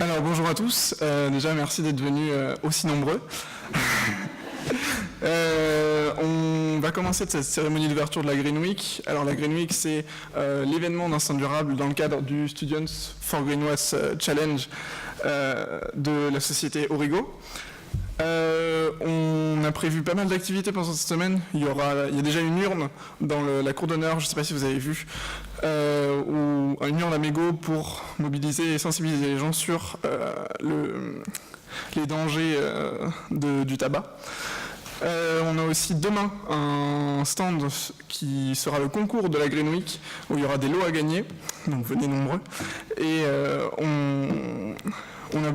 Alors bonjour à tous, déjà merci d'être venus aussi nombreux. On va commencer de cette cérémonie d'ouverture de la Green Week. Alors la Green Week, c'est l'événement d'instant durable dans le cadre du Students for Greenways Challenge de la société Origo. On a prévu pas mal d'activités pendant cette semaine. Il y a déjà une urne dans la cour d'honneur, je ne sais pas si vous avez vu, ou une urne à mégots pour mobiliser et sensibiliser les gens sur les dangers du tabac. On a aussi demain un stand qui sera le concours de la Green Week, où il y aura des lots à gagner, donc venez nombreux. Et on va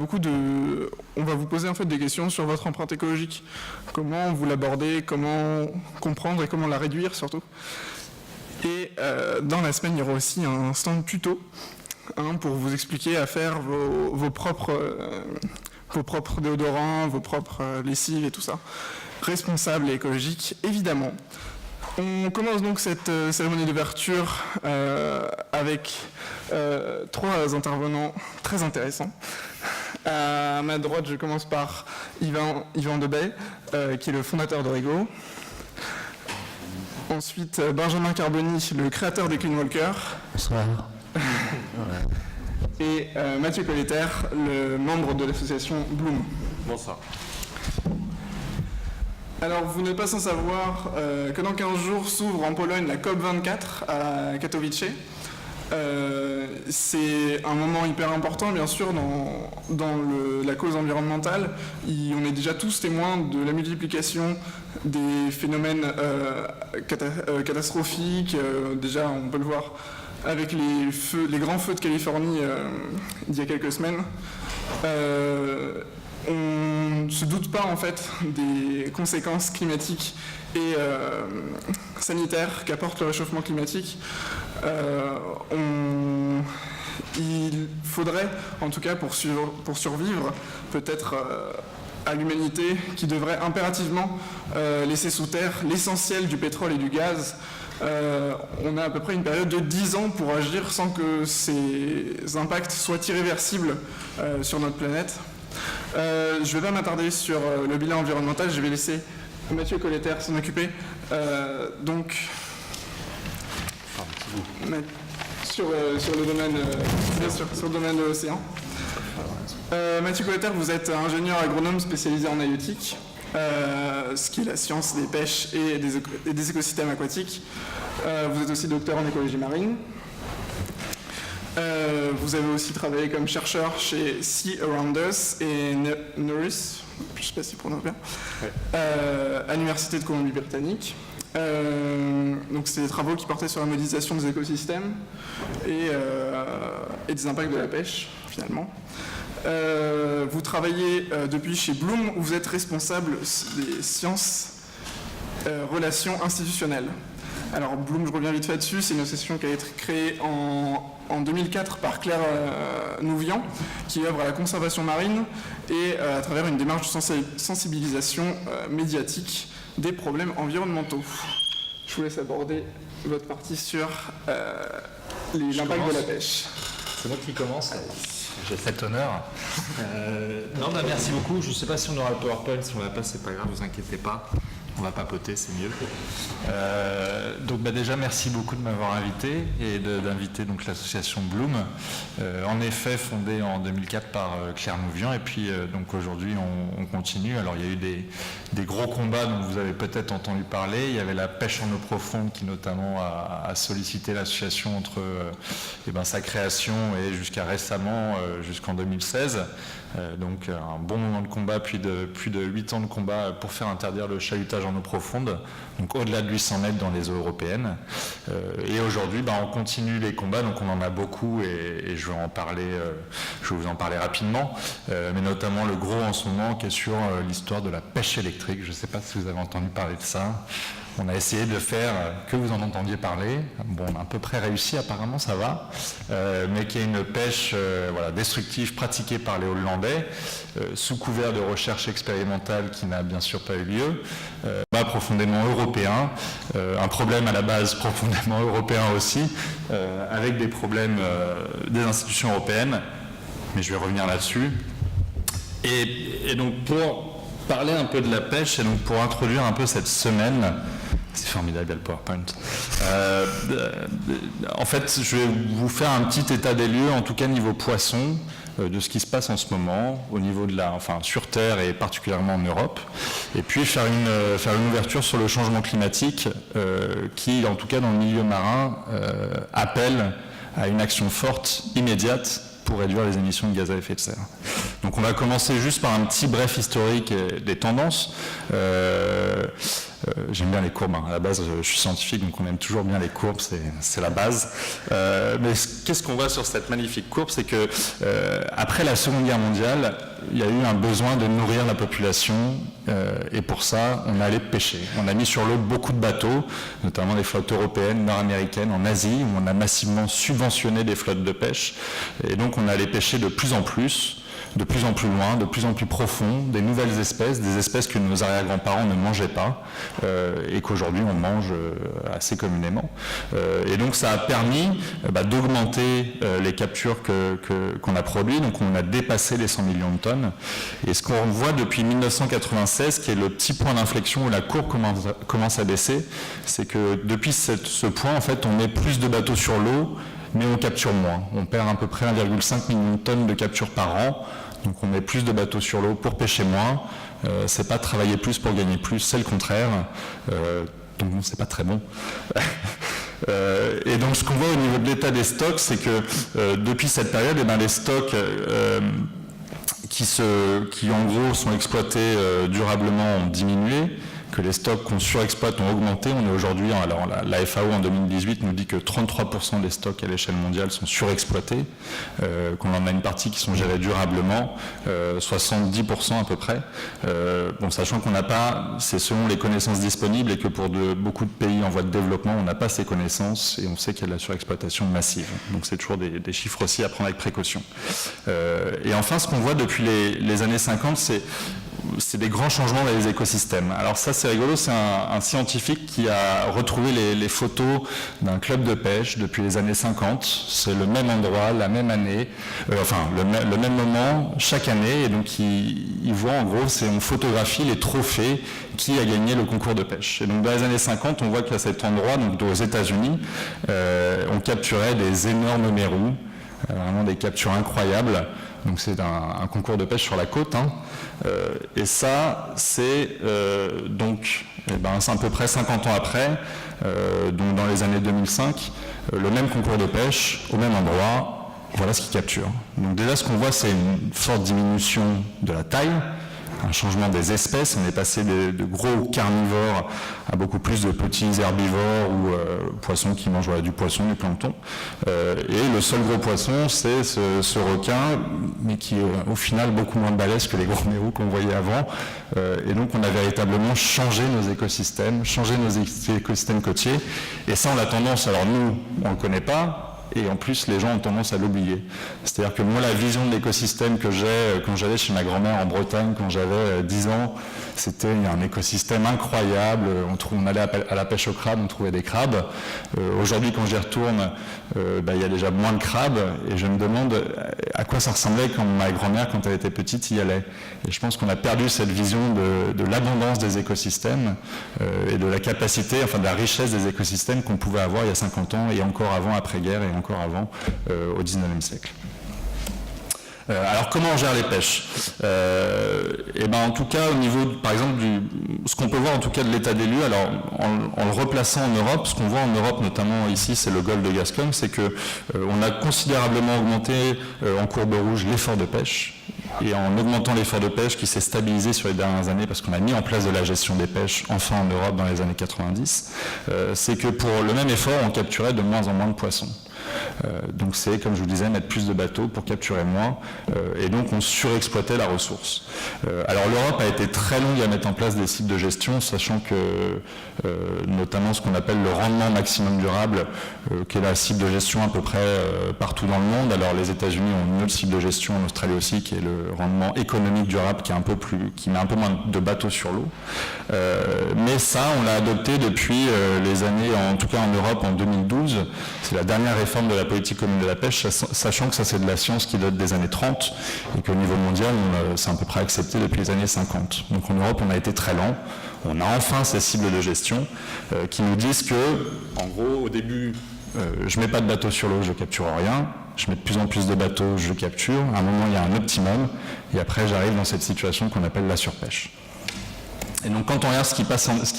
vous poser en fait des questions sur votre empreinte écologique. Comment vous l'abordez, comment comprendre et comment la réduire surtout. Et dans la semaine, il y aura aussi un stand tuto pour vous expliquer à faire vos propres déodorants, vos propres lessives et tout ça. Responsables et écologiques, évidemment. On commence donc cette cérémonie d'ouverture avec 3 intervenants très intéressants. À ma droite, je commence par Yvan Debay, qui est le fondateur d'Origo. Ensuite, Benjamin Carboni, le créateur des Clean Walkers. Bonsoir. Et Mathieu Colletter, le membre de l'association Bloom. Bonsoir. Alors, vous n'êtes pas sans savoir que dans 15 jours s'ouvre en Pologne la COP24 à Katowice. C'est un moment hyper important, bien sûr, dans la cause environnementale. On est déjà tous témoins de la multiplication des phénomènes catastrophiques. Déjà, on peut le voir avec les grands feux de Californie d'il y a quelques semaines. On ne se doute pas en fait des conséquences climatiques et sanitaires qu'apporte le réchauffement climatique. Il faudrait, en tout cas pour survivre, peut-être à l'humanité qui devrait impérativement laisser sous terre l'essentiel du pétrole et du gaz. On a à peu près une période de 10 ans pour agir sans que ces impacts soient irréversibles sur notre planète. Je ne vais pas m'attarder sur le bilan environnemental, je vais laisser Mathieu Colletter s'en occuper. Sur le domaine de l'océan. Mathieu Colletter, vous êtes ingénieur agronome spécialisé en aérotique, ce qui est la science des pêches et des écosystèmes aquatiques. Vous êtes aussi docteur en écologie marine. Vous avez aussi travaillé comme chercheur chez Sea Around Us et NERIS, je ne sais pas si je prononce bien, à l'Université de Colombie-Britannique. Donc c'est des travaux qui portaient sur la modélisation des écosystèmes et des impacts de la pêche, finalement. Vous travaillez depuis chez Bloom, où vous êtes responsable des sciences relations institutionnelles. Alors Bloom, je reviens vite fait dessus, c'est une association qui a été créée en 2004 par Claire Nouvian, qui œuvre à la conservation marine et à travers une démarche de sensibilisation médiatique des problèmes environnementaux. Je vous laisse aborder votre partie sur l'impact de la pêche. C'est moi qui commence. J'ai cet honneur. Merci beaucoup. Je ne sais pas si on aura le PowerPoint, si on l'a pas, c'est pas grave, vous inquiétez pas. On va papoter, c'est mieux. Déjà, merci beaucoup de m'avoir invité et d'inviter donc l'association Bloom. En effet, fondée en 2004 par Claire Nouvian. Et puis donc aujourd'hui, on continue. Alors il y a eu des gros combats dont vous avez peut-être entendu parler. Il y avait la pêche en eau profonde qui notamment a sollicité l'association entre sa création et jusqu'à récemment, jusqu'en 2016. Donc un bon moment de combat, puis plus de 8 ans de combat pour faire interdire le chalutage en eau profonde, donc au-delà de 800 mètres dans les eaux européennes. Et aujourd'hui, on continue les combats, donc on en a beaucoup et je vais vous en parler rapidement, mais notamment le gros en ce moment qui est sur l'histoire de la pêche électrique. Je ne sais pas si vous avez entendu parler de ça. On a essayé de faire que vous en entendiez parler. Bon, on a à peu près réussi, apparemment ça va, mais qui est une pêche destructive pratiquée par les Hollandais, sous couvert de recherche expérimentale qui n'a bien sûr pas eu lieu, profondément européen, un problème à la base profondément européen aussi, avec des problèmes des institutions européennes. mais je vais revenir là-dessus. Et donc pour parler un peu de la pêche, et donc pour introduire un peu cette semaine, c'est formidable, il y a le PowerPoint. En fait, je vais vous faire un petit état des lieux, en tout cas niveau poisson, de ce qui se passe en ce moment, au niveau de sur Terre et particulièrement en Europe, et puis faire une ouverture sur le changement climatique qui, en tout cas dans le milieu marin, appelle à une action forte, immédiate, pour réduire les émissions de gaz à effet de serre. Donc on va commencer juste par un petit bref historique des tendances. J'aime bien les courbes, à la base je suis scientifique donc on aime toujours bien les courbes, c'est la base. Mais qu'est-ce qu'on voit sur cette magnifique courbe, c'est que après la Seconde Guerre mondiale, il y a eu un besoin de nourrir la population et pour ça on allait pêcher. On a mis sur l'eau beaucoup de bateaux, notamment des flottes européennes, nord-américaines, en Asie, où on a massivement subventionné des flottes de pêche et donc on allait pêcher de plus en plus loin, de plus en plus profond, des nouvelles espèces, des espèces que nos arrière-grands-parents ne mangeaient pas et qu'aujourd'hui on mange assez communément. Et donc ça a permis d'augmenter les captures qu'on a produites, donc on a dépassé les 100 millions de tonnes. Et ce qu'on voit depuis 1996, qui est le petit point d'inflexion où la courbe commence à baisser, c'est que depuis ce point, en fait, on met plus de bateaux sur l'eau, mais on capture moins. On perd à peu près 1,5 million de tonnes de capture par an. Donc on met plus de bateaux sur l'eau pour pêcher moins. C'est pas travailler plus pour gagner plus, c'est le contraire. Donc bon, c'est pas très bon. Et donc ce qu'on voit au niveau de l'état des stocks, c'est que depuis cette période, les stocks qui en gros sont exploités durablement ont diminué, que les stocks qu'on surexploite ont augmenté. On est aujourd'hui, alors la FAO en 2018 nous dit que 33% des stocks à l'échelle mondiale sont surexploités, qu'on en a une partie qui sont gérés durablement, 70% à peu près. Bon, sachant qu'on n'a pas, c'est selon les connaissances disponibles et que pour beaucoup de pays en voie de développement, on n'a pas ces connaissances et on sait qu'il y a de la surexploitation massive. Donc c'est toujours des chiffres aussi à prendre avec précaution. Et enfin, ce qu'on voit depuis les années 50, c'est des grands changements dans les écosystèmes. Alors ça c'est rigolo, c'est un scientifique qui a retrouvé les photos d'un club de pêche depuis les années 50. C'est le même endroit, la même année, le même moment chaque année. Et donc il voit en gros, on photographie les trophées qui a gagné le concours de pêche. Et donc dans les années 50, on voit qu'à cet endroit, donc aux États-Unis, on capturait des énormes mérous, vraiment des captures incroyables. Donc c'est un concours de pêche sur la côte, et ça c'est c'est à peu près 50 ans après, donc dans les années 2005, le même concours de pêche au même endroit, voilà ce qu'il capture. Donc déjà ce qu'on voit c'est une forte diminution de la taille, un changement des espèces, on est passé de gros carnivores à beaucoup plus de petits herbivores ou poissons qui mangent du poisson, du plancton. Et le seul gros poisson, c'est ce requin, mais qui est au final beaucoup moins balèze que les gros mérous qu'on voyait avant. Et donc on a véritablement changé nos écosystèmes côtiers. Et ça, on a tendance, alors nous, on ne le connaît pas, et en plus les gens ont tendance à l'oublier. C'est-à-dire que moi la vision de l'écosystème que j'ai quand j'allais chez ma grand-mère en Bretagne quand j'avais 10 ans, c'était un écosystème incroyable, on allait à la pêche au crabe, on trouvait des crabes. Aujourd'hui quand j'y retourne, il y a déjà moins de crabes et je me demande à quoi ça ressemblait quand ma grand-mère quand elle était petite y allait. Et je pense qu'on a perdu cette vision de l'abondance des écosystèmes et de la capacité, de la richesse des écosystèmes qu'on pouvait avoir il y a 50 ans et encore avant, après-guerre et encore avant, au 19e siècle. Alors comment on gère les pêches? En tout cas au niveau par exemple ce qu'on peut voir en tout cas de l'état des lieux, alors en le replaçant en Europe, ce qu'on voit en Europe notamment ici c'est le golfe de Gascogne, c'est que on a considérablement augmenté en courbe rouge l'effort de pêche. Et en augmentant l'effort de pêche qui s'est stabilisé sur les dernières années parce qu'on a mis en place de la gestion des pêches enfin en Europe dans les années 90, c'est que pour le même effort on capturait de moins en moins de poissons. Donc c'est, comme je vous disais, mettre plus de bateaux pour capturer moins, et donc on surexploitait la ressource. Alors l'Europe a été très longue à mettre en place des sites de gestion, sachant que notamment ce qu'on appelle le rendement maximum durable, qui est la site de gestion à peu près partout dans le monde. Alors les États-Unis ont une autre site de gestion, en Australie aussi, qui est le rendement économique durable, qui met un peu moins de bateaux sur l'eau. Mais ça, on l'a adopté depuis les années, en tout cas en Europe, en 2012. C'est la dernière réforme réforme de la politique commune de la pêche, sachant que ça c'est de la science qui date des années 30 et qu'au niveau mondial, c'est à peu près accepté depuis les années 50. Donc en Europe, on a été très lent. On a enfin ces cibles de gestion qui nous disent que, en gros, au début, je mets pas de bateau sur l'eau, je capture rien. Je mets de plus en plus de bateaux, je capture. À un moment, il y a un optimum. Et après, j'arrive dans cette situation qu'on appelle la surpêche. Et donc quand on regarde ce qui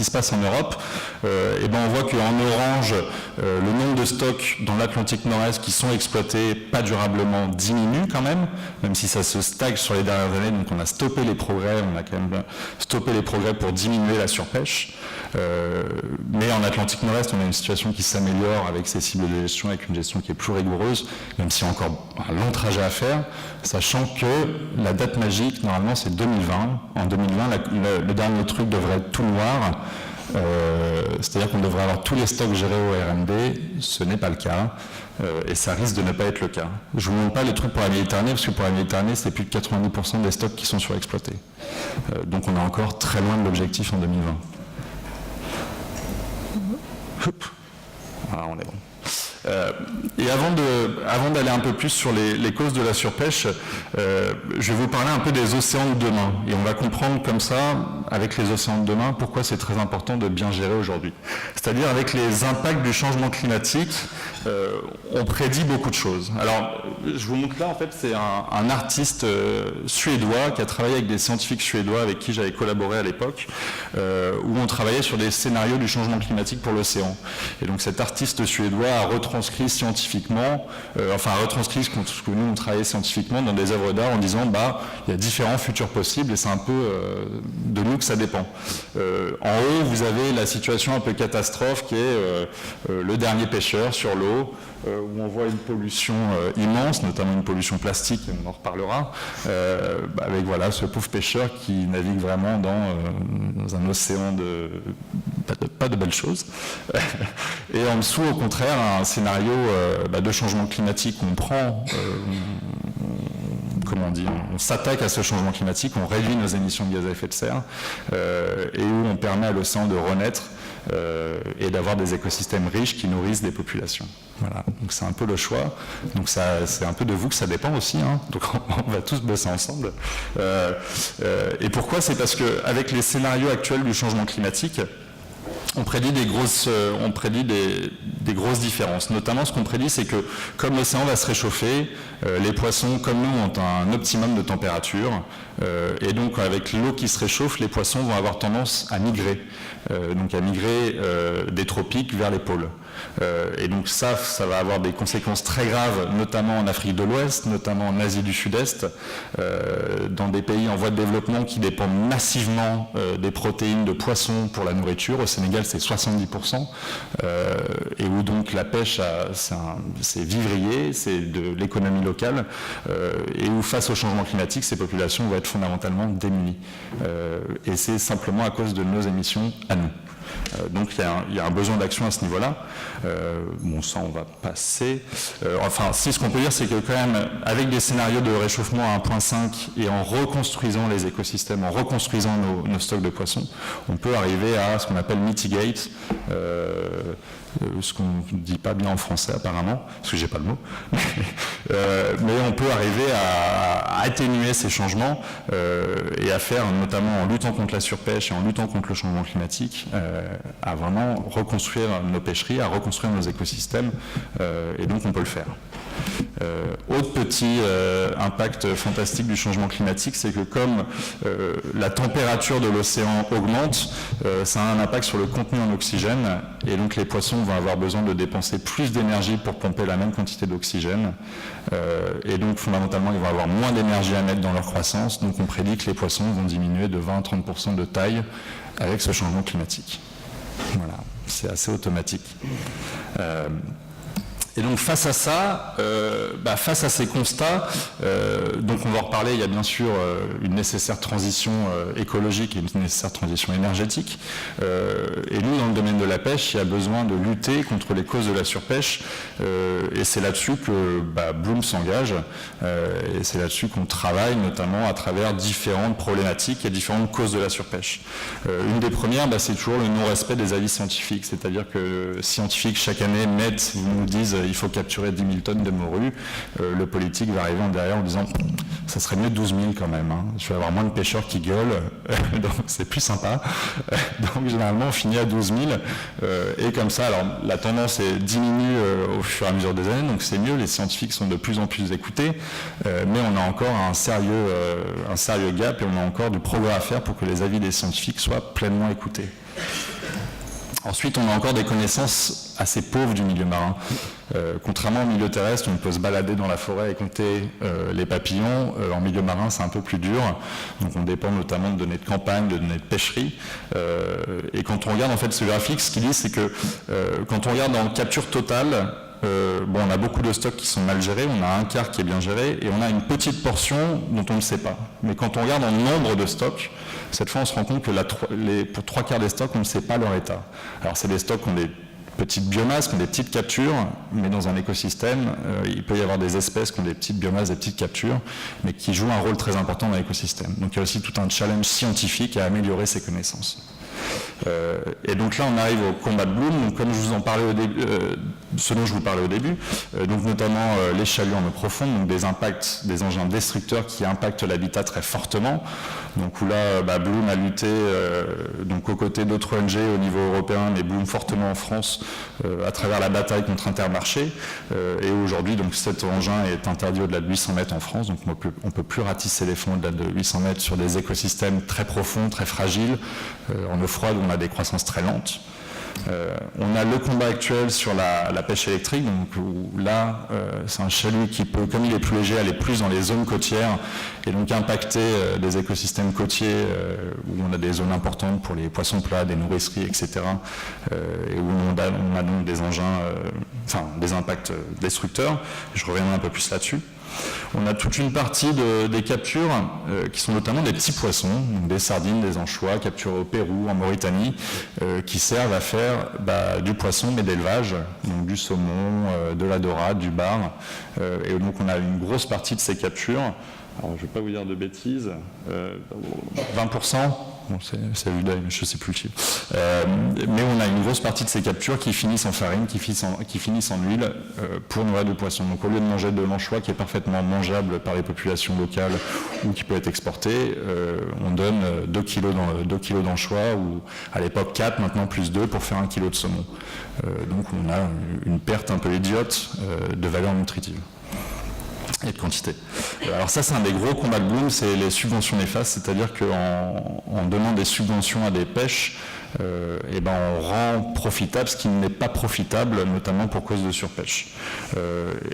se passe en Europe, et ben on voit qu'en orange, le nombre de stocks dans l'Atlantique Nord-Est qui sont exploités pas durablement diminue quand même si ça se stagne sur les dernières années. Donc on a stoppé les progrès, on a quand même stoppé les progrès pour diminuer la surpêche. Mais en Atlantique Nord-Est, on a une situation qui s'améliore avec ces cibles de gestion, avec une gestion qui est plus rigoureuse, même s'il y a encore un long trajet à faire, sachant que la date magique, normalement, c'est 2020. En 2020, le dernier truc devrait être tout noir, c'est-à-dire qu'on devrait avoir tous les stocks gérés au RMD. Ce n'est pas le cas, et ça risque de ne pas être le cas. Je ne vous montre pas les trucs pour la Méditerranée, parce que pour la Méditerranée, c'est plus de 90% des stocks qui sont surexploités. Donc on est encore très loin de l'objectif en 2020. Voilà, on est bon. Et avant d'aller un peu plus sur les causes de la surpêche, je vais vous parler un peu des océans de demain. Et on va comprendre comme ça, avec les océans de demain, pourquoi c'est très important de bien gérer aujourd'hui. C'est-à-dire avec les impacts du changement climatique, on prédit beaucoup de choses. Alors, je vous montre là, en fait, c'est un artiste suédois qui a travaillé avec des scientifiques suédois avec qui j'avais collaboré à l'époque, où on travaillait sur des scénarios du changement climatique pour l'océan. Et donc cet artiste suédois a retranscrit scientifiquement, a retranscrit ce que nous on travaillait scientifiquement dans des œuvres d'art en disant il y a différents futurs possibles et c'est un peu de nous que ça dépend. En haut, vous avez la situation un peu catastrophe qui est le dernier pêcheur sur l'eau, où on voit une pollution immense, notamment une pollution plastique, et on en reparlera, avec voilà, ce pauvre pêcheur qui navigue vraiment dans un océan pas de belles choses. Et en dessous, au contraire, un scénario de changement climatique où on prend, on s'attaque à ce changement climatique, on réduit nos émissions de gaz à effet de serre, et où on permet à l'océan de renaître et d'avoir des écosystèmes riches qui nourrissent des populations. Voilà, donc c'est un peu le choix. Donc c'est un peu de vous que ça dépend aussi, hein. Donc on va tous bosser ensemble. Et pourquoi? C'est parce qu'avec les scénarios actuels du changement climatique, on prédit des grosses différences. Notamment, ce qu'on prédit, c'est que comme l'océan va se réchauffer, les poissons, comme nous, ont un optimum de température. Et donc, avec l'eau qui se réchauffe, les poissons vont avoir tendance à migrer. Donc, à migrer des tropiques vers les pôles. Et donc ça va avoir des conséquences très graves, notamment en Afrique de l'Ouest, notamment en Asie du Sud-Est, dans des pays en voie de développement qui dépendent massivement des protéines de poissons pour la nourriture. Au Sénégal, c'est 70%, et où donc la pêche, c'est vivrier, c'est de l'économie locale, et où face au changement climatique, ces populations vont être fondamentalement démunies. Et c'est simplement à cause de nos émissions à nous. Donc il y a un besoin d'action à ce niveau-là. Bon, ça on va passer. Si ce qu'on peut dire, c'est que quand même, avec des scénarios de réchauffement à 1,5 et en reconstruisant les écosystèmes, en reconstruisant nos stocks de poissons, on peut arriver à ce qu'on appelle mitigate, ce qu'on ne dit pas bien en français apparemment, parce que j'ai pas le mot, mais on peut arriver à atténuer ces changements et à faire, notamment en luttant contre la surpêche et en luttant contre le changement climatique, à vraiment reconstruire nos pêcheries, à reconstruire nos écosystèmes, et donc on peut le faire. Autre petit impact fantastique du changement climatique, c'est que comme la température de l'océan augmente, ça a un impact sur le contenu en oxygène, et donc les poissons vont avoir besoin de dépenser plus d'énergie pour pomper la même quantité d'oxygène, et donc fondamentalement ils vont avoir moins d'énergie à mettre dans leur croissance, donc on prédit que les poissons vont diminuer de 20 à 30% de taille avec ce changement climatique. Voilà, c'est assez automatique. Et donc face à ça, face à ces constats, donc on va en reparler, il y a bien sûr une nécessaire transition écologique et une nécessaire transition énergétique. Et nous, dans le domaine de la pêche, il y a besoin de lutter contre les causes de la surpêche. Et c'est là-dessus que Bloom s'engage. Et c'est là-dessus qu'on travaille, notamment à travers différentes problématiques et différentes causes de la surpêche. Une des premières, c'est toujours le non-respect des avis scientifiques. C'est-à-dire que les scientifiques, chaque année, nous disent il faut capturer 10 000 tonnes de morue, le politique va arriver en derrière en disant ça serait mieux 12 000 quand même, hein. Je vais avoir moins de pêcheurs qui gueulent, donc c'est plus sympa. Donc généralement on finit à 12 000 et comme ça, alors la tendance diminue au fur et à mesure des années, donc c'est mieux, les scientifiques sont de plus en plus écoutés, mais on a encore un sérieux gap et on a encore du progrès à faire pour que les avis des scientifiques soient pleinement écoutés. Ensuite, on a encore des connaissances assez pauvres du milieu marin. Contrairement au milieu terrestre, on peut se balader dans la forêt et compter les papillons. En milieu marin, c'est un peu plus dur. Donc on dépend notamment de données de campagne, de données de pêcherie. Et quand on regarde en fait ce graphique, ce qu'il dit, c'est que quand on regarde en capture totale, on a beaucoup de stocks qui sont mal gérés, on a un quart qui est bien géré, et on a une petite portion dont on ne sait pas. Mais quand on regarde en nombre de stocks, cette fois on se rend compte que pour 3/4 des stocks, on ne sait pas leur état. Alors c'est des stocks qui ont des petites biomasses, qui ont des petites captures, mais dans un écosystème, il peut y avoir des espèces qui ont des petites biomasses, des petites captures, mais qui jouent un rôle très important dans l'écosystème. Donc il y a aussi tout un challenge scientifique à améliorer ces connaissances. Et donc là on arrive au combat de Bloom, donc comme je vous en parlais au début, ce dont je vous parlais au début, donc notamment les chaluts en eau profonde, donc des engins destructeurs qui impactent l'habitat très fortement, donc où là Bloom a lutté donc aux côtés d'autres ONG au niveau européen, mais Bloom fortement en France à travers la bataille contre Intermarché, et aujourd'hui donc cet engin est interdit au-delà de 800 mètres en France, donc on peut plus ratisser les fonds au-delà de 800 mètres sur des écosystèmes très profonds, très fragiles, en eau froide où on a des croissances très lentes. On a le combat actuel sur la pêche électrique, donc où là c'est un chalut qui peut, comme il est plus léger, aller plus dans les zones côtières et donc impacter des écosystèmes côtiers où on a des zones importantes pour les poissons plats, des nourriceries, etc. Et où on a donc des engins, des impacts destructeurs. Je reviendrai un peu plus là-dessus. On a toute une partie des captures qui sont notamment des petits poissons, donc des sardines, des anchois, capturés au Pérou, en Mauritanie, qui servent à faire du poisson mais d'élevage, donc du saumon, de la dorade, du bar. Et donc on a une grosse partie de ces captures, alors je ne vais pas vous dire de bêtises, 20%, bon, c'est vue d'œil, mais je ne sais plus le chiffre. Mais on a une grosse partie de ces captures qui finissent en farine, qui finissent en huile pour nourrir du poisson. Donc au lieu de manger de l'anchois qui est parfaitement mangeable par les populations locales ou qui peut être exporté, on donne 2 kilos d'anchois ou à l'époque 4, maintenant plus 2 pour faire 1 kilo de saumon. Donc on a une perte un peu idiote de valeur nutritive et de quantité. Alors ça c'est un des gros combats de Bloom, c'est les subventions néfastes, c'est-à-dire qu'en donnant des subventions à des pêches, on rend profitable ce qui n'est pas profitable, notamment pour cause de surpêche.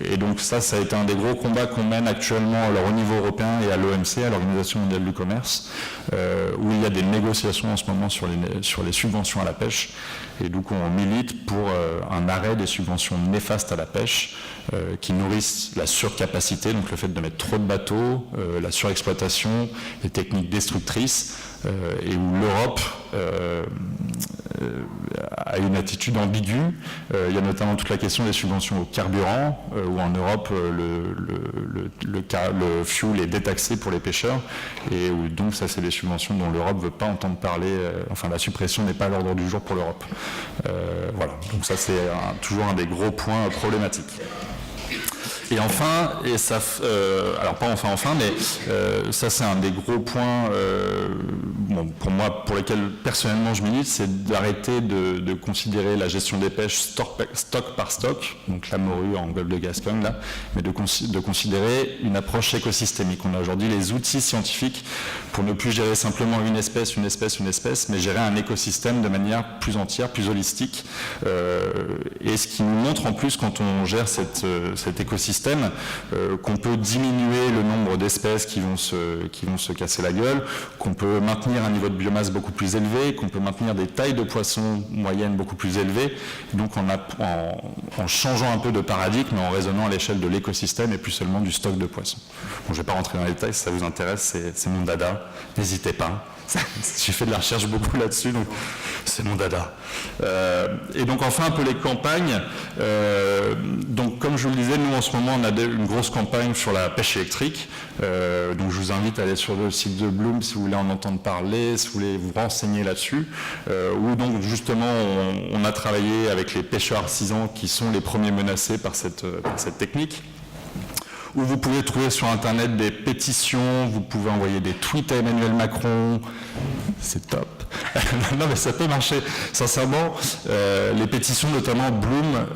Et donc ça a été un des gros combats qu'on mène actuellement alors, au niveau européen et à l'OMC, à l'Organisation mondiale du commerce, où il y a des négociations en ce moment sur les subventions à la pêche, et donc on milite pour un arrêt des subventions néfastes à la pêche, qui nourrissent la surcapacité, donc le fait de mettre trop de bateaux, la surexploitation, les techniques destructrices, et où l'Europe a une attitude ambiguë. Il y a notamment toute la question des subventions au carburant, où en Europe le fuel est détaxé pour les pêcheurs, et où donc ça c'est des subventions dont l'Europe ne veut pas entendre parler, la suppression n'est pas à l'ordre du jour pour l'Europe. Voilà, donc ça c'est toujours un des gros points problématiques. Et enfin, ça c'est un des gros points pour moi, pour lesquels personnellement je milite, c'est d'arrêter de considérer la gestion des pêches stock par stock, donc la morue en golfe de Gascogne là, mais de considérer une approche écosystémique. On a aujourd'hui les outils scientifiques pour ne plus gérer simplement une espèce, mais gérer un écosystème de manière plus entière, plus holistique. Et ce qui nous montre en plus quand on gère cet écosystème, qu'on peut diminuer le nombre d'espèces qui vont se casser la gueule, qu'on peut maintenir un niveau de biomasse beaucoup plus élevé, qu'on peut maintenir des tailles de poissons moyennes beaucoup plus élevées, donc en changeant un peu de paradigme, mais en raisonnant à l'échelle de l'écosystème et plus seulement du stock de poissons. Bon, je ne vais pas rentrer dans les détails, si ça vous intéresse, c'est mon dada, n'hésitez pas. J'ai fait de la recherche beaucoup là-dessus, donc c'est mon dada. Et donc enfin un peu les campagnes. Donc comme je vous le disais, nous en ce moment on a une grosse campagne sur la pêche électrique. Donc je vous invite à aller sur le site de Bloom si vous voulez en entendre parler, si vous voulez vous renseigner là-dessus. Où donc justement on a travaillé avec les pêcheurs artisans qui sont les premiers menacés par cette technique. Où vous pouvez trouver sur Internet des pétitions, vous pouvez envoyer des tweets à Emmanuel Macron, c'est top. Non mais ça peut marcher, sincèrement. Les pétitions, notamment Bloom,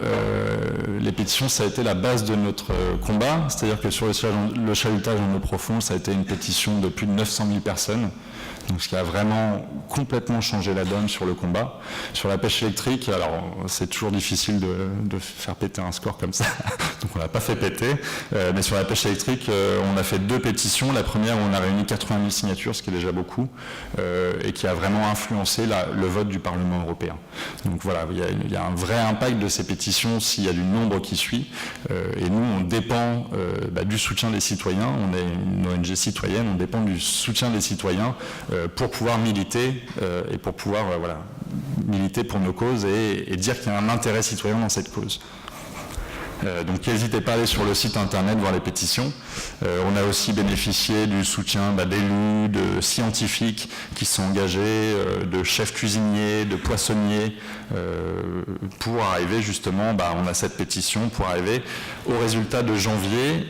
les pétitions ça a été la base de notre combat, c'est-à-dire que sur le chalutage en eau profonde, ça a été une pétition de plus de 900 000 personnes. Donc, ce qui a vraiment complètement changé la donne sur le combat. Sur la pêche électrique, alors c'est toujours difficile de faire péter un score comme ça, donc on l'a pas fait péter. Mais sur la pêche électrique, on a fait 2 pétitions. La première, où on a réuni 80 000 signatures, ce qui est déjà beaucoup, et qui a vraiment influencé le vote du Parlement européen. Donc voilà, il y a un vrai impact de ces pétitions s'il y a du nombre qui suit. Et nous, on dépend du soutien des citoyens. On est une ONG citoyenne, on dépend du soutien des citoyens pour pouvoir militer et pour pouvoir militer pour nos causes et dire qu'il y a un intérêt citoyen dans cette cause. Donc n'hésitez pas à aller sur le site internet voir les pétitions. On a aussi bénéficié du soutien d'élus, de scientifiques qui sont engagés, de chefs cuisiniers, de poissonniers, pour arriver justement, on a cette pétition pour arriver au résultat de janvier,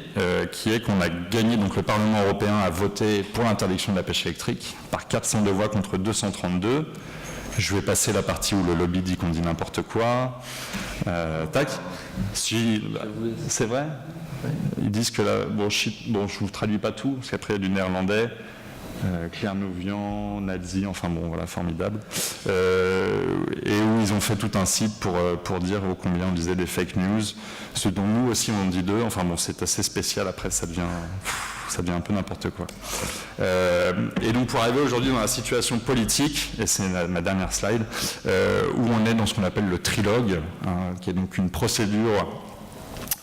qui est qu'on a gagné, donc le Parlement européen a voté pour l'interdiction de la pêche électrique par 402 voix contre 232. Je vais passer la partie où le lobby dit qu'on dit n'importe quoi. Tac. Si, c'est vrai. Ils disent que là, je vous traduis pas tout, parce qu'après il y a du néerlandais. Claire Nouvian, Nazi, enfin bon, voilà, formidable. Et où ils ont fait tout un site pour dire ô combien on disait des fake news, ce dont nous aussi on dit d'eux. Enfin bon, c'est assez spécial, après ça devient un peu n'importe quoi. Et donc pour arriver aujourd'hui dans la situation politique, et c'est ma dernière slide, où on est dans ce qu'on appelle le trilogue, qui est donc une procédure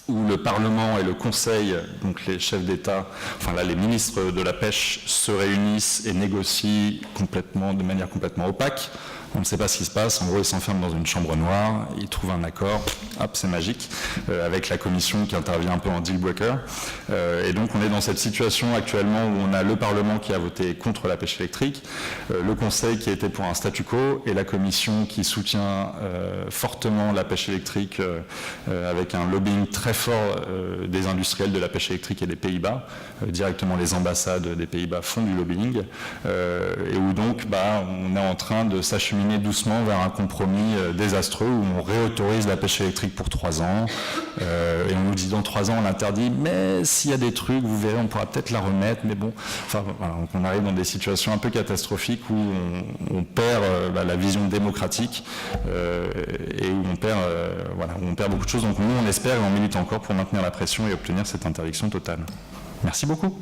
où le Parlement et le Conseil, donc les chefs d'État, enfin là les ministres de la pêche se réunissent et négocient de manière complètement opaque. On ne sait pas ce qui se passe. En gros, ils s'enferment dans une chambre noire, ils trouvent un accord, hop, c'est magique, avec la commission qui intervient un peu en deal breaker. Et donc, on est dans cette situation actuellement où on a le Parlement qui a voté contre la pêche électrique, le Conseil qui a été pour un statu quo et la commission qui soutient fortement la pêche électrique avec un lobbying très fort des industriels de la pêche électrique et des Pays-Bas. Directement, les ambassades des Pays-Bas font du lobbying et où donc, on est en train de s'acheminer doucement vers un compromis désastreux où on réautorise la pêche électrique pour 3 ans et on nous dit dans 3 ans on l'interdit, mais s'il y a des trucs, vous verrez, on pourra peut-être la remettre, mais bon, enfin voilà, donc on arrive dans des situations un peu catastrophiques où on perd la vision démocratique et où on perd beaucoup de choses. Donc nous on espère et on milite encore pour maintenir la pression et obtenir cette interdiction totale. Merci beaucoup.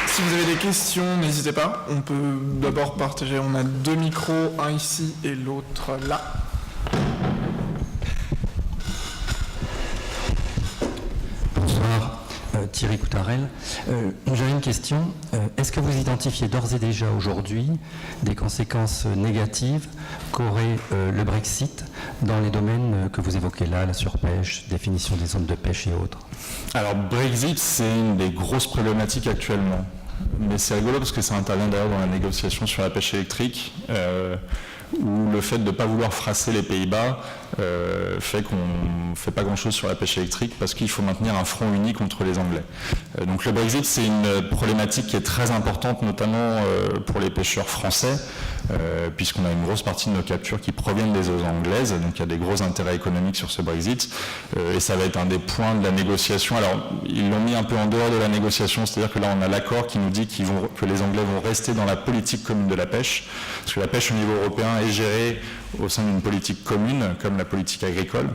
Si vous avez des questions, n'hésitez pas. On peut d'abord partager. On a 2 micros, un ici et l'autre là. Bonsoir, Thierry Coutarel. J'avais une question. Est-ce que vous identifiez d'ores et déjà aujourd'hui des conséquences négatives qu'aurait le Brexit dans les domaines que vous évoquez là, la surpêche, définition des zones de pêche et autres? Alors, Brexit, c'est une des grosses problématiques actuellement. Mais c'est rigolo parce que ça intervient d'ailleurs dans la négociation sur la pêche électrique, où le fait de ne pas vouloir frasser les Pays-Bas fait qu'on ne fait pas grand-chose sur la pêche électrique parce qu'il faut maintenir un front uni contre les Anglais. Donc le Brexit, c'est une problématique qui est très importante, notamment pour les pêcheurs français, puisqu'on a une grosse partie de nos captures qui proviennent des eaux anglaises, donc il y a des gros intérêts économiques sur ce Brexit, et ça va être un des points de la négociation. Alors, ils l'ont mis un peu en dehors de la négociation, c'est-à-dire que là, on a l'accord qui nous dit que les Anglais vont rester dans la politique commune de la pêche, parce que la pêche au niveau européen est gérée au sein d'une politique commune, comme la politique agricole.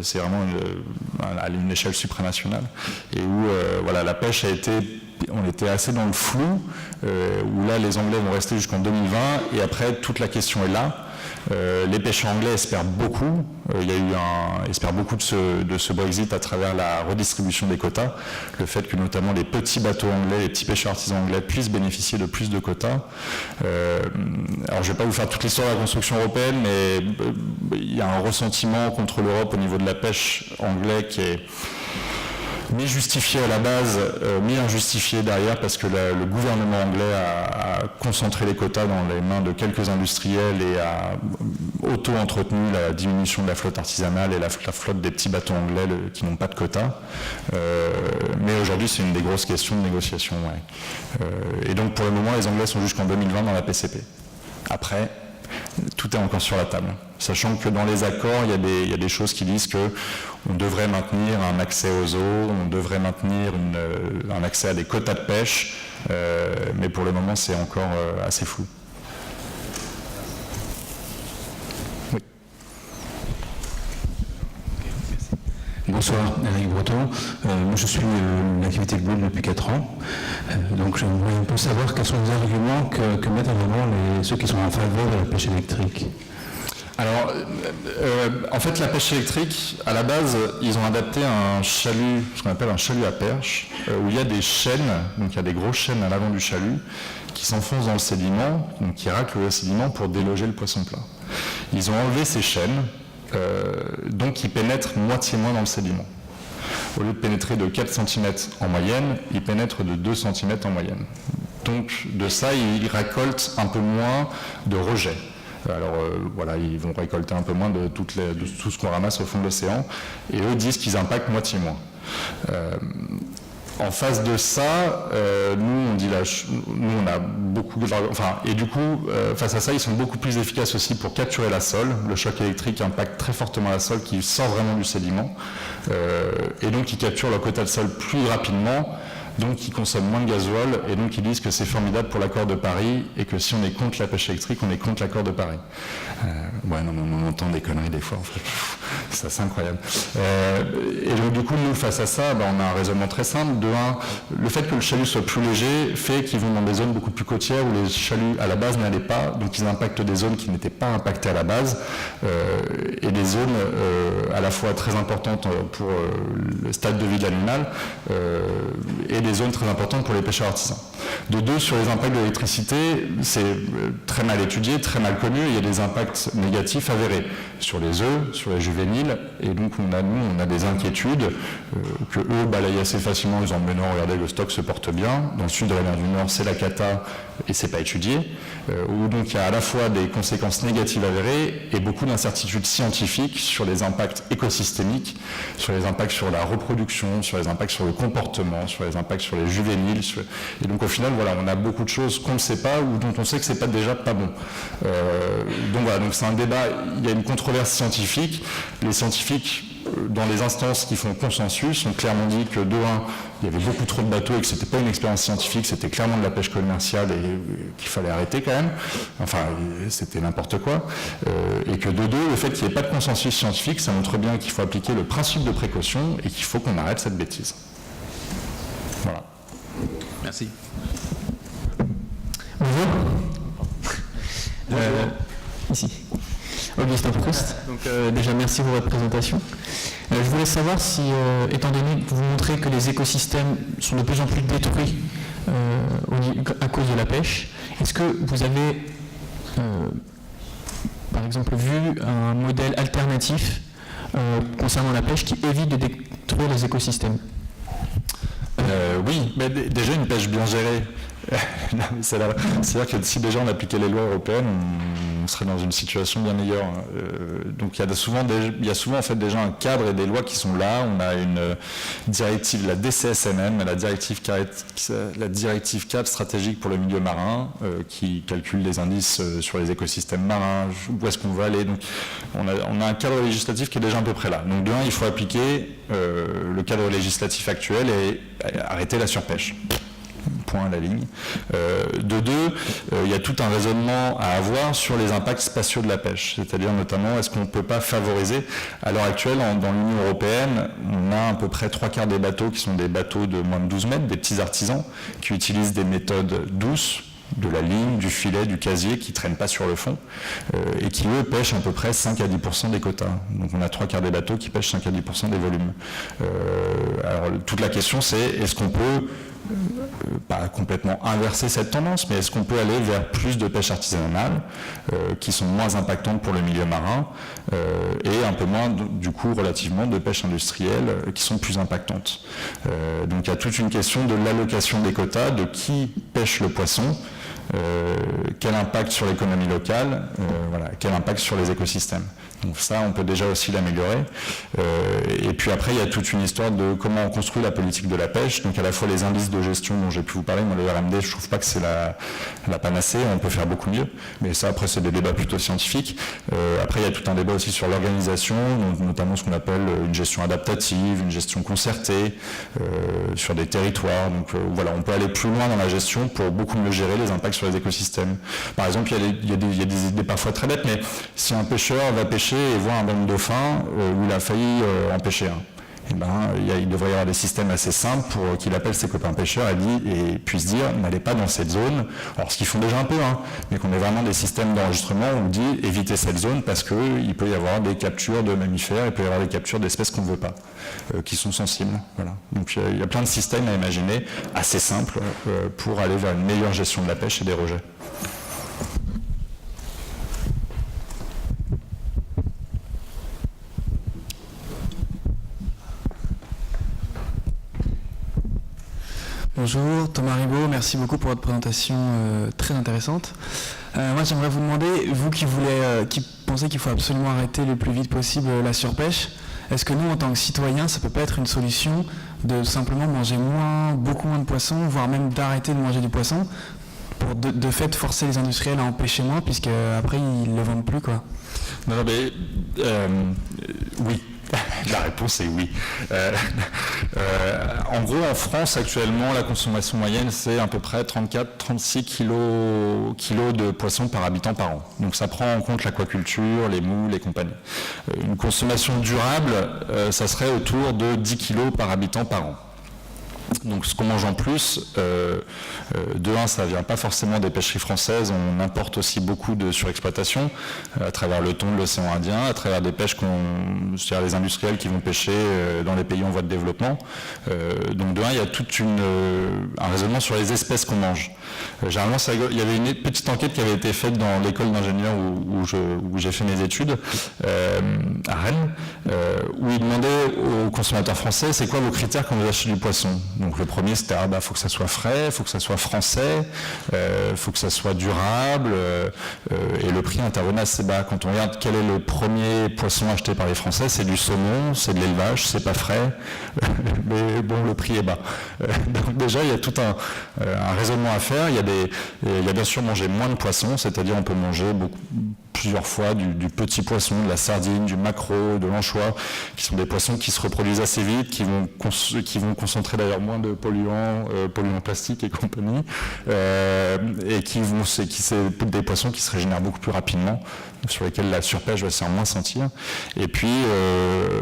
C'est vraiment à une échelle supranationale, et où la pêche on était assez dans le flou, où là les Anglais vont rester jusqu'en 2020, et après toute la question est là. Les pêcheurs anglais espèrent beaucoup. Il y a eu espèrent beaucoup de ce Brexit à travers la redistribution des quotas, le fait que notamment les petits bateaux anglais, les petits pêcheurs artisans anglais puissent bénéficier de plus de quotas. Alors je ne vais pas vous faire toute l'histoire de la construction européenne, mais il y a un ressentiment contre l'Europe au niveau de la pêche anglais qui est ni justifié à la base, ni injustifié derrière, parce que le gouvernement anglais a concentré les quotas dans les mains de quelques industriels et a auto-entretenu la diminution de la flotte artisanale et la flotte des petits bateaux anglais qui n'ont pas de quotas. Mais aujourd'hui, c'est une des grosses questions de négociation. Ouais. Et donc, pour le moment, les Anglais sont jusqu'en 2020 dans la PCP. Après, tout est encore sur la table. Sachant que dans les accords, il y a des choses qui disent qu'on devrait maintenir un accès aux eaux, on devrait maintenir un accès à des quotas de pêche, mais pour le moment, c'est encore assez flou. Oui. Bonsoir, Eric Breton. Moi, je suis l'activité de Bloom depuis 4 ans. Donc, j'aimerais un peu savoir quels sont les arguments que mettent en avant ceux qui sont en faveur de la pêche électrique. Alors, en fait, la pêche électrique, à la base, ils ont adapté un chalut, ce qu'on appelle un chalut à perche, où il y a des chaînes, donc il y a des grosses chaînes à l'avant du chalut, qui s'enfoncent dans le sédiment, donc qui raclent le sédiment pour déloger le poisson plat. Ils ont enlevé ces chaînes, donc ils pénètrent moitié moins dans le sédiment. Au lieu de pénétrer de 4 cm en moyenne, ils pénètrent de 2 cm en moyenne. Donc, de ça, ils récoltent un peu moins de rejets. Alors voilà, ils vont récolter un peu moins de tout ce qu'on ramasse au fond de l'océan, et eux disent qu'ils impactent moitié moins. En face de ça, nous on dit nous on a beaucoup et du coup face à ça ils sont beaucoup plus efficaces aussi pour capturer la sole. Le choc électrique impacte très fortement la sole qui sort vraiment du sédiment, et donc ils capturent leur quota de sole plus rapidement. Donc ils consomment moins de gasoil, et donc ils disent que c'est formidable pour l'accord de Paris, et que si on est contre la pêche électrique, on est contre l'accord de Paris. Ouais, non, on entend des conneries des fois, en fait. Ça, c'est incroyable. Et donc du coup, nous, face à ça, on a un raisonnement très simple. De un, le fait que le chalut soit plus léger fait qu'ils vont dans des zones beaucoup plus côtières où les chaluts à la base n'allaient pas, donc ils impactent des zones qui n'étaient pas impactées à la base, et des zones à la fois très importantes pour le stade de vie de l'animal, et des zones très importantes pour les pêcheurs artisans. De deux, sur les impacts de l'électricité, c'est très mal étudié, très mal connu, il y a des impacts négatifs avérés sur les œufs, sur les juvéniles, et donc on a des inquiétudes que eux balayent assez facilement en disant mais non, regardez, le stock se porte bien, dans le sud de la mer du Nord c'est la cata et c'est pas étudié, où donc il y a à la fois des conséquences négatives avérées et beaucoup d'incertitudes scientifiques sur les impacts écosystémiques, sur les impacts sur la reproduction, sur les impacts sur le comportement, sur les impacts sur les juvéniles, et donc au final voilà, on a beaucoup de choses qu'on ne sait pas ou dont on sait que c'est pas déjà pas bon. Donc voilà, donc c'est un débat, il y a une controverse scientifique. Les scientifiques dans les instances qui font consensus ont clairement dit que de un, il y avait beaucoup trop de bateaux et que c'était pas une expérience scientifique, c'était clairement de la pêche commerciale et qu'il fallait arrêter quand même. Enfin, c'était n'importe quoi. Et que de deux, le fait qu'il n'y ait pas de consensus scientifique, ça montre bien qu'il faut appliquer le principe de précaution et qu'il faut qu'on arrête cette bêtise. Voilà. Merci. Bonjour. Ici. Augustin Proust. Donc déjà merci pour votre présentation. Je voulais savoir si, étant donné que vous montrez que les écosystèmes sont de plus en plus détruits à cause de la pêche, est-ce que vous avez, par exemple, vu un modèle alternatif concernant la pêche qui évite de détruire les écosystèmes ? Oui, mais déjà une pêche bien gérée. C'est-à-dire que si déjà on appliquait les lois européennes, on serait dans une situation bien meilleure. Donc il y a souvent en fait déjà un cadre et des lois qui sont là. On a une directive, la DCSMM, la directive cadre stratégique pour le milieu marin, qui calcule les indices sur les écosystèmes marins, où est-ce qu'on veut aller. Donc on a un cadre législatif qui est déjà à peu près là. Donc de un, il faut appliquer le cadre législatif actuel et arrêter la surpêche. Point à la ligne. De deux, il y a tout un raisonnement à avoir sur les impacts spatiaux de la pêche, c'est-à-dire notamment est-ce qu'on ne peut pas favoriser, à l'heure actuelle dans l'Union européenne, on a à peu près 3/4 des bateaux qui sont des bateaux de moins de 12 mètres, des petits artisans qui utilisent des méthodes douces, de la ligne, du filet, du casier qui ne traînent pas sur le fond et qui, eux, pêchent à peu près 5 à 10% des quotas. Donc on a 3/4 des bateaux qui pêchent 5 à 10% des volumes. Alors toute la question c'est, est-ce qu'on peut pas complètement inverser cette tendance, mais est-ce qu'on peut aller vers plus de pêche artisanale qui sont moins impactantes pour le milieu marin et un peu moins du coup relativement de pêche industrielle qui sont plus impactantes. Donc il y a toute une question de l'allocation des quotas, de qui pêche le poisson, quel impact sur l'économie locale, quel impact sur les écosystèmes. Donc ça, on peut déjà aussi l'améliorer. Et puis après, il y a toute une histoire de comment on construit la politique de la pêche. Donc à la fois les indices de gestion dont j'ai pu vous parler, moi le RMD, je trouve pas que c'est la panacée, on peut faire beaucoup mieux. Mais ça, après, c'est des débats plutôt scientifiques. Après, il y a tout un débat aussi sur l'organisation, notamment ce qu'on appelle une gestion adaptative, une gestion concertée, sur des territoires. Donc voilà, on peut aller plus loin dans la gestion pour beaucoup mieux gérer les impacts sur les écosystèmes. Par exemple, il y a des idées parfois très bêtes, mais si un pêcheur va pêcher et voit un banc de dauphins où il a failli en pêcher un, il devrait y avoir des systèmes assez simples pour qu'il appelle ses copains pêcheurs et puisse dire n'allez pas dans cette zone. Alors ce qu'ils font déjà un peu, mais qu'on ait vraiment des systèmes d'enregistrement où on dit évitez cette zone parce qu'il peut y avoir des captures de mammifères, il peut y avoir des captures d'espèces qu'on ne veut pas, qui sont sensibles. Voilà. Donc il y a plein de systèmes à imaginer assez simples pour aller vers une meilleure gestion de la pêche et des rejets. Bonjour, Thomas Ribaud, merci beaucoup pour votre présentation très intéressante. Moi j'aimerais vous demander, vous qui pensez qu'il faut absolument arrêter le plus vite possible la surpêche, est-ce que nous en tant que citoyens ça peut pas être une solution de simplement manger beaucoup moins de poissons, voire même d'arrêter de manger du poisson, pour de fait forcer les industriels à en pêcher moins, puisque après ils ne le vendent plus quoi. Non mais oui. La réponse est oui. En gros, en France, actuellement, la consommation moyenne, c'est à peu près 34-36 kilos de poissons par habitant par an. Donc ça prend en compte l'aquaculture, les moules et compagnie. Une consommation durable, ça serait autour de 10 kilos par habitant par an. Donc ce qu'on mange en plus, de un, ça ne vient pas forcément des pêcheries françaises, on importe aussi beaucoup de surexploitation à travers le thon de l'océan Indien, à travers des pêches c'est-à-dire les industriels qui vont pêcher dans les pays en voie de développement. Donc de un, il y a tout un raisonnement sur les espèces qu'on mange. Généralement, il y avait une petite enquête qui avait été faite dans l'école d'ingénieurs où j'ai fait mes études, à Rennes, où ils demandaient aux consommateurs français, c'est quoi vos critères quand vous achetez du poisson ? Donc le premier c'était faut que ça soit frais, faut que ça soit français, faut que ça soit durable, et le prix intervenait assez bas. Quand on regarde quel est le premier poisson acheté par les Français, c'est du saumon, c'est de l'élevage, c'est pas frais, mais bon le prix est bas. Donc déjà il y a tout un raisonnement à faire. Il y a bien sûr manger moins de poissons, c'est-à-dire on peut manger plusieurs fois du petit poisson, de la sardine, du maquereau, de l'anchois, qui sont des poissons qui se reproduisent assez vite, qui vont concentrer d'ailleurs moins de polluants plastiques et compagnie, et c'est des poissons qui se régénèrent beaucoup plus rapidement, sur lesquels la surpêche va se faire moins sentir. Et puis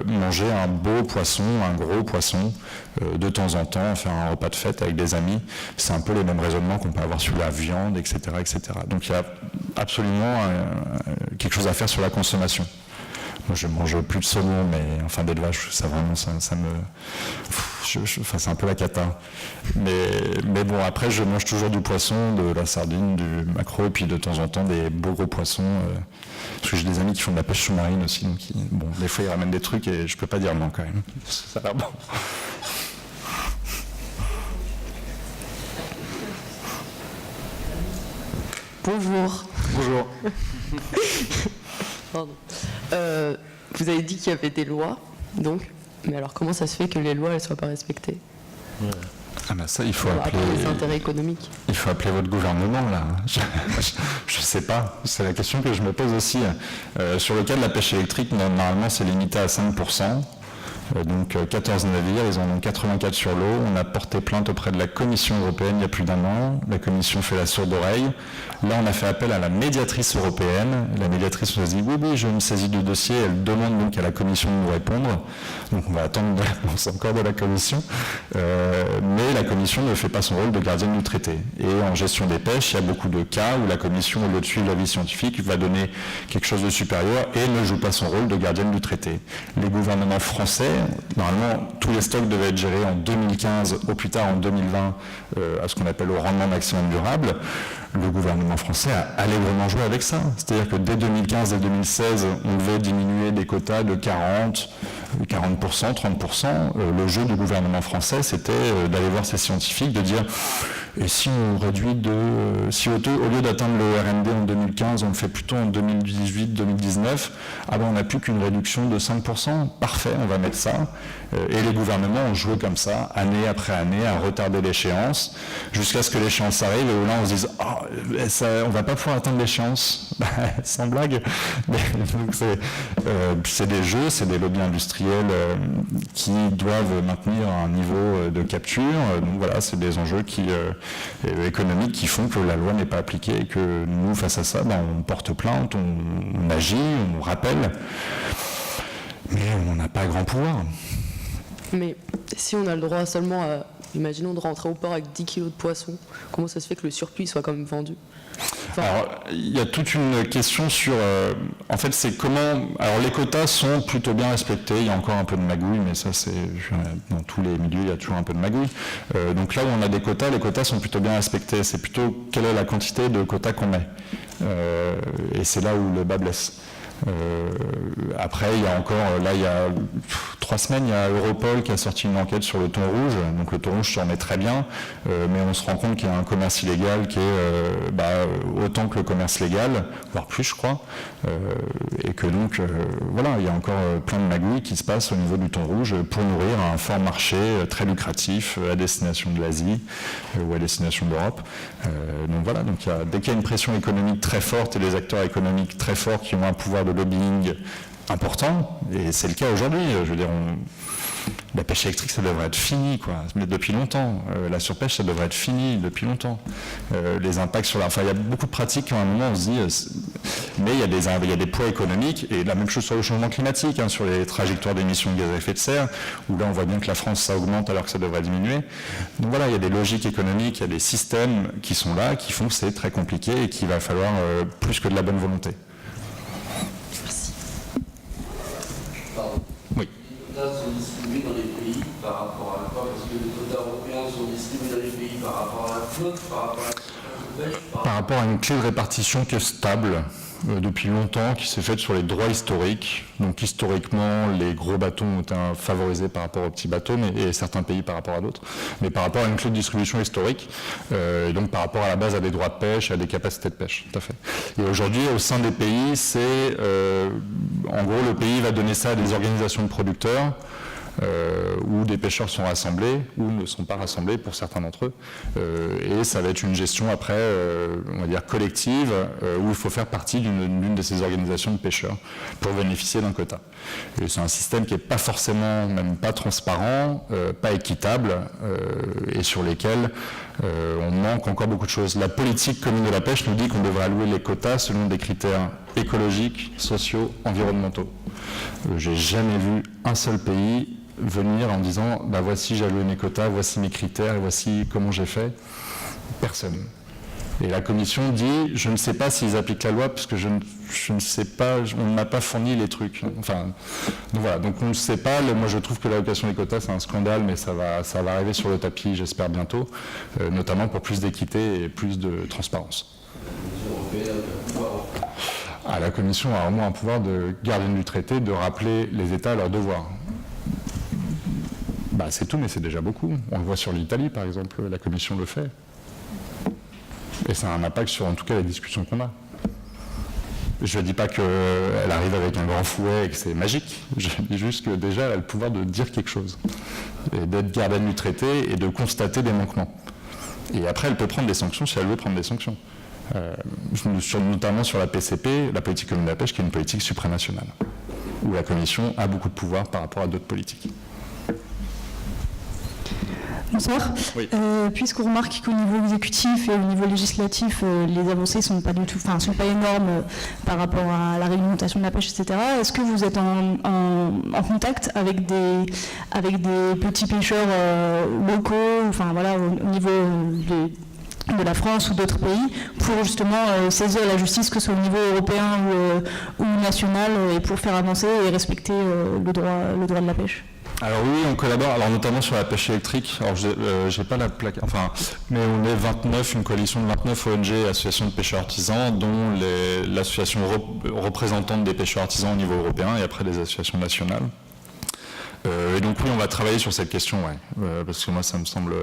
manger un beau poisson, un gros poisson, de temps en temps, faire un repas de fête avec des amis, c'est un peu les mêmes raisonnements qu'on peut avoir sur la viande, etc., etc. Donc il y a absolument quelque chose à faire sur la consommation. Moi, je mange plus de saumon, mais enfin d'élevage, ça vraiment, ça me, c'est un peu la cata. Mais bon, après, je mange toujours du poisson, de la sardine, du maquereau, et puis de temps en temps des beaux gros poissons. Parce que j'ai des amis qui font de la pêche sous-marine aussi, donc bon, des fois ils ramènent des trucs et je peux pas dire non quand même. Ça a l'air bon. Bonjour. Bonjour. Pardon. Vous avez dit qu'il y avait des lois, donc, mais alors comment ça se fait que les lois ne soient pas respectées? Ah ben ça, il faut appeler les intérêts économiques. Il faut appeler votre gouvernement là. Je sais pas. C'est la question que je me pose aussi. Sur le cas de la pêche électrique, normalement c'est limité à 5%. Donc 14 navires, ils en ont 84 sur l'eau. On a porté plainte auprès de la Commission européenne il y a plus d'1 an. La Commission fait la sourde oreille. Là, on a fait appel à la médiatrice européenne. La médiatrice nous a dit oui, je me saisis du dossier. Elle demande donc à la Commission de nous répondre. Donc on va attendre une réponse encore de la Commission. Mais la Commission ne fait pas son rôle de gardienne du traité. Et en gestion des pêches, il y a beaucoup de cas où la Commission, au lieu de suivre l'avis scientifique, va donner quelque chose de supérieur et ne joue pas son rôle de gardienne du traité. Les gouvernements français, normalement, tous les stocks devaient être gérés en 2015, au plus tard en 2020, à ce qu'on appelle au rendement maximum durable. Le gouvernement français a allègrement joué avec ça. C'est-à-dire que dès 2015 et 2016, on devait diminuer des quotas de 40%, 30%. Le jeu du gouvernement français, c'était d'aller voir ces scientifiques, de dire et si on réduit si au lieu d'atteindre le RND en 2015, on le fait plutôt en 2018-2019, on n'a plus qu'une réduction de 5%, parfait, on va mettre ça. Et les gouvernements ont joué comme ça, année après année, à retarder l'échéance, jusqu'à ce que l'échéance arrive, et là on se dise on va pas pouvoir atteindre l'échéance, sans blague. Donc c'est des jeux, c'est des lobbies industriels qui doivent maintenir un niveau de capture. Donc voilà, c'est des enjeux économiques qui font que la loi n'est pas appliquée et que nous, face à ça, on porte plainte, on agit, on rappelle, mais on n'a pas grand pouvoir. Mais si on a le droit seulement à, imaginons, de rentrer au port avec 10 kilos de poissons, comment ça se fait que le surplus soit quand même vendu ? Alors, il y a toute une question sur... en fait, c'est comment... Alors, les quotas sont plutôt bien respectés. Il y a encore un peu de magouille, mais ça, c'est... Dans tous les milieux, il y a toujours un peu de magouille. Donc là où on a des quotas, les quotas sont plutôt bien respectés. C'est plutôt quelle est la quantité de quotas qu'on met. Et c'est là où le bas blesse. Après, il y a encore, là, il y a 3 semaines, il y a Europol qui a sorti une enquête sur le thon rouge. Donc le thon rouge se remet très bien, mais on se rend compte qu'il y a un commerce illégal qui est autant que le commerce légal, voire plus, je crois. Et que donc, voilà, il y a encore plein de magouilles qui se passent au niveau du thon rouge pour nourrir un fort marché très lucratif à destination de l'Asie ou à destination de l'Europe. Donc voilà, donc dès qu'il y a une pression économique très forte et des acteurs économiques très forts qui ont un pouvoir de lobbying important, et c'est le cas aujourd'hui. Je veux dire, la pêche électrique, ça devrait être fini, quoi, mais depuis longtemps. La surpêche, ça devrait être fini depuis longtemps. Les impacts sur il y a beaucoup de pratiques qui, à un moment, on se dit, mais il y a des poids économiques, et la même chose sur le changement climatique, sur les trajectoires d'émissions de gaz à effet de serre, où là, on voit bien que la France, ça augmente alors que ça devrait diminuer. Donc voilà, il y a des logiques économiques, il y a des systèmes qui sont là, qui font que c'est très compliqué et qu'il va falloir plus que de la bonne volonté. Oui. Les quotas sont distribués dans les pays par rapport à quoi? Parce que les quotas européens sont distribués dans les pays par rapport à la flotte, par rapport à la surface de pêche, par rapport à une clé de répartition qui est stable depuis longtemps, qui s'est faite sur les droits historiques. Donc historiquement, les gros bateaux ont été favorisés par rapport aux petits bateaux, et certains pays par rapport à d'autres, mais par rapport à une clé de distribution historique, et donc par rapport à la base à des droits de pêche, à des capacités de pêche, tout à fait. Et aujourd'hui, au sein des pays, c'est, en gros, le pays va donner ça à des organisations de producteurs, où des pêcheurs sont rassemblés ou ne sont pas rassemblés pour certains d'entre eux. Et ça va être une gestion après, on va dire collective, où il faut faire partie d'une de ces organisations de pêcheurs pour bénéficier d'un quota. Et c'est un système qui n'est pas forcément, même pas transparent, pas équitable, et sur lesquels on manque encore beaucoup de choses. La politique commune de la pêche nous dit qu'on devrait allouer les quotas selon des critères écologiques, sociaux, environnementaux. J'ai jamais vu un seul pays venir en disant voici j'ai alloué mes quotas, voici mes critères et voici comment j'ai fait. Personne. Et la commission dit je ne sais pas s'ils appliquent la loi parce que je ne sais pas, on ne m'a pas fourni les trucs. Enfin, donc voilà, donc on ne sait pas. Moi je trouve que l'allocation des quotas c'est un scandale, mais ça va arriver sur le tapis, j'espère bientôt, notamment pour plus d'équité et plus de transparence. La Commission a au moins un pouvoir de gardienne du traité, de rappeler les États à leurs devoirs. C'est tout, mais c'est déjà beaucoup. On le voit sur l'Italie, par exemple, la Commission le fait. Et ça a un impact sur, en tout cas, les discussions qu'on a. Je ne dis pas qu'elle arrive avec un grand fouet et que c'est magique. Je dis juste que déjà, elle a le pouvoir de dire quelque chose. Et d'être gardienne du traité et de constater des manquements. Et après, elle peut prendre des sanctions si elle veut prendre des sanctions. Notamment sur la PCP, la politique commune de la pêche, qui est une politique supranationale. où la Commission a beaucoup de pouvoir par rapport à d'autres politiques. Bonsoir. Oui. Puisqu'on remarque qu'au niveau exécutif et au niveau législatif, les avancées sont pas énormes par rapport à la réglementation de la pêche, etc. Est-ce que vous êtes en contact avec des petits pêcheurs locaux, au niveau de la France ou d'autres pays, pour justement saisir la justice, que ce soit au niveau européen ou national, et pour faire avancer et respecter le droit de la pêche? Alors oui, on collabore, notamment sur la pêche électrique. Alors j'ai pas la plaque, mais on est 29, une coalition de 29 ONG, associations de pêcheurs artisans, dont l'association représentante des pêcheurs artisans au niveau européen et après des associations nationales. Et donc oui, on va travailler sur cette question, parce que moi ça me semble,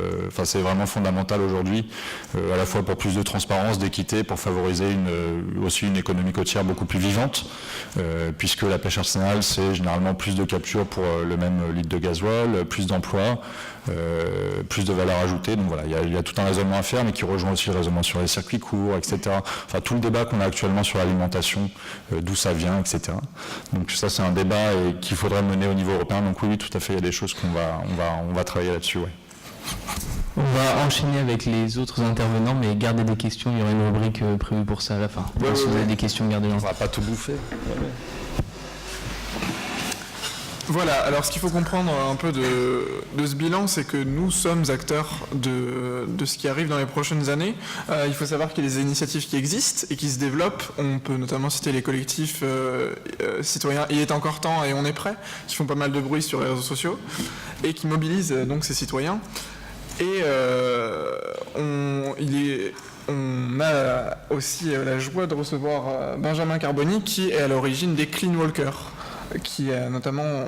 c'est vraiment fondamental aujourd'hui, à la fois pour plus de transparence, d'équité, pour favoriser aussi une économie côtière beaucoup plus vivante, puisque la pêche artisanale c'est généralement plus de capture pour le même litre de gasoil, plus d'emplois, plus de valeur ajoutée. Donc voilà, il y a tout un raisonnement à faire, mais qui rejoint aussi le raisonnement sur les circuits courts, etc. Enfin tout le débat qu'on a actuellement sur l'alimentation, d'où ça vient, etc. Donc ça c'est un débat qu'il faudrait mener au niveau européen. Donc oui, tout à fait, il y a des choses qu'on va travailler là-dessus. Ouais. On va enchaîner avec les autres intervenants, mais gardez des questions, il y aura une rubrique prévue pour ça à la fin. Si vous avez des questions, gardez-les. On va pas tout bouffer. Voilà, alors ce qu'il faut comprendre un peu de ce bilan, c'est que nous sommes acteurs de ce qui arrive dans les prochaines années. Il faut savoir qu'il y a des initiatives qui existent et qui se développent. On peut notamment citer les collectifs citoyens Il est encore temps et On est prêt, qui font pas mal de bruit sur les réseaux sociaux et qui mobilisent donc ces citoyens. Et on a aussi la joie de recevoir Benjamin Carboni, qui est à l'origine des Clean Walkers, qui a notamment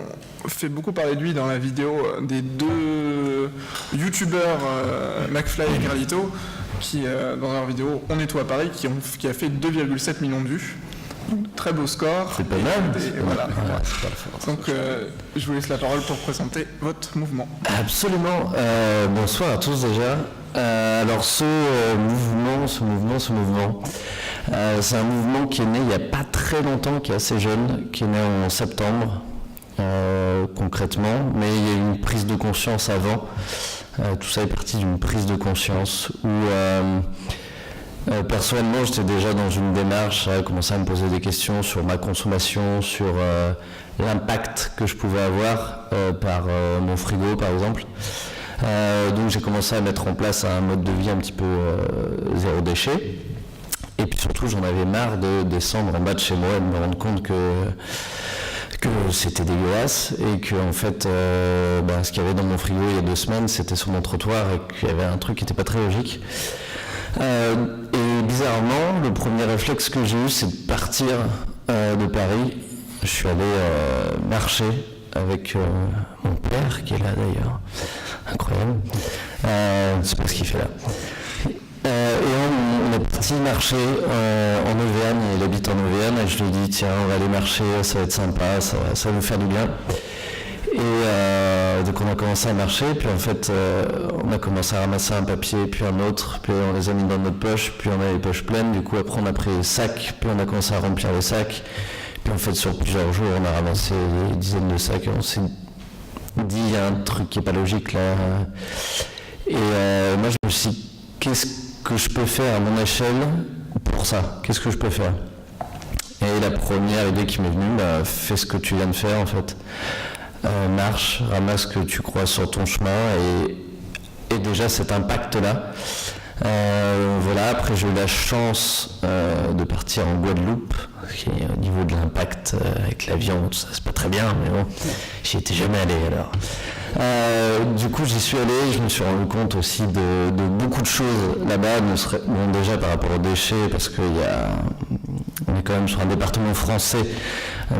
fait beaucoup parler de lui dans la vidéo des deux youtubeurs McFly et Carlito, qui dans leur vidéo On nettoie Paris, qui a fait 2,7 millions de vues. Très beau score. C'est pas mal. Voilà. Donc je vous laisse la parole pour présenter votre mouvement. Absolument. Bonsoir à tous déjà. Alors ce mouvement, c'est un mouvement qui est né il n'y a pas très longtemps, qui est assez jeune, qui est né en septembre concrètement, mais il y a eu une prise de conscience avant. Tout ça est parti d'une prise de conscience où personnellement j'étais déjà dans une démarche à commencer à me poser des questions sur ma consommation, sur l'impact que je pouvais avoir par mon frigo par exemple. Donc j'ai commencé à mettre en place un mode de vie un petit peu zéro déchet. Et puis surtout, j'en avais marre de descendre en bas de chez moi et de me rendre compte que c'était dégueulasse et que en fait, ce qu'il y avait dans mon frigo il y a 2 semaines, c'était sur mon trottoir et qu'il y avait un truc qui n'était pas très logique. Et bizarrement, le premier réflexe que j'ai eu, c'est de partir de Paris. Je suis allé marcher avec mon père, qui est là d'ailleurs. Incroyable. Je ne sais pas ce qu'il fait là. Et on est parti marcher en Auvergne, il habite en Auvergne, et je lui ai dit tiens, on va aller marcher, ça va être sympa, ça va nous faire du bien. Et donc on a commencé à marcher, puis en fait on a commencé à ramasser un papier, puis un autre, puis on les a mis dans notre poche, puis on a les poches pleines, du coup après on a pris les sacs, puis on a commencé à remplir les sacs, puis en fait sur plusieurs jours on a ramassé des dizaines de sacs, et on s'est dit il y a un truc qui n'est pas logique là. Et moi je me suis dit qu'est-ce que je peux faire à mon échelle pour ça? Qu'est-ce que je peux faire? Et la première idée qui m'est venue, fais ce que tu viens de faire en fait. Marche, ramasse ce que tu crois sur ton chemin et déjà cet impact-là. Voilà, après j'ai eu la chance de partir en Guadeloupe, qui est au niveau de l'impact avec l'avion, tout ça, c'est pas très bien, mais bon, j'y étais jamais allé alors. Du coup j'y suis allé, je me suis rendu compte aussi de beaucoup de choses là-bas, déjà par rapport aux déchets, parce qu'on est quand même sur un département français,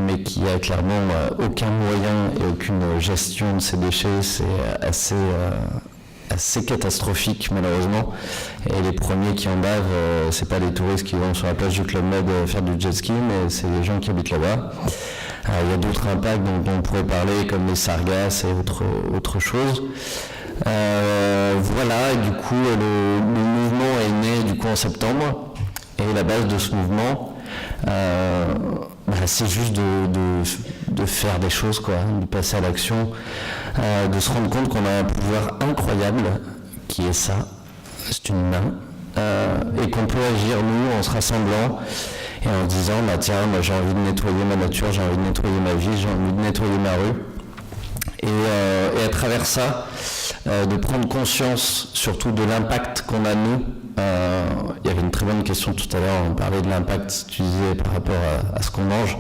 mais qui a clairement aucun moyen et aucune gestion de ces déchets, c'est assez catastrophique malheureusement, et les premiers qui en bavent, c'est pas les touristes qui vont sur la plage du Club Med faire du jet ski, mais c'est les gens qui habitent là-bas. Il y a d'autres impacts dont on pourrait parler, comme les sargasses et autre chose. Voilà, et du coup le mouvement est né du coup en septembre, et la base de ce mouvement, c'est juste de faire des choses, quoi, de passer à l'action, de se rendre compte qu'on a un pouvoir incroyable, qui est ça, c'est une main, et qu'on peut agir, nous, en se rassemblant, et en se disant, tiens, moi j'ai envie de nettoyer ma nature, j'ai envie de nettoyer ma vie, j'ai envie de nettoyer ma rue. Et à travers ça, de prendre conscience surtout de l'impact qu'on a nous. Il y avait une très bonne question tout à l'heure, on parlait de l'impact, tu disais, par rapport à ce qu'on mange,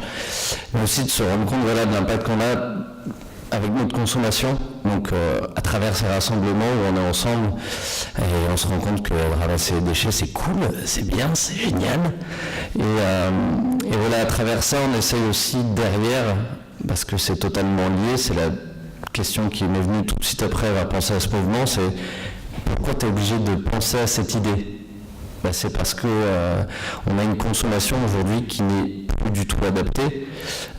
mais aussi de se rendre compte de l'impact qu'on a avec notre consommation. Donc à travers ces rassemblements où on est ensemble, et on se rend compte que ramasser les déchets c'est cool, c'est bien, c'est génial. Et voilà, à travers ça, on essaye aussi derrière, parce que c'est totalement lié, c'est la question qui m'est venue tout de suite après avoir pensé à ce mouvement, c'est pourquoi tu es obligé de penser à cette idée? C'est parce que on a une consommation aujourd'hui qui n'est plus du tout adaptée.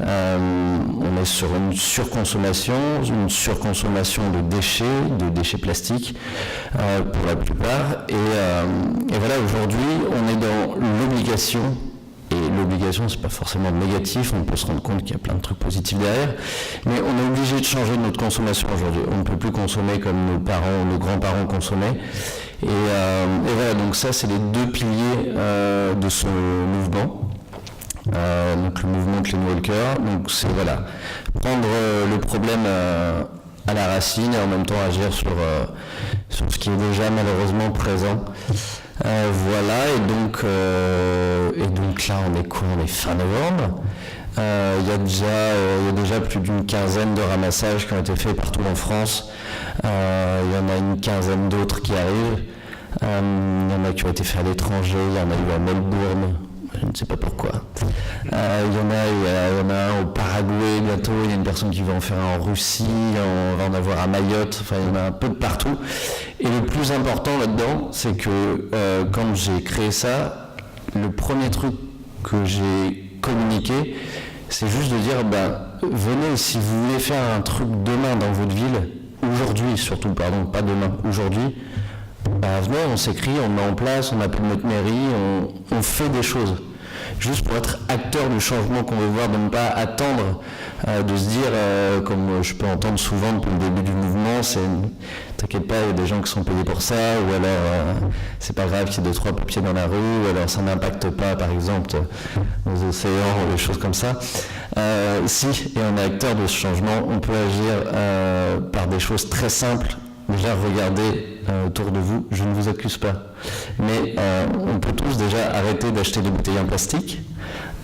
On est sur une surconsommation de déchets plastiques pour la plupart. Et voilà, aujourd'hui, on est dans l'obligation. Et l'obligation, c'est pas forcément négatif, on peut se rendre compte qu'il y a plein de trucs positifs derrière, mais on est obligé de changer notre consommation aujourd'hui. On ne peut plus consommer comme nos parents ou nos grands-parents consommaient. Et voilà, donc ça, c'est les deux piliers de ce mouvement. Donc le mouvement Clean Walker. Donc c'est voilà, prendre le problème à la racine et en même temps agir sur ce qui est déjà malheureusement présent. Voilà, et donc là on est quoi? On est fin novembre. Il y a déjà plus d'une quinzaine de ramassages qui ont été faits partout en France. Il y en a une quinzaine d'autres qui arrivent. Il y en a qui ont été faits à l'étranger, il y en a eu à Melbourne, je ne sais pas pourquoi. Il y en a un au Paraguay bientôt, il y a une personne qui va en faire un en Russie, on va en avoir à Mayotte, enfin il y en a un peu de partout. Et le plus important là-dedans, c'est que quand j'ai créé ça, le premier truc que j'ai communiqué, c'est juste de dire, venez, si vous voulez faire un truc demain dans votre ville, aujourd'hui surtout, pardon, pas demain, aujourd'hui, venez, on s'écrit, on met en place, on appelle notre mairie, on fait des choses. Juste pour être acteur du changement qu'on veut voir, de ne pas attendre, de se dire, comme je peux entendre souvent depuis le début du mouvement, c'est t'inquiète pas, il y a des gens qui sont payés pour ça, ou alors c'est pas grave qu'il y ait 2-3 papiers dans la rue, ou alors ça n'impacte pas, par exemple, nos océans, ou des choses comme ça. Si, et on est acteur de ce changement, on peut agir par des choses très simples. Déjà, regardez autour de vous, je ne vous accuse pas. Mais on peut tous déjà arrêter d'acheter des bouteilles en plastique,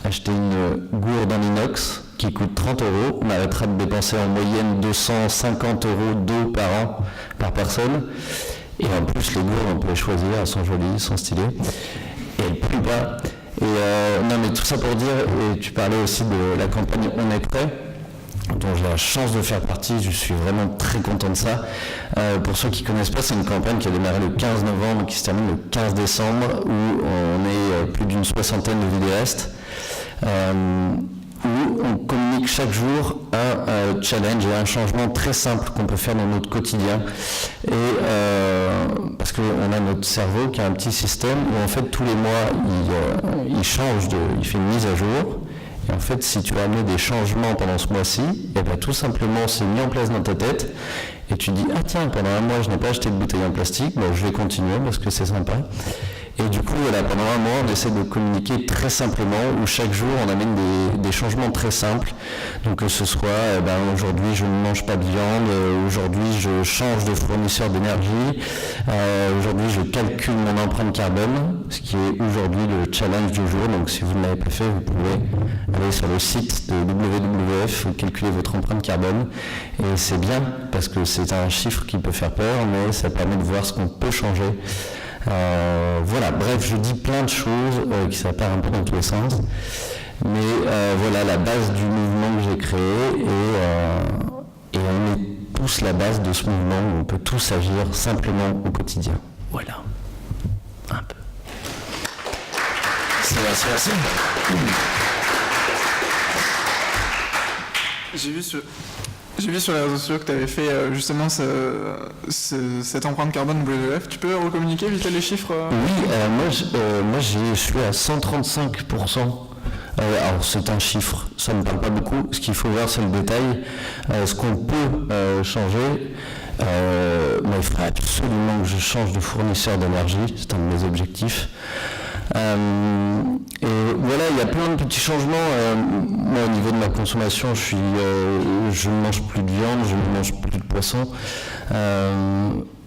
acheter une gourde en inox qui coûte 30 €. On arrêtera de dépenser en moyenne 250 € d'eau par an, par personne. Et en plus, les gourdes, on peut les choisir, elles sont jolies, elles sont stylées. Et elles ne pluent pas. Et non, mais tout ça pour dire, et tu parlais aussi de la campagne On est prêt, dont j'ai la chance de faire partie, je suis vraiment très content de ça. Pour ceux qui ne connaissent pas, c'est une campagne qui a démarré le 15 novembre, qui se termine le 15 décembre, où on est plus d'une 60aine de vidéastes, où on communique chaque jour un challenge et un changement très simple qu'on peut faire dans notre quotidien. Et parce qu'on a notre cerveau qui a un petit système où en fait tous les mois il change, il fait une mise à jour. Et en fait, si tu as amené des changements pendant ce mois-ci, et bien tout simplement c'est mis en place dans ta tête et tu dis ah tiens, pendant un mois je n'ai pas acheté de bouteille en plastique, je vais continuer parce que c'est sympa. Et du coup, voilà, pendant un mois, on essaie de communiquer très simplement, où chaque jour, on amène des changements très simples. Donc que ce soit, aujourd'hui, je ne mange pas de viande, aujourd'hui, je change de fournisseur d'énergie, aujourd'hui, je calcule mon empreinte carbone, ce qui est aujourd'hui le challenge du jour. Donc si vous ne l'avez pas fait, vous pouvez aller sur le site de WWF, calculer votre empreinte carbone. Et c'est bien, parce que c'est un chiffre qui peut faire peur, mais ça permet de voir ce qu'on peut changer. Voilà, bref, je dis plein de choses qui s'apparent un peu dans tous les sens, mais voilà la base du mouvement que j'ai créé et on est tous la base de ce mouvement où on peut tous agir simplement au quotidien. Voilà, un peu. Merci. J'ai vu sur les réseaux sociaux que tu avais fait justement cette empreinte carbone WWF. Tu peux recommuniquer vite les chiffres Oui, moi je suis à 135% Alors c'est un chiffre, ça ne me parle pas beaucoup. Ce qu'il faut voir, c'est le détail. Ce qu'on peut changer, moi, il faudrait absolument que je change de fournisseur d'énergie, c'est un de mes objectifs. Et voilà, il y a plein de petits changements. Moi, au niveau de ma consommation, je ne mange plus de viande, je ne mange plus de poisson.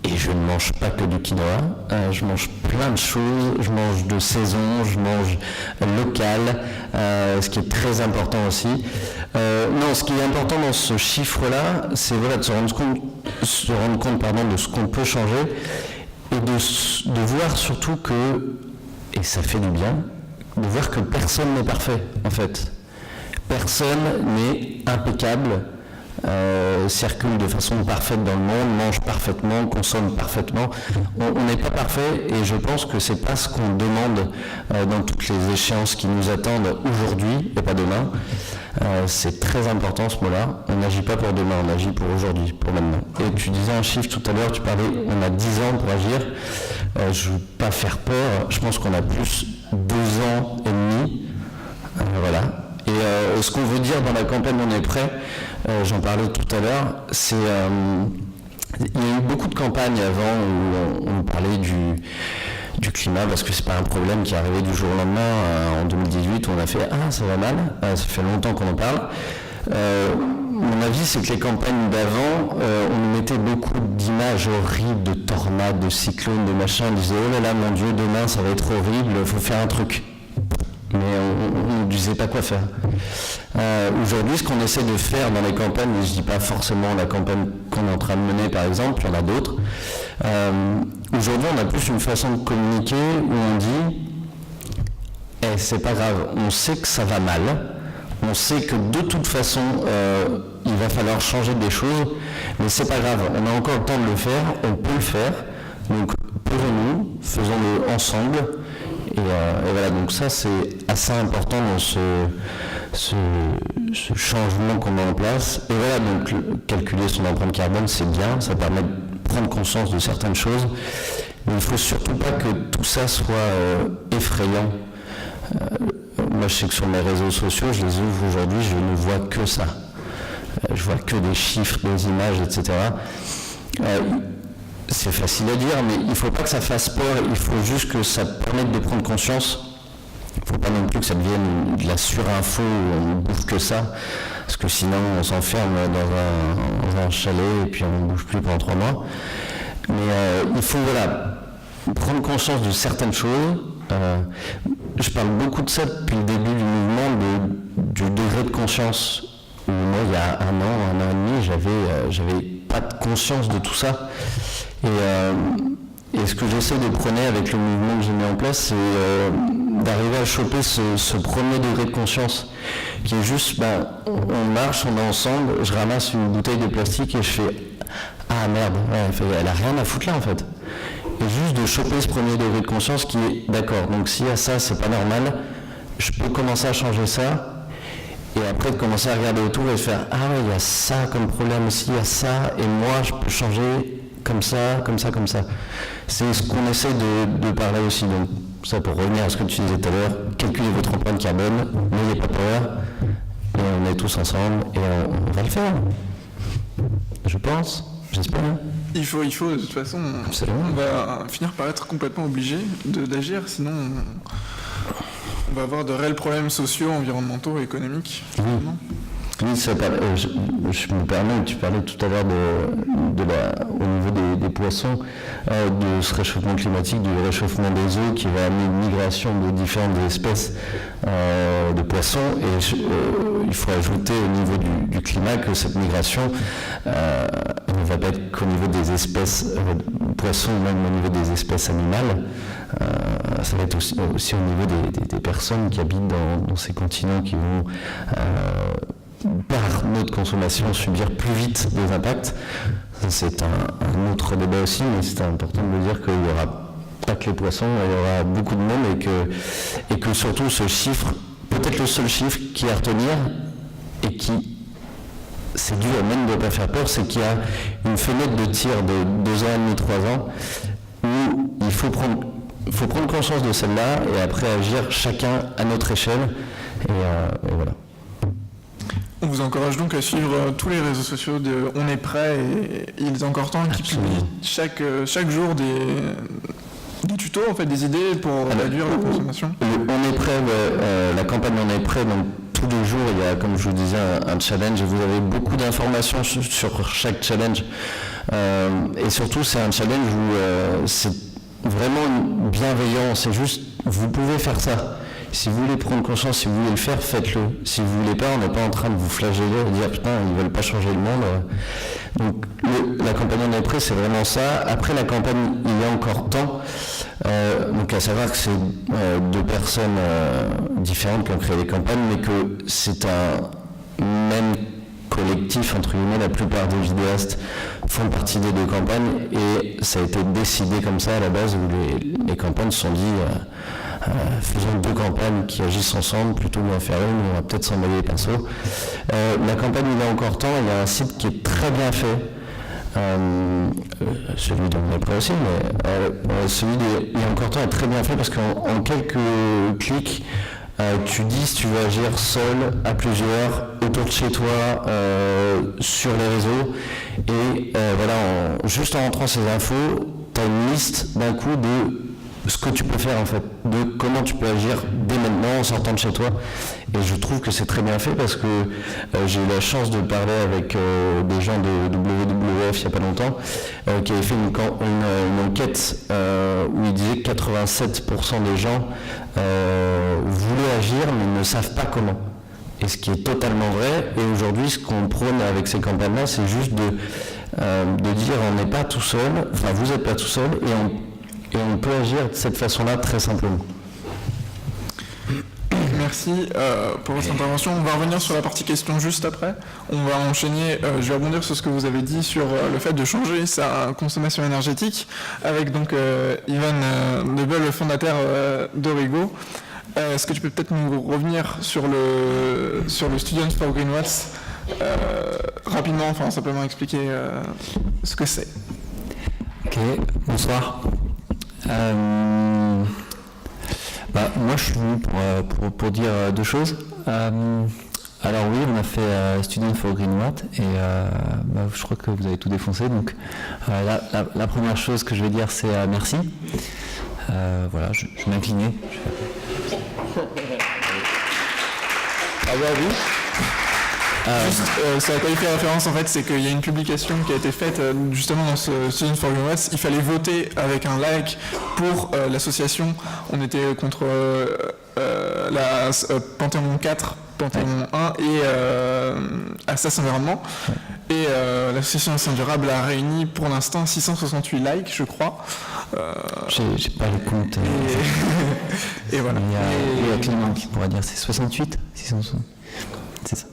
Et je ne mange pas que du quinoa, je mange plein de choses, je mange de saison, je mange local, ce qui est très important aussi. Non, ce qui est important dans ce chiffre-là, c'est voilà, de se rendre compte de ce qu'on peut changer et de voir surtout que, et ça fait du bien, de voir que personne n'est parfait en fait. Personne n'est impeccable. Circule de façon parfaite dans le monde, mange parfaitement, consomme parfaitement. On n'est pas parfait et je pense que c'est pas ce qu'on demande dans toutes les échéances qui nous attendent aujourd'hui et pas demain. C'est très important ce mot-là. On n'agit pas pour demain, on agit pour aujourd'hui, pour maintenant. Et tu disais un chiffre tout à l'heure, tu parlais, on a 10 ans pour agir. Je ne veux pas faire peur, je pense qu'on a plus 2 ans et demi. Voilà. Et ce qu'on veut dire dans la campagne On est prêt, j'en parlais tout à l'heure, c'est il y a eu beaucoup de campagnes avant où on parlait du climat parce que c'est pas un problème qui est arrivé du jour au lendemain. En 2018, on a fait ça va mal, ça fait longtemps qu'on en parle. Mon avis, c'est que les campagnes d'avant, on nous mettait beaucoup d'images horribles, de tornades, de cyclones, de machins. On disait oh là là, mon Dieu, demain ça va être horrible, il faut faire un truc. Mais on ne disait pas quoi faire. Aujourd'hui, ce qu'on essaie de faire dans les campagnes, et je ne dis pas forcément la campagne qu'on est en train de mener par exemple, il y en a d'autres, aujourd'hui on a plus une façon de communiquer où on dit c'est pas grave, on sait que ça va mal, on sait que de toute façon il va falloir changer des choses, mais c'est pas grave, on a encore le temps de le faire, on peut le faire, donc posons-nous, faisons-le ensemble. Et voilà, donc ça c'est assez important dans ce changement qu'on met en place. Et voilà, donc calculer son empreinte carbone, c'est bien, ça permet de prendre conscience de certaines choses, mais il ne faut surtout pas que tout ça soit effrayant. Moi je sais que sur mes réseaux sociaux, je les ouvre aujourd'hui, je ne vois que ça. Je vois que des chiffres, des images, etc. C'est facile à dire, mais il ne faut pas que ça fasse peur, il faut juste que ça permette de prendre conscience. Il ne faut pas non plus que ça devienne de la surinfo où on ne bouffe que ça, parce que sinon on s'enferme dans un chalet et puis on ne bouge plus pendant 3 mois. Mais il faut prendre conscience de certaines choses. Je parle beaucoup de ça depuis le début du mouvement, du degré de conscience. Moi, il y a un an et demi, j'avais pas de conscience de tout ça. Et ce que j'essaie de prôner avec le mouvement que j'ai mis en place, c'est d'arriver à choper ce premier degré de conscience qui est juste, on marche, on est ensemble, je ramasse une bouteille de plastique et je fais ah merde, elle a rien à foutre là en fait. Et juste de choper ce premier degré de conscience qui est d'accord, donc s'il y a ça, c'est pas normal, je peux commencer à changer ça. Et après de commencer à regarder autour et faire ah ouais, il y a ça comme problème aussi, il y a ça, et moi je peux changer comme ça, comme ça, comme ça. C'est ce qu'on essaie de parler aussi. Donc ça, pour revenir à ce que tu disais tout à l'heure, calculez votre empreinte carbone, n'ayez pas peur, et on est tous ensemble, et on va le faire. Je pense, j'espère. Il faut, de toute façon, on va finir par être complètement obligé d'agir, sinon on va avoir de réels problèmes sociaux, environnementaux et économiques. Oui, ça, je me permets, tu parlais tout à l'heure au niveau des poissons, de ce réchauffement climatique, du réchauffement des eaux qui va amener une migration de différentes espèces de poissons. Et il faut ajouter au niveau du climat que cette migration ne va pas être qu'au niveau des espèces poissons, même au niveau des espèces animales. Ça va être aussi au niveau des personnes qui habitent dans ces continents qui vont par notre consommation subir plus vite des impacts. Ça, c'est un autre débat aussi, mais c'est important de dire qu'il n'y aura pas que les poissons, il y aura beaucoup de monde et que surtout ce chiffre, peut-être le seul chiffre qui est à retenir et qui, c'est dur, même ne doit pas faire peur, c'est qu'il y a une fenêtre de tir de 2 ans et demi, 3 ans où il faut prendre conscience de celle-là et après agir chacun à notre échelle. Et voilà. On vous encourage donc à suivre tous les réseaux sociaux de On est prêt et Il est encore temps qui publie chaque jour des tutos, en fait, des idées pour réduire la consommation. On est prêt, la campagne On est prêt, donc tous les jours il y a, comme je vous disais, un challenge et vous avez beaucoup d'informations sur chaque challenge. Et surtout c'est un challenge où c'est vraiment bienveillant, c'est juste vous pouvez faire ça. Si vous voulez prendre conscience, si vous voulez le faire, faites-le. Si vous voulez pas, on n'est pas en train de vous flageller et dire putain, ils veulent pas changer le monde. Donc la campagne On est prêt, c'est vraiment ça. Après la campagne, il y a encore temps. Donc à savoir que c'est deux personnes différentes qui ont créé les campagnes, mais que c'est un même collectif, entre guillemets. La plupart des vidéastes font partie des deux campagnes et ça a été décidé comme ça à la base où les campagnes se sont dit faisons deux campagnes qui agissent ensemble plutôt que d'en faire une, on va peut-être s'emballer les pinceaux. La campagne Il y a encore temps, il y a un site qui est très bien fait, celui dont on est prêt aussi, mais celui Il y a encore temps est très bien fait parce qu'en quelques clics, tu dis si tu veux agir seul, à plusieurs, autour de chez toi, sur les réseaux, et voilà, juste en rentrant ces infos, tu as une liste d'un coup de ce que tu peux faire en fait, de comment tu peux agir dès maintenant en sortant de chez toi. Et je trouve que c'est très bien fait parce que j'ai eu la chance de parler avec des gens de WWF il n'y a pas longtemps qui avaient fait une enquête où ils disaient que 87% des gens voulaient agir mais ne savent pas comment. Et ce qui est totalement vrai. Et aujourd'hui, ce qu'on prône avec ces campagnes-là, c'est juste de dire on n'est pas tout seul, enfin vous n'êtes pas tout seul et on peut agir de cette façon-là très simplement. Merci pour votre intervention. On va revenir sur la partie questions juste après. On va enchaîner, je vais rebondir sur ce que vous avez dit sur le fait de changer sa consommation énergétique avec donc Ivan Nebel, le fondateur d'Origo. Est-ce que tu peux peut-être nous revenir sur le Students for Green Watts rapidement, enfin simplement expliquer ce que c'est. Ok, bonsoir. Moi je suis venu pour dire deux choses. Alors oui, on a fait Student for Green Watt et je crois que vous avez tout défoncé. Donc la première chose que je vais dire c'est merci. Voilà, je vais m'incliner. Juste, ça a pas fait référence en fait, c'est qu'il y a une publication qui a été faite justement dans ce Students for Green Watts. Il fallait voter avec un like pour l'association. On était contre la Panthéon 4, Panthéon 1 et Assas Environnement. Et l'association Action Durable a réuni pour l'instant 668 likes, je crois. J'ai pas le compte. Et voilà. Il y a Clément qui pourra dire c'est 68 660. C'est ça.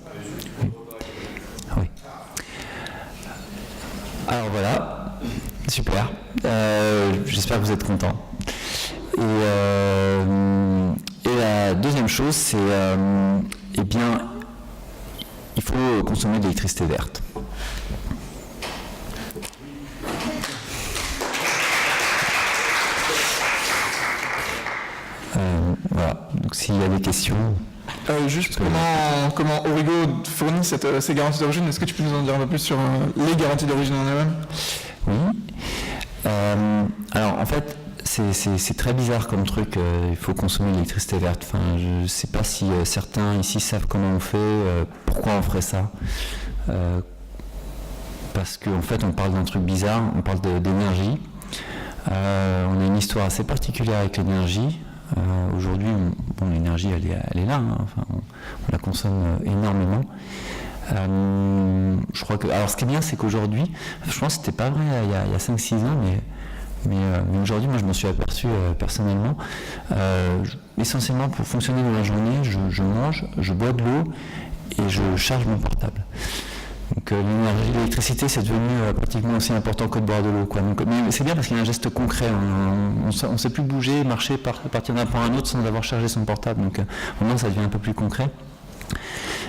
Oui. Alors voilà, super. J'espère que vous êtes contents. Et la deuxième chose, c'est eh bien, il faut consommer de l'électricité verte. Voilà, donc s'il y a des questions... Juste comment Origo fournit ces garanties d'origine, est-ce que tu peux nous en dire un peu plus sur les garanties d'origine en elles-mêmes? Oui. Alors en fait, c'est très bizarre comme truc, il faut consommer de l'électricité verte. Enfin, je ne sais pas si certains ici savent comment on fait, pourquoi on ferait ça. Parce qu'en fait, on parle d'un truc bizarre, on parle d'énergie. On a une histoire assez particulière avec l'énergie. Aujourd'hui, l'énergie, elle est là, hein. Enfin, on la consomme énormément. Je crois que, alors, ce qui est bien, c'est qu'aujourd'hui, je pense que c'était pas vrai il y a 5-6 ans, mais aujourd'hui, moi, je m'en suis aperçu personnellement. Essentiellement, pour fonctionner dans la journée, je mange, je bois de l'eau et je charge mon portable. Donc l'énergie, l'électricité, c'est devenu pratiquement aussi important que de boire de l'eau, quoi. Donc, mais c'est bien parce qu'il y a un geste concret. On ne sait plus bouger, marcher, partir d'un point à un autre sans avoir chargé son portable. Donc au moins, ça devient un peu plus concret.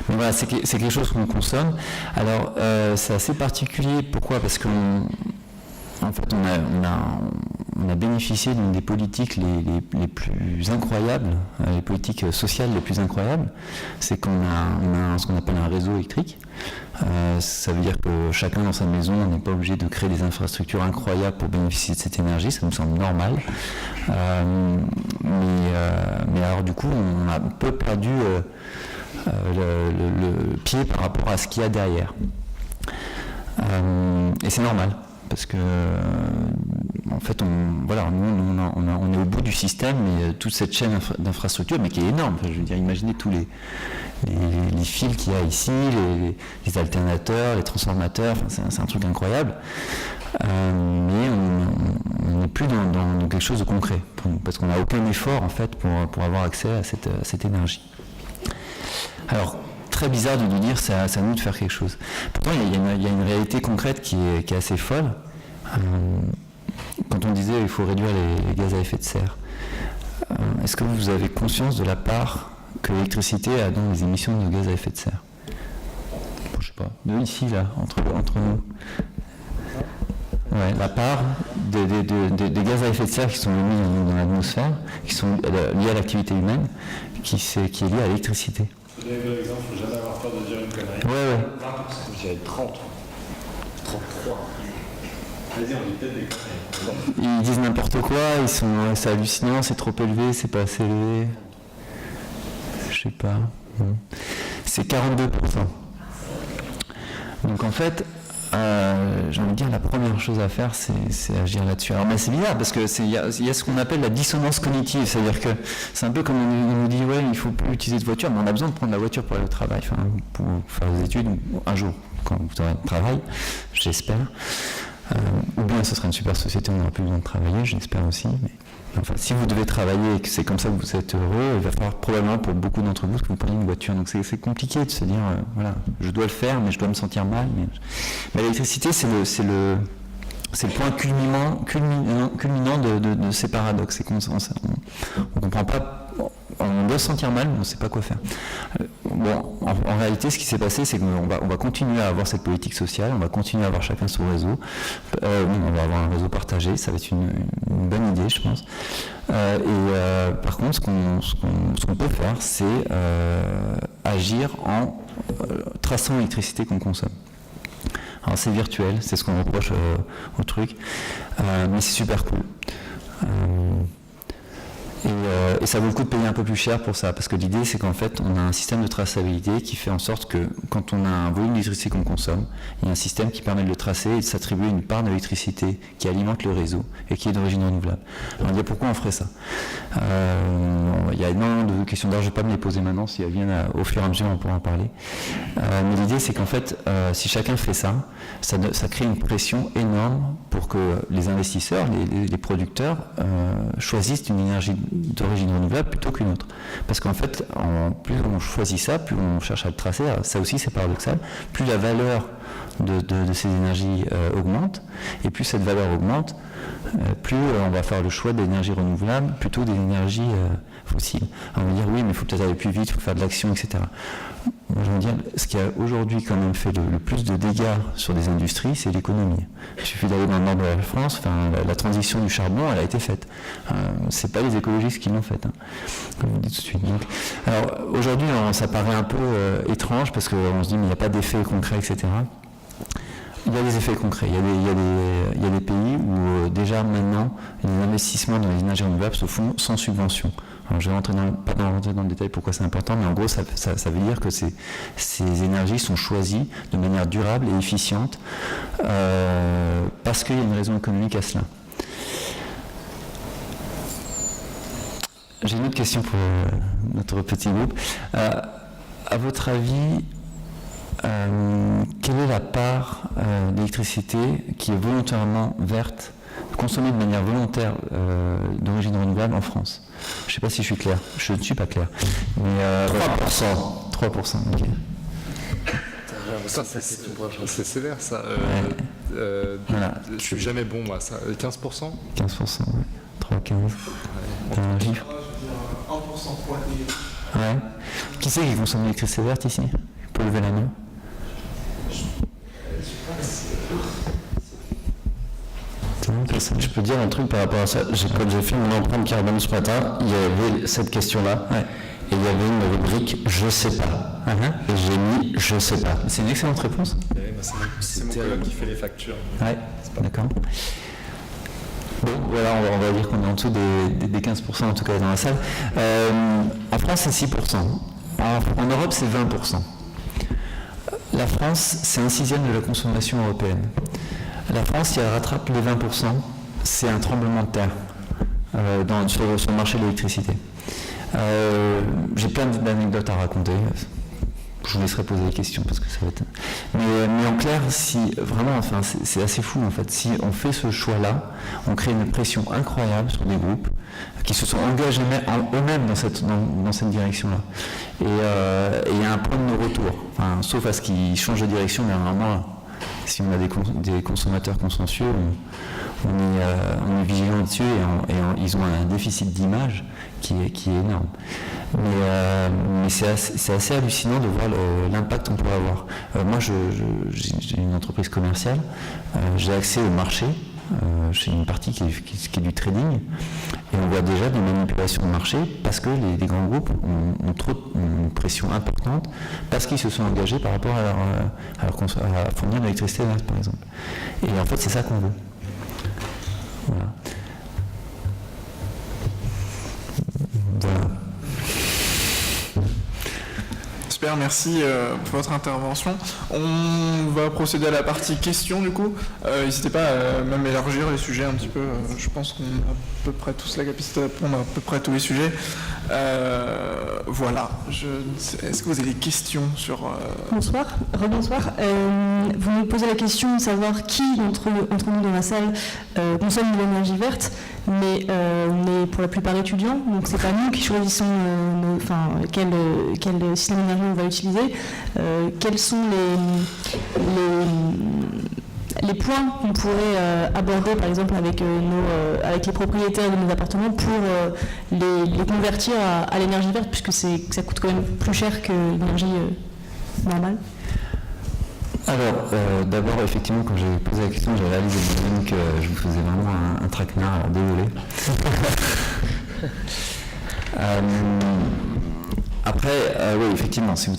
Mais voilà, c'est quelque chose qu'on consomme. Alors c'est assez particulier. Pourquoi? Parce qu'en fait, on a bénéficié d'une des politiques les plus incroyables, les politiques sociales les plus incroyables. C'est qu'on a ce qu'on appelle un réseau électrique. Ça veut dire que chacun dans sa maison n'est pas obligé de créer des infrastructures incroyables pour bénéficier de cette énergie, ça nous semble normal. Mais alors du coup, on a un peu perdu le pied par rapport à ce qu'il y a derrière. Et c'est normal, parce que en fait, on est au bout du système, et toute cette chaîne d'infrastructures, mais qui est énorme. Enfin, je veux dire, imaginez tous les fils qu'il y a ici, les alternateurs, les transformateurs, enfin, c'est un truc incroyable. Mais on n'est plus dans quelque chose de concret, pour nous, parce qu'on n'a aucun effort en fait pour avoir accès à cette énergie. Alors, très bizarre de nous dire c'est à nous de faire quelque chose. Pourtant, il y a une réalité concrète qui est assez folle. Quand on disait qu'il faut réduire les gaz à effet de serre, est-ce que vous avez conscience de la part que l'électricité a dans les émissions de gaz à effet de serre? Bon, je sais pas, de ici, là, entre nous. Ouais, la part des gaz à effet de serre qui sont émis dans l'atmosphère, qui sont liés à l'activité humaine, qui est liée à l'électricité. Je donne un exemple, il ne faut jamais avoir peur de dire une connerie. Ouais. 20%, j'avais 30. 33. Vas-y, on dit peut-être des conneries. Ils disent n'importe quoi, c'est hallucinant, c'est trop élevé, c'est pas assez élevé. Je sais pas. C'est 42%. Donc en fait, j'ai envie de dire, la première chose à faire, c'est agir là-dessus. Alors, mais c'est bizarre, parce que il y a ce qu'on appelle la dissonance cognitive, c'est-à-dire que c'est un peu comme on nous dit, ouais, il faut plus utiliser de voiture, mais on a besoin de prendre la voiture pour aller au travail, enfin, pour faire des études, un jour, quand vous aurez un travail, j'espère. Ou bien ce sera une super société, on n'aura plus besoin de travailler, j'espère aussi. Mais enfin, si vous devez travailler et que c'est comme ça que vous êtes heureux, il va falloir probablement pour beaucoup d'entre vous que vous preniez une voiture. Donc c'est compliqué de se dire, voilà, je dois le faire, mais je dois me sentir mal. Mais l'électricité, c'est le point culminant de ces paradoxes. C'est qu'on ne comprend pas. On doit se sentir mal, mais on ne sait pas quoi faire. En réalité, ce qui s'est passé, c'est qu'on va continuer à avoir cette politique sociale, on va continuer à avoir chacun son réseau. On va avoir un réseau partagé, ça va être une bonne idée, je pense. Par contre, ce qu'on peut faire, c'est agir en traçant l'électricité qu'on consomme. Alors c'est virtuel, c'est ce qu'on reproche au truc, mais c'est super cool. Et ça vaut le coup de payer un peu plus cher pour ça, parce que l'idée c'est qu'en fait on a un système de traçabilité qui fait en sorte que quand on a un volume d'électricité qu'on consomme, il y a un système qui permet de le tracer et de s'attribuer une part de l'électricité qui alimente le réseau et qui est d'origine renouvelable. Alors on dit pourquoi on ferait ça? Il y a énormément de questions d'or, je ne vais pas me les poser maintenant, si elles viennent au fur et à mesure on pourra en parler. Mais l'idée c'est qu'en fait si chacun fait ça crée une pression énorme pour que les investisseurs, les producteurs choisissent une énergie d'origine renouvelable plutôt qu'une autre. Parce qu'en fait, plus on choisit ça, plus on cherche à le tracer, ça aussi c'est paradoxal, plus la valeur de ces énergies augmente, et plus cette valeur augmente, plus on va faire le choix d'énergies renouvelables plutôt des énergies fossiles. Alors on va dire oui, mais il faut peut-être aller plus vite, il faut faire de l'action, etc. Moi, je veux dire, ce qui a aujourd'hui quand même fait le plus de dégâts sur des industries, c'est l'économie. Il suffit d'aller dans le nord de la France, la transition du charbon, elle a été faite. C'est pas les écologistes qui l'ont faite, comme je vous dis tout de suite. Donc, alors aujourd'hui, ça paraît un peu étrange parce qu'on se dit mais il n'y a pas d'effet concret, etc. Il y a des effets concrets. Il y a des pays où déjà maintenant les investissements dans les énergies renouvelables se font sans subvention. Alors, je ne vais pas rentrer dans le détail pourquoi c'est important, mais en gros ça veut dire que ces énergies sont choisies de manière durable et efficiente parce qu'il y a une raison économique à cela. J'ai une autre question pour notre petit groupe. À votre avis, quelle est la part d'électricité qui est volontairement verte, consommée de manière volontaire d'origine renouvelable en France? Je ne sais pas si je suis clair. Je ne suis pas clair. Mais 3%. 3%, ok. C'est sévère ça. Voilà. Je suis jamais bon moi. Ça. 15%. 15%, ouais. 3, 15. Un chiffre. 1% pointé. Ouais. Qui c'est qui consomme l'électricité verte ici? Il peut lever la main. Je peux dire un truc par rapport à ça. Quand j'ai fait mon empreinte carbone ce matin, il y avait cette question-là. Ouais. Et il y avait une rubrique « Je sais pas ». Et j'ai mis « Je sais pas ». C'est une excellente réponse. C'est mon collègue qui fait les factures. Ouais, d'accord. Bon, voilà, on va dire qu'on est en dessous des 15% en tout cas dans la salle. En France, c'est 6%. En Europe, c'est 20%. La France, c'est 1/6 de la consommation européenne. La France, si elle rattrape les 20%, c'est un tremblement de terre sur le marché de l'électricité. J'ai plein d'anecdotes à raconter. Je vous laisserai poser des questions parce que ça va être... Mais en clair, si vraiment, enfin, c'est assez fou en fait. Si on fait ce choix-là, on crée une pression incroyable sur des groupes qui se sont engagés eux-mêmes dans cette direction-là. Et il y a un point de non-retour. Enfin, sauf à ce qu'ils changent de direction, mais normalement, si on a des consommateurs consciencieux, on est vigilant dessus et ils ont un déficit d'image qui est énorme. Mais c'est assez hallucinant de voir l'impact qu'on pourrait avoir. Moi, j'ai une entreprise commerciale, j'ai accès au marché, j'ai une partie qui est du trading, et on voit déjà des manipulations de marché parce que les grands groupes ont une pression importante parce qu'ils se sont engagés par rapport à fournir de l'électricité verte, par exemple. Et en fait, c'est ça qu'on veut. Voilà. Super, merci pour votre intervention. On va procéder à la partie questions du coup. N'hésitez pas à même élargir les sujets un petit peu. Je pense qu'on a à peu près tous la capacité de répondre à peu près à tous les sujets. Voilà. Est-ce que vous avez des questions sur... Bonsoir, rebonsoir. Vous nous posez la question de savoir qui d'entre nous dans la salle consomme de l'énergie verte, mais on est pour la plupart étudiants, donc c'est pas nous qui choisissons quel système d'énergie on va utiliser. Quels sont les points qu'on pourrait aborder par exemple avec les propriétaires de nos appartements pour les convertir à l'énergie verte, puisque ça coûte quand même plus cher que l'énergie normale. Alors, d'abord, effectivement, quand j'ai posé la question, j'ai réalisé moi-même que je vous faisais vraiment un traquenard, alors désolé. Après, oui, effectivement, si vous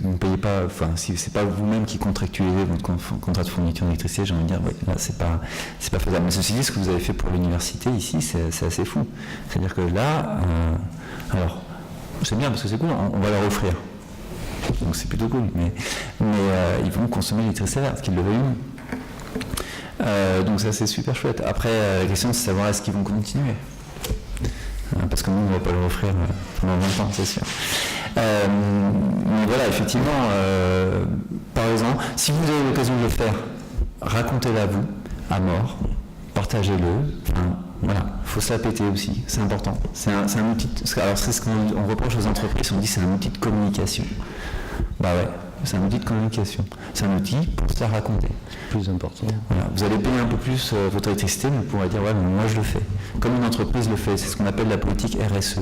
ne payez pas, enfin, si c'est pas vous-même qui contractualisez votre contrat de fourniture d'électricité, j'ai envie de dire, oui, là, c'est pas faisable. Mais ceci dit, ce que vous avez fait pour l'université ici, c'est assez fou. C'est-à-dire que là, alors, c'est bien parce que c'est cool, on va leur offrir. Donc c'est plutôt cool, mais ils vont consommer l'électricité verte, qu'ils le veuillent ou non. Donc ça c'est super chouette. Après, la question c'est de savoir est-ce qu'ils vont continuer. Parce que nous on ne va pas leur offrir pendant 20 ans, c'est sûr. Mais voilà, effectivement, par exemple, si vous avez l'occasion de le faire, racontez-le à vous, à mort, partagez-le. Enfin, voilà, il faut se la péter aussi, c'est important. C'est un outil. Alors c'est ce qu'on reproche aux entreprises, on dit c'est un outil de communication. Bah ouais, c'est un outil de communication. C'est un outil pour se la raconter. C'est plus important. Voilà. Vous allez payer un peu plus votre électricité, mais vous pourrez dire ouais, mais moi je le fais. Comme une entreprise le fait, c'est ce qu'on appelle la politique RSE.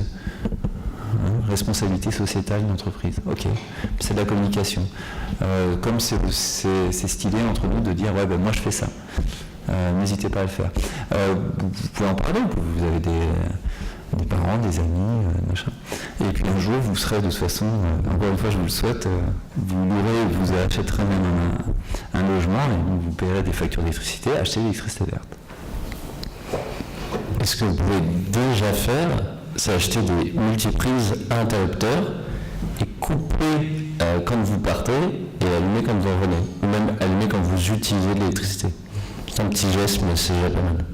Responsabilité sociétale d'une entreprise. Ok, c'est de la communication. Comme c'est stylé entre nous de dire ouais, ben moi je fais ça. N'hésitez pas à le faire. Vous pouvez en parler, vous avez des parents, des amis, machin. Et puis un jour, vous serez de toute façon, encore une fois, je vous le souhaite, vous louerez, vous achèterez même un logement et vous paierez des factures d'électricité, achetez l'électricité verte. Et ce que vous pouvez déjà faire, c'est acheter des multiprises à interrupteurs et couper quand vous partez et allumer quand vous revenez. Ou même allumer quand vous utilisez de l'électricité. C'est un petit geste, mais c'est déjà pas mal.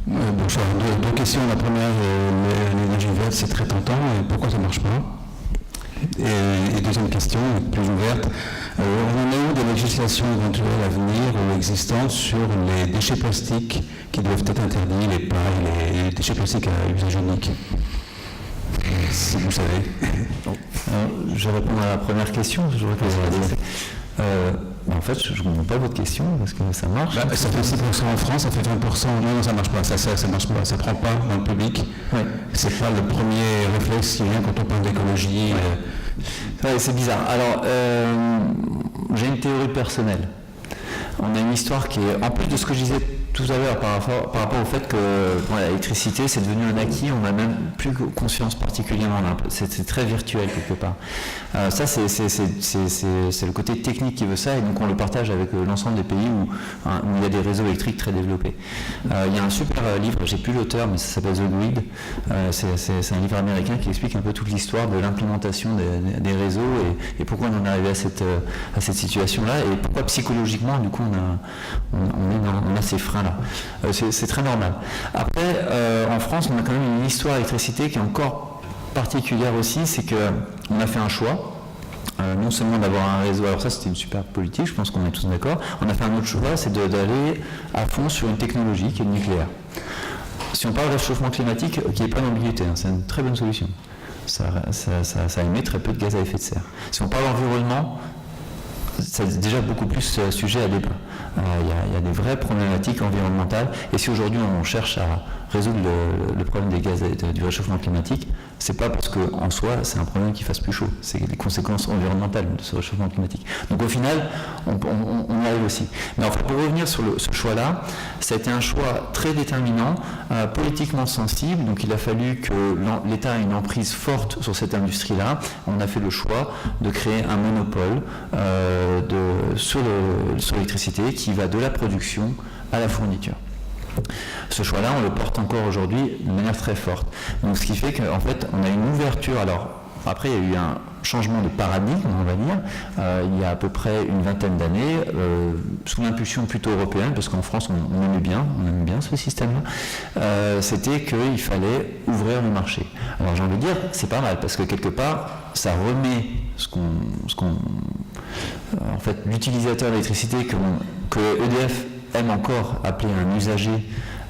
Bonjour, deux questions. La première, l'énergie verte, c'est très tentant. Et pourquoi ça ne marche pas? Et deuxième question, plus ouverte, on en a eu des législations éventuelles à venir ou existantes sur les déchets plastiques qui doivent être interdits, les pailles, les déchets plastiques à usage unique. Si vous savez. Je vais répondre à la première question. En fait, je ne comprends pas votre question parce que ça marche. Ça fait 6% en France, ça fait 20%. Non, ça ne marche pas. Ça marche pas. Ça ne prend pas dans le public. Ouais. C'est pas le premier réflexe qui vient quand on parle d'écologie. Ouais, c'est bizarre. Alors, j'ai une théorie personnelle. on a une histoire qui est, en plus de ce que je disais tout à l'heure par rapport au fait que l'électricité c'est devenu un acquis, on n'a même plus conscience particulièrement, c'est très virtuel quelque part. Ça c'est le côté technique qui veut ça, et donc on le partage avec l'ensemble des pays où il y a des réseaux électriques très développés. Il y a un super livre, j'ai plus l'auteur, mais ça s'appelle The Grid, c'est un livre américain qui explique un peu toute l'histoire de l'implémentation des réseaux et pourquoi on en est arrivé à cette situation-là, et pourquoi psychologiquement du coup on a ces freins-là. C'est très normal. Après, en France, on a quand même une histoire d'électricité qui est encore particulière aussi, c'est qu'on a fait un choix. Non seulement d'avoir un réseau, alors ça c'était une super politique, je pense qu'on est tous d'accord, on a fait un autre choix, c'est d'aller à fond sur une technologie qui est le nucléaire. Si on parle de réchauffement climatique, qui n'est pas d'ambiguïté, c'est une très bonne solution. Ça émet très peu de gaz à effet de serre. Si on parle d'environnement, c'est déjà beaucoup plus sujet à débat. Il y a des vraies problématiques environnementales, et si aujourd'hui on cherche à résoudre le problème des gaz du réchauffement climatique, c'est pas parce qu'en soi c'est un problème qui fasse plus chaud, c'est les conséquences environnementales de ce réchauffement climatique. Donc au final, on y arrive aussi. Mais en fait, pour revenir sur ce choix-là, ça a été un choix très déterminant, politiquement sensible, donc il a fallu que l'État ait une emprise forte sur cette industrie-là. On a fait le choix de créer un monopole sur l'électricité qui va de la production à la fourniture. Ce choix-là, on le porte encore aujourd'hui de manière très forte. Donc, ce qui fait qu'en fait, on a une ouverture. Alors, après, il y a eu un changement de paradigme, on va dire, il y a à peu près une vingtaine d'années, sous l'impulsion plutôt européenne, parce qu'en France, on aimait bien ce système-là, c'était qu'il fallait ouvrir le marché. Alors, j'ai envie de dire, c'est pas mal, parce que quelque part, ça remet en fait, l'utilisateur d'électricité que EDF aime encore appeler un usager,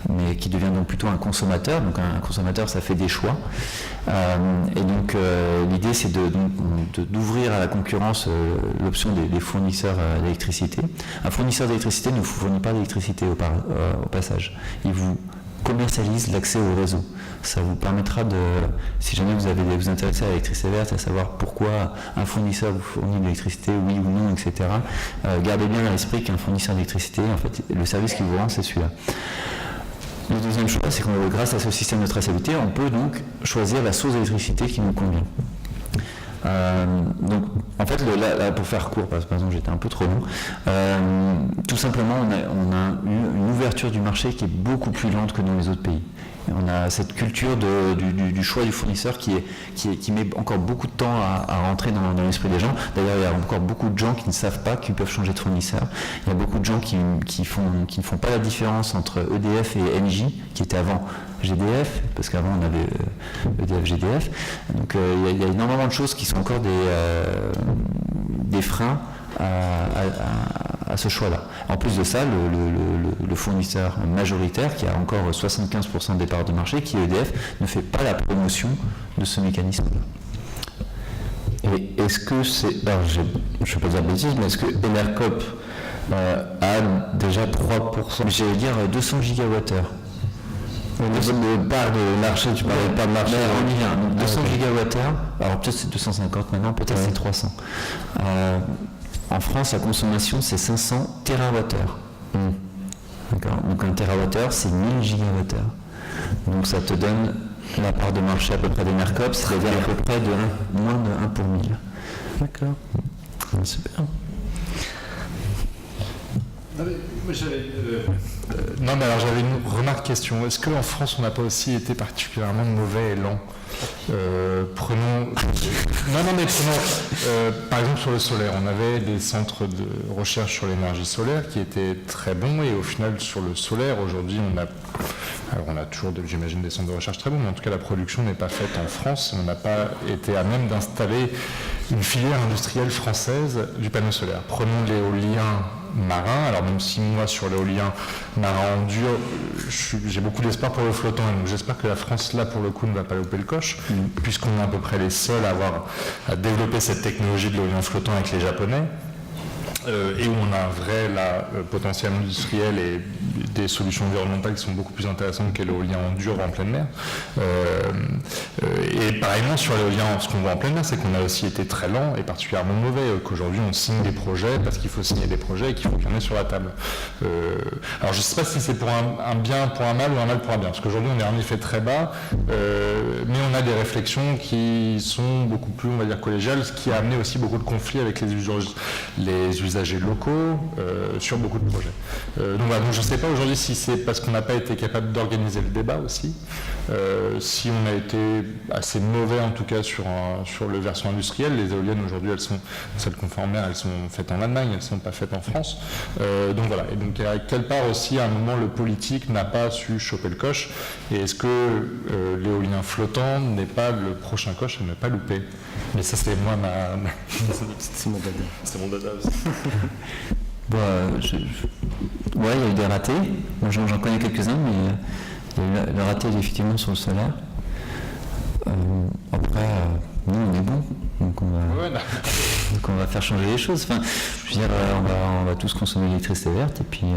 mais qui devient donc plutôt un consommateur. Donc un consommateur, ça fait des choix. Et donc l'idée, c'est d'ouvrir à la concurrence l'option des fournisseurs d'électricité. Un fournisseur d'électricité ne vous fournit pas d'électricité au passage. Il vous commercialise l'accès au réseau. Ça vous permettra si jamais vous intéressez à l'électricité verte, à savoir pourquoi un fournisseur vous fournit de l'électricité, oui ou non, etc. Gardez bien à l'esprit qu'un fournisseur d'électricité, en fait, le service qu'il vous rend, c'est celui-là. Le deuxième choix, c'est que grâce à ce système de traçabilité, on peut donc choisir la source d'électricité qui nous convient. Donc, en fait, là, pour faire court, parce que par exemple j'étais un peu trop long, tout simplement, on a eu une ouverture du marché qui est beaucoup plus lente que dans les autres pays. Et on a cette culture du choix du fournisseur qui met encore beaucoup de temps à rentrer dans l'esprit des gens. D'ailleurs, il y a encore beaucoup de gens qui ne savent pas qu'ils peuvent changer de fournisseur. Il y a beaucoup de gens qui ne font pas la différence entre EDF et Engie, qui était avant GDF, parce qu'avant on avait EDF, GDF. Donc il y a énormément de choses qui sont encore des freins à ce choix-là. En plus de ça, le fournisseur majoritaire, qui a encore 75% des parts de marché, qui est EDF, ne fait pas la promotion de ce mécanisme-là. Et est-ce que c'est... Alors, je ne vais pas dire de bêtises, mais est-ce que Enercop a déjà 3%? J'allais dire 200 gigawattheures. Au niveau de part de marché, tu parlais pas de marché. On y vient. Donc 200 gigawattheures, alors peut-être c'est 250 maintenant, peut-être c'est 300. En France, la consommation, c'est 500 terawattheures. D'accord. Donc un terawattheure, c'est 1000 gigawattheures. Donc ça te donne la part de marché à peu près d'Enercop, c'est-à-dire à peu près moins de 1 pour 1000. D'accord. Super. Non, mais alors j'avais une remarque question. Est-ce qu'en France, on n'a pas aussi été particulièrement mauvais et lent Prenons par exemple sur le solaire. On avait des centres de recherche sur l'énergie solaire qui étaient très bons, et au final sur le solaire, aujourd'hui on a toujours, j'imagine, des centres de recherche très bons, mais en tout cas la production n'est pas faite en France. On n'a pas été à même d'installer une filière industrielle française du panneau solaire. Prenons l'éolien marin. Alors même si moi sur l'éolien marin en dur, j'ai beaucoup d'espoir pour le flottant, et donc j'espère que la France là pour le coup ne va pas louper le coche, puisqu'on est à peu près les seuls à développer cette technologie de l'éolien flottant avec les Japonais. et où on a un vrai potentiel industriel et des solutions environnementales qui sont beaucoup plus intéressantes que l'éolien en dur en pleine mer. Et pareillement sur l'éolien, ce qu'on voit en pleine mer, c'est qu'on a aussi été très lent et particulièrement mauvais, qu'aujourd'hui on signe des projets parce qu'il faut signer des projets et qu'il faut qu'il y en ait sur la table. Alors je ne sais pas si c'est pour un bien pour un mal ou un mal pour un bien, parce qu'aujourd'hui on est en effet très bas, mais on a des réflexions qui sont beaucoup plus, on va dire, collégiales, ce qui a amené aussi beaucoup de conflits avec les usagers locaux sur beaucoup de projets. Donc je ne sais pas aujourd'hui si c'est parce qu'on n'a pas été capable d'organiser le débat aussi, si on a été assez mauvais en tout cas sur le versant industriel. Les éoliennes aujourd'hui, celles qu'on fait en mer, elles sont faites en Allemagne, elles ne sont pas faites en France. Donc voilà, et donc à quelle part aussi à un moment le politique n'a pas su choper le coche, et est-ce que l'éolien flottant n'est pas le prochain coche à ne pas louper? Mais ça c'est moi C'est mon dada. C'est mon dada aussi. Bon, ouais, il y a eu des ratés. Moi, j'en connais quelques-uns, mais il y a eu le raté effectivement sur le solaire. Après, nous, on est bons, donc on va faire changer les choses. Enfin, je veux dire, on va tous consommer l'électricité verte, et puis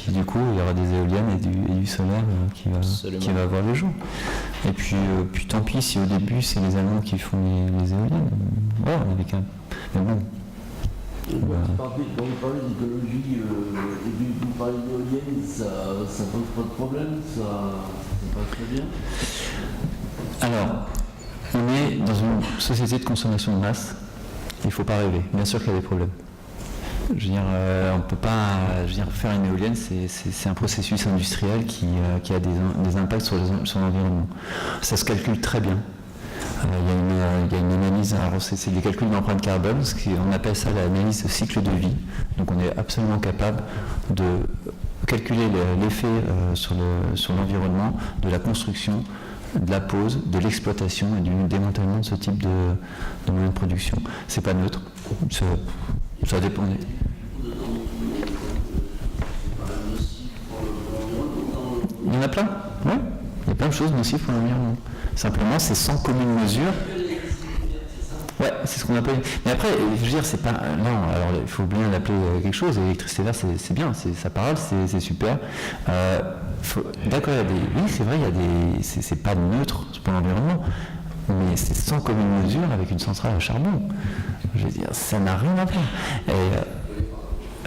du coup, il y aura des éoliennes et du solaire qui va avoir le jour. Et puis tant pis si au début, c'est les Allemands qui font les éoliennes. Ouais, avec mais bon. Quand vous parlez d'écologie et vous parlez d'éoliennes, ça pose pas de problème, ça passe très bien. Alors, on est dans une société de consommation de masse, il ne faut pas rêver, bien sûr qu'il y a des problèmes. Je veux dire, on ne peut pas faire une éolienne, c'est un processus industriel qui a des impacts sur l'environnement. Ça se calcule très bien. Il y a une analyse, alors c'est des calculs d'empreinte carbone, on appelle ça l'analyse de cycle de vie. Donc on est absolument capable de calculer l'effet sur l'environnement de la construction, de la pose, de l'exploitation et du démantèlement de ce type de moyen de production. C'est pas neutre, ça dépend. Il y en a plein, ouais. Il y a plein de choses nocives pour l'environnement. Simplement, c'est sans commune mesure. Ouais, c'est ce qu'on appelle. Mais après, je veux dire, c'est pas. Non, alors il faut bien l'appeler quelque chose. L'électricité verte, c'est bien, ça parle, c'est super. D'accord, il y a des. Oui, c'est vrai, il y a des. C'est pas neutre pour l'environnement, mais c'est sans commune mesure avec une centrale à charbon. Je veux dire, ça n'a rien à voir.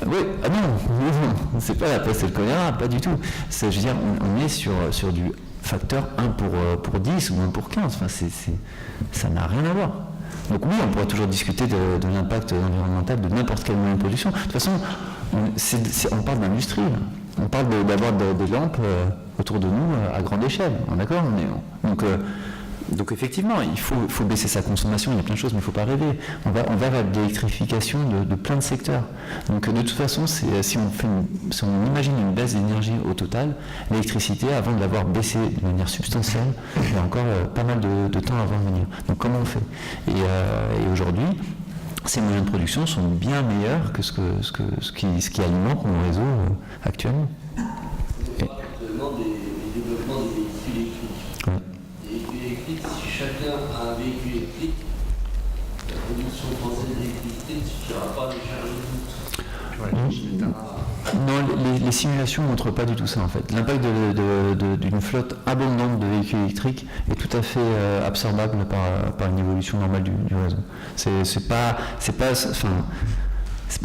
Oui, ah non, c'est pas la peste et le choléra, pas du tout. Je veux dire, on est sur du facteur 1 pour 10 ou 1 pour 15. Enfin, ça n'a rien à voir. Donc oui, on pourrait toujours discuter de l'impact environnemental de n'importe quel moyen de production. De toute façon, on parle d'industrie. On parle d'avoir des lampes autour de nous à grande échelle. D'accord ? Donc effectivement, il faut baisser sa consommation, il y a plein de choses, mais il ne faut pas rêver. On va vers l'électrification de plein de secteurs. Donc de toute façon, si on imagine une baisse d'énergie au total, l'électricité, avant de l'avoir baissée de manière substantielle, il y a encore pas mal de temps avant de venir. Donc comment on fait ? Et aujourd'hui, ces moyens de production sont bien meilleurs que ce qui alimente nos réseaux actuellement. Actuellement, des développements des véhicules électriques. Ouais. Si chacun a un véhicule électrique, la production française d'électricité ne suffira pas à décharger tout. Non, les simulations ne montrent pas du tout ça en fait. L'impact d'une flotte abondante de véhicules électriques est tout à fait absorbable par une évolution normale du réseau. C'est pas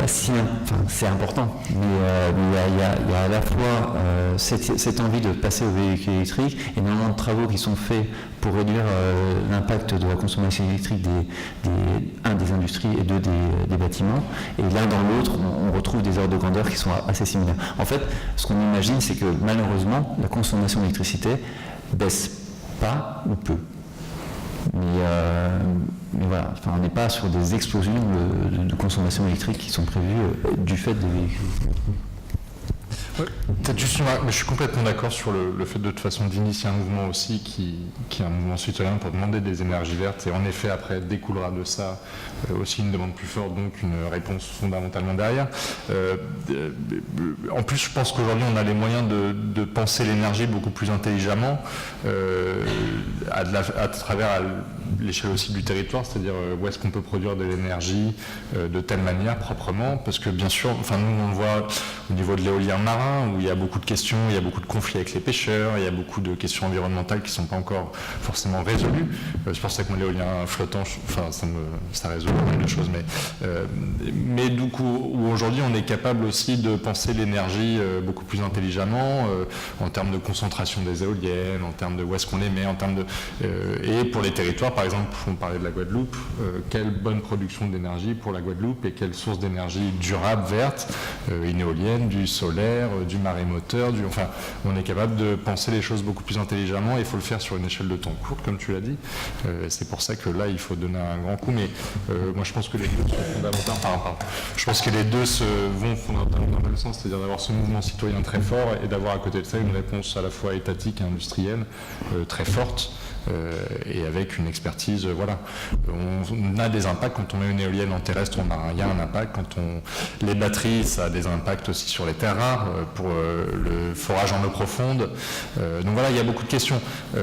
si, enfin, c'est important, mais il y a à la fois cette envie de passer au véhicule électrique et énormément de travaux qui sont faits pour réduire l'impact de la consommation électrique des industries et des bâtiments. Et l'un dans l'autre, on retrouve des ordres de grandeur qui sont assez similaires. En fait, ce qu'on imagine, c'est que malheureusement, la consommation d'électricité baisse pas ou peu. Mais voilà, enfin, on n'est pas sur des explosions de consommation électrique qui sont prévues du fait des véhicules. Ouais, peut-être juste mais je suis complètement d'accord sur le fait de toute façon d'initier un mouvement aussi qui est un mouvement citoyen pour demander des énergies vertes, et en effet après découlera de ça aussi une demande plus forte, donc une réponse fondamentalement derrière. En plus, je pense qu'aujourd'hui on a les moyens de penser l'énergie beaucoup plus intelligemment à travers l'échelle aussi du territoire, c'est-à-dire où est-ce qu'on peut produire de l'énergie de telle manière, proprement, parce que bien sûr, enfin nous on le voit au niveau de l'éolien marin, où il y a beaucoup de questions, il y a beaucoup de conflits avec les pêcheurs, il y a beaucoup de questions environnementales qui ne sont pas encore forcément résolues. C'est pour ça que moi l'éolien flottant, enfin ça résout pas mal de choses, mais du coup, où aujourd'hui on est capable aussi de penser l'énergie beaucoup plus intelligemment, en termes de concentration des éoliennes, en termes de où est-ce qu'on les met, en termes de... et pour les territoires, par exemple, on parlait de la Guadeloupe, quelle bonne production d'énergie pour la Guadeloupe et quelle source d'énergie durable, verte, une éolienne, du solaire, du marémoteur, enfin, on est capable de penser les choses beaucoup plus intelligemment et il faut le faire sur une échelle de temps courte, comme tu l'as dit. C'est pour ça que là, il faut donner un grand coup, mais moi je pense que les deux sont fondamentaux. Je pense que les deux vont fondamentalement dans le même sens, c'est-à-dire d'avoir ce mouvement citoyen très fort et d'avoir à côté de ça une réponse à la fois étatique et industrielle très forte. Et avec une expertise, voilà. On a des impacts quand on met une éolienne en terrestre, il y a un impact. Les batteries, ça a des impacts aussi sur les terres rares, pour le forage en eau profonde. Donc voilà, il y a beaucoup de questions. Qu'il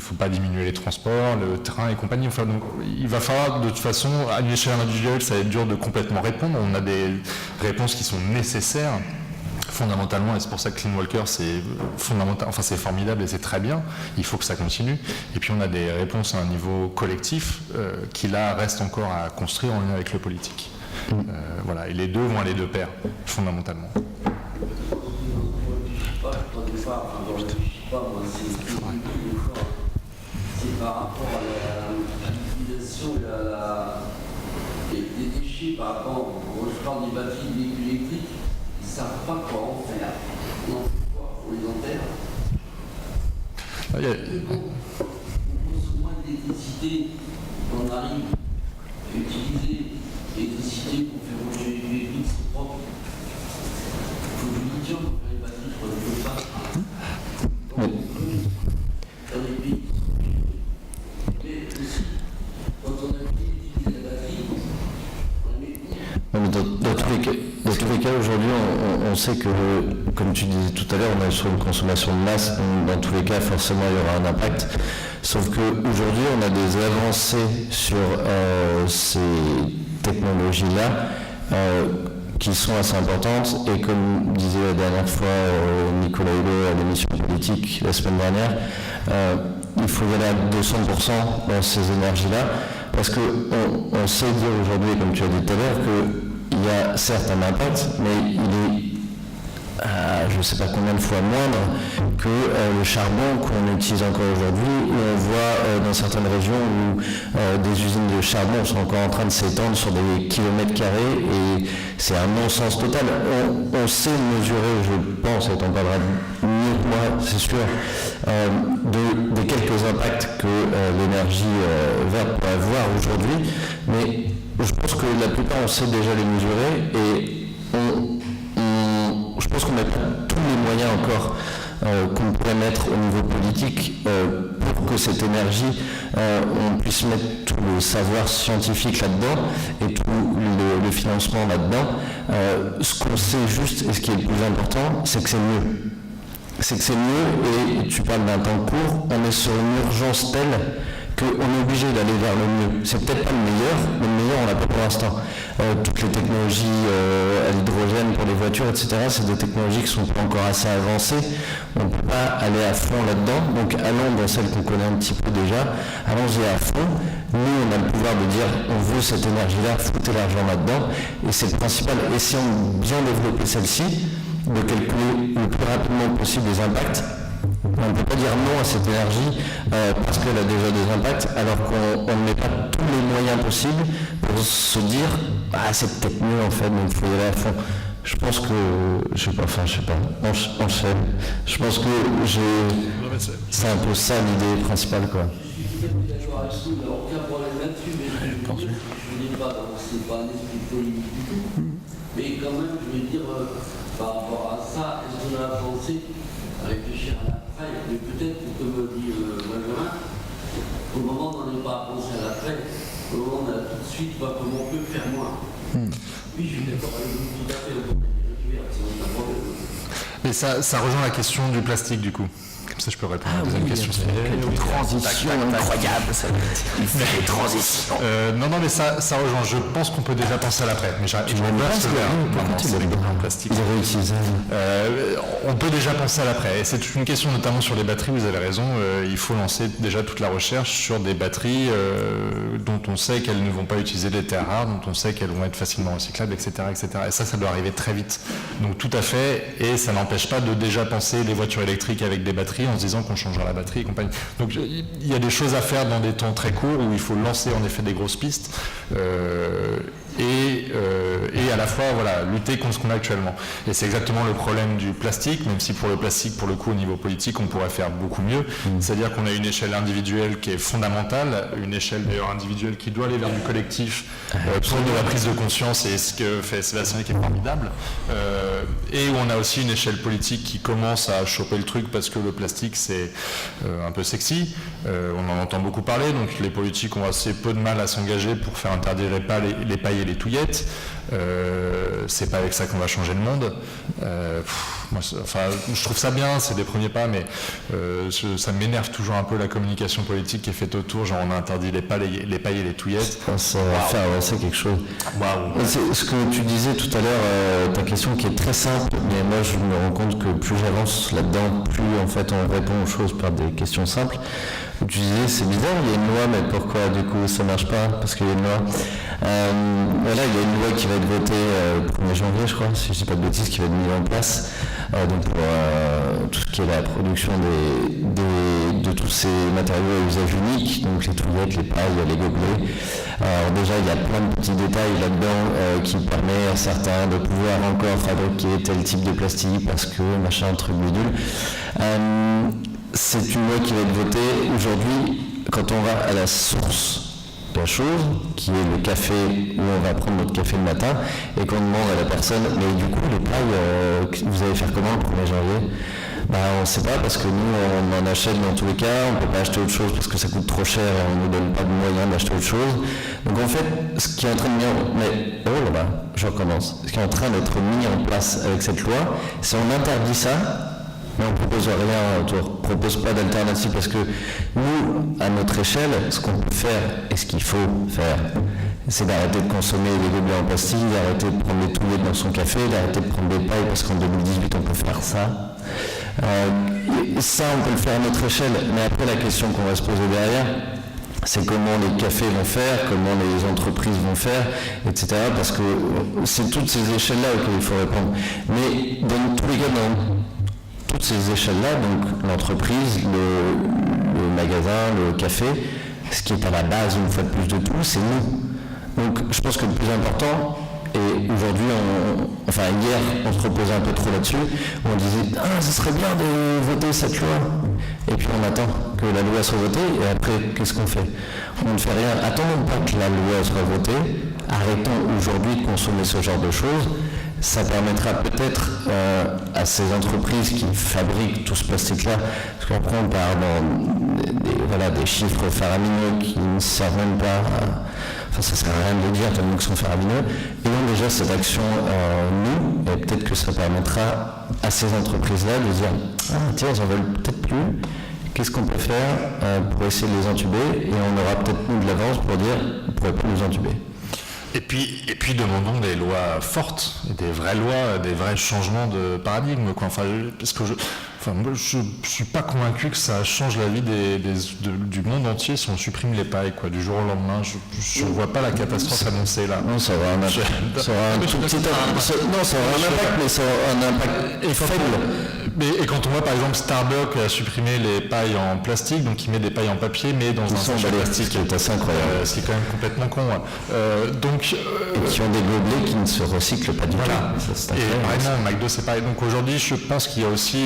ne faut pas diminuer les transports, le train et compagnie. Enfin, donc, il va falloir, de toute façon, à une échelle individuelle, ça va être dur de complètement répondre. On a des réponses qui sont nécessaires. Fondamentalement, et c'est pour ça que Clean Walker c'est fondamental, enfin c'est formidable et c'est très bien, il faut que ça continue. Et puis on a des réponses à un niveau collectif qui là reste encore à construire en lien avec le politique. Voilà, et les deux vont aller de pair, fondamentalement. C'est par rapport à l'utilisation des déchets, par rapport, je parle des batteries de véhicules électriques. Ils ne savent pas quoi en faire. Non, on les enterre. On consomme moins d'électricité, on arrive à utiliser l'électricité pour faire rouler les véhicules, c'est propre. Il faut du lithium pour faire les batteries, je crois que je pas. Donc, dans les pays, mais aussi, quand on a utilisé la batterie, Dans tous les cas, aujourd'hui, on sait que, comme tu disais tout à l'heure, on est sur une consommation de masse, donc dans tous les cas, forcément, il y aura un impact. Sauf qu'aujourd'hui, on a des avancées sur ces technologies-là qui sont assez importantes. Et comme disait la dernière fois Nicolas Hulot à l'émission politique la semaine dernière, il faut y aller à 200% dans ces énergies-là. Parce qu'on sait dire aujourd'hui, comme tu as dit tout à l'heure, qu'il y a certes un impact, mais il est je ne sais pas combien de fois moindre que le charbon qu'on utilise encore aujourd'hui, où on voit dans certaines régions où des usines de charbon sont encore en train de s'étendre sur des kilomètres carrés, et c'est un non-sens total. On sait mesurer, je pense, et t'en parleras mieux que moi, c'est sûr, des quelques impacts que l'énergie verte peut avoir aujourd'hui, mais je pense que la plupart, on sait déjà les mesurer, et je pense qu'on n'a pas tous les moyens encore qu'on pourrait mettre au niveau politique pour que cette énergie, on puisse mettre tout le savoir scientifique là-dedans et tout le financement là-dedans. Ce qu'on sait juste, et ce qui est le plus important, c'est que c'est mieux. C'est que c'est mieux, et tu parles d'un temps court, on est sur une urgence telle qu'on est obligé d'aller vers le mieux. C'est peut-être pas le meilleur, mais le meilleur on l'a pas pour l'instant. Toutes les technologies à l'hydrogène pour les voitures, etc., c'est des technologies qui sont pas encore assez avancées. On ne peut pas aller à fond là-dedans. Donc allons dans celles qu'on connaît un petit peu déjà, allons-y à fond. Nous, on a le pouvoir de dire on veut cette énergie-là, foutez l'argent là-dedans. Et c'est le principal. Essayons de bien développer celle-ci, de calculer le plus rapidement possible les impacts. On ne peut pas dire non à cette énergie parce qu'elle a déjà des impacts, alors qu'on ne met pas tous les moyens possibles pour se dire ah c'est peut-être mieux en fait, donc il faut y aller à fond. Je pense que, je sais pas, enchaîne. Je pense que c'est un peu ça l'idée principale, quoi. Je suis d'accord avec vous, il n'y a aucun problème là-dessus, mais je ne dis pas, c'est pas un esprit polémique du tout, mais quand même, je veux dire, par rapport à ça, est-ce qu'on a pensé à réfléchir à l'après, mais peut-être, comme dit Benjamin, au moment où on n'est pas à penser à l'après, au moment où on a tout de suite, pas comment on peut faire moins. Oui, je suis d'accord avec vous tout à fait, c'est un problème. Mais ça rejoint la question du plastique, du coup. ça je peux répondre à la deuxième question. Transition incroyable, ça va être. Il fait des transitions. Non, mais ça rejoint. Je pense qu'on peut déjà penser à l'après. Mais j'arrive pas à se faire en plastique. On peut déjà penser à l'après. Et c'est une question notamment sur les batteries, vous avez raison. Il faut lancer déjà toute la recherche sur des batteries dont on sait qu'elles ne vont pas utiliser des terres rares, dont on sait qu'elles vont être facilement recyclables, etc. Et ça doit arriver très vite. Donc tout à fait. Et ça n'empêche pas de déjà penser les voitures électriques avec des batteries en se disant qu'on changera la batterie et compagnie. Donc il y a des choses à faire dans des temps très courts où il faut lancer en effet des grosses pistes et à la fois lutter contre ce qu'on a actuellement. Et c'est exactement le problème du plastique, même si pour le plastique, pour le coup, au niveau politique, on pourrait faire beaucoup mieux. C'est-à-dire qu'on a une échelle individuelle qui est fondamentale, une échelle d'ailleurs individuelle qui doit aller vers du collectif pour de la prise de conscience, et ce que fait Sébastien qui est formidable. Et où on a aussi une échelle politique qui commence à choper le truc parce que le plastique c'est un peu sexy. On en entend beaucoup parler, donc les politiques ont assez peu de mal à s'engager pour faire interdire les pailles et les touillettes. C'est pas avec ça qu'on va changer le monde. Je trouve ça bien, c'est des premiers pas, mais ça m'énerve toujours un peu la communication politique qui est faite autour, genre on a interdit les pailles et les touillettes. Ça va faire avancer quelque chose. C'est ce que tu disais tout à l'heure, ta question qui est très simple, mais moi je me rends compte que plus j'avance là-dedans, plus en fait on répond aux choses par des questions simples. Tu disais c'est bizarre, il y a une loi, mais pourquoi du coup ça marche pas? Parce qu'il y a une loi. Il y a une loi qui va être votée le 1er janvier, je crois, si je ne dis pas de bêtises, qui va être mise en place donc pour tout ce qui est la production de tous ces matériaux à usage unique, donc les touillettes, les pailles, les gobelets. Alors déjà, il y a plein de petits détails là-dedans qui permettent à certains de pouvoir encore fabriquer tel type de plastique parce que machin, truc bidule. C'est une loi qui va être votée aujourd'hui. Quand on va à la source de la chose, qui est le café où on va prendre notre café le matin, et qu'on demande à la personne, mais du coup les pailles, vous allez faire comment le 1er janvier? On ne sait pas, parce que nous on en achète dans tous les cas, on ne peut pas acheter autre chose parce que ça coûte trop cher et on ne nous donne pas de moyens d'acheter autre chose. Donc en fait, ce qui est en train de ce qui est en train d'être mis en place avec cette loi, c'est on interdit ça. Mais on ne propose rien autour, on ne propose pas d'alternative parce que nous, à notre échelle, ce qu'on peut faire et ce qu'il faut faire, c'est d'arrêter de consommer les gobelets en plastique, d'arrêter de prendre des touillettes dans son café, d'arrêter de prendre des pailles parce qu'en 2018 on peut faire ça. Ça on peut le faire à notre échelle, mais après la question qu'on va se poser derrière, c'est comment les cafés vont faire, comment les entreprises vont faire, etc. Parce que c'est toutes ces échelles-là auxquelles il faut répondre. Mais dans tous les cas, toutes ces échelles-là, donc l'entreprise, le magasin, le café, ce qui est à la base, une fois de plus de tout, c'est nous. Donc je pense que le plus important, et aujourd'hui, hier, on se reposait un peu trop là-dessus, on disait « ce serait bien de voter cette loi ». Et puis on attend que la loi soit votée, et après, qu'est-ce qu'on fait? On ne fait rien. Attendons pas que la loi soit votée, arrêtons aujourd'hui de consommer ce genre de choses. Ça permettra peut-être à ces entreprises qui fabriquent tout ce plastique-là, parce qu'après on part dans des chiffres faramineux qui ne servent même pas ça ne sert à rien de le dire tellement qu'ils sont faramineux. Et donc déjà cette action, nous, et peut-être que ça permettra à ces entreprises-là de dire tiens, ils en veulent peut-être plus, qu'est-ce qu'on peut faire pour essayer de les entuber, et on aura peut-être nous de l'avance pour dire on ne pourrait pas les entuber. Et puis demandons des lois fortes, des vraies lois, des vrais changements de paradigme, quoi. Parce que moi, je suis pas convaincu que ça change la vie du monde entier si on supprime les pailles, quoi, du jour au lendemain. Je ne vois pas la catastrophe annoncée là. Non, ça aura un impact. Ça aura un impact, mais ça aura un impact faible. Et quand on voit par exemple Starbucks a supprimé les pailles en plastique, donc il met des pailles en papier, mais dans un sachet plastique, qui est assez incroyable. Ce qui est quand même complètement con. Et qui ont des gobelets qui ne se recyclent pas du tout. Et vraiment, McDo c'est pareil. Donc aujourd'hui, je pense qu'il y a aussi...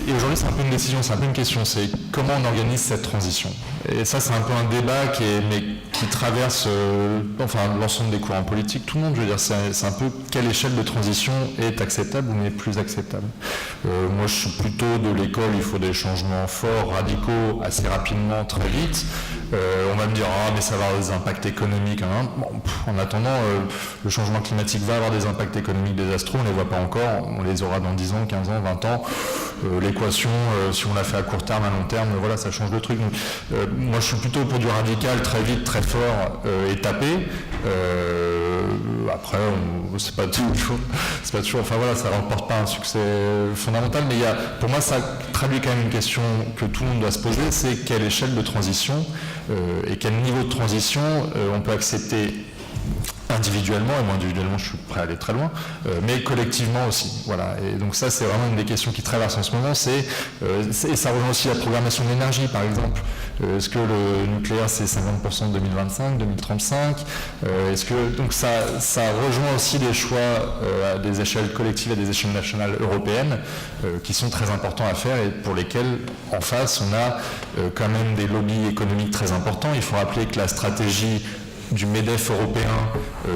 Et aujourd'hui, c'est un peu une décision, c'est un peu une question, c'est comment on organise cette transition. Et ça, c'est un peu un débat qui traverse l'ensemble des courants politiques, tout le monde. Je veux dire, c'est un peu quelle échelle de transition est acceptable ou n'est plus acceptable. Moi, je suis plutôt de l'école, il faut des changements forts, radicaux, assez rapidement, très vite. On va me dire, mais ça va avoir des impacts économiques. Hein. Bon, en attendant, le changement climatique va avoir des impacts économiques désastreux, on ne les voit pas encore, on les aura dans 10 ans, 15 ans, 20 ans. L'équation, si on la fait à court terme, à long terme, voilà, ça change le truc. Donc, moi, je suis plutôt pour du radical, très vite, très fort et tapé. Après, c'est pas toujours, enfin voilà, ça ne remporte pas un succès fondamental, mais pour moi, ça traduit quand même une question que tout le monde doit se poser, c'est quelle échelle de transition et quel niveau de transition on peut accepter individuellement, et moi individuellement je suis prêt à aller très loin, mais collectivement aussi. Voilà. Et donc ça c'est vraiment une des questions qui traversent en ce moment, et ça rejoint aussi la programmation de l'énergie par exemple. Est-ce que le nucléaire c'est 50% de 2025, 2035 donc ça rejoint aussi des choix à des échelles collectives, à des échelles nationales européennes qui sont très importants à faire et pour lesquels en face on a quand même des lobbies économiques très importants. Il faut rappeler que la stratégie du MEDEF européen,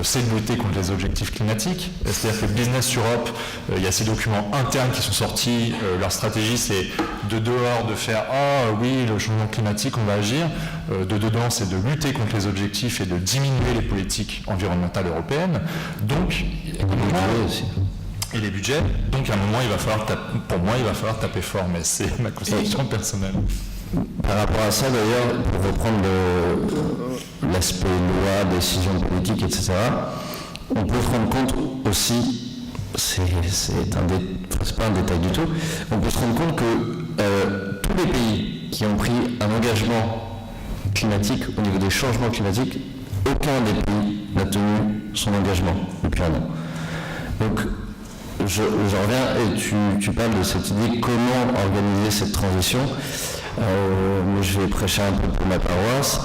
c'est de lutter contre les objectifs climatiques. C'est-à-dire que Business Europe, il y a ces documents internes qui sont sortis, leur stratégie c'est de dehors de faire « Ah oui, le changement climatique, on va agir », de dedans c'est de lutter contre les objectifs et de diminuer les politiques environnementales européennes. Donc, et les budgets, donc à un moment pour moi il va falloir taper fort, mais c'est ma conception personnelle. Par rapport à ça d'ailleurs, pour reprendre l'aspect loi, décision politique, etc., on peut se rendre compte aussi, c'est pas un détail du tout, on peut se rendre compte que tous les pays qui ont pris un engagement climatique au niveau des changements climatiques, aucun des pays n'a tenu son engagement depuis un an. Donc je reviens et tu parles de cette idée comment organiser cette transition. Moi, je vais prêcher un peu pour ma paroisse.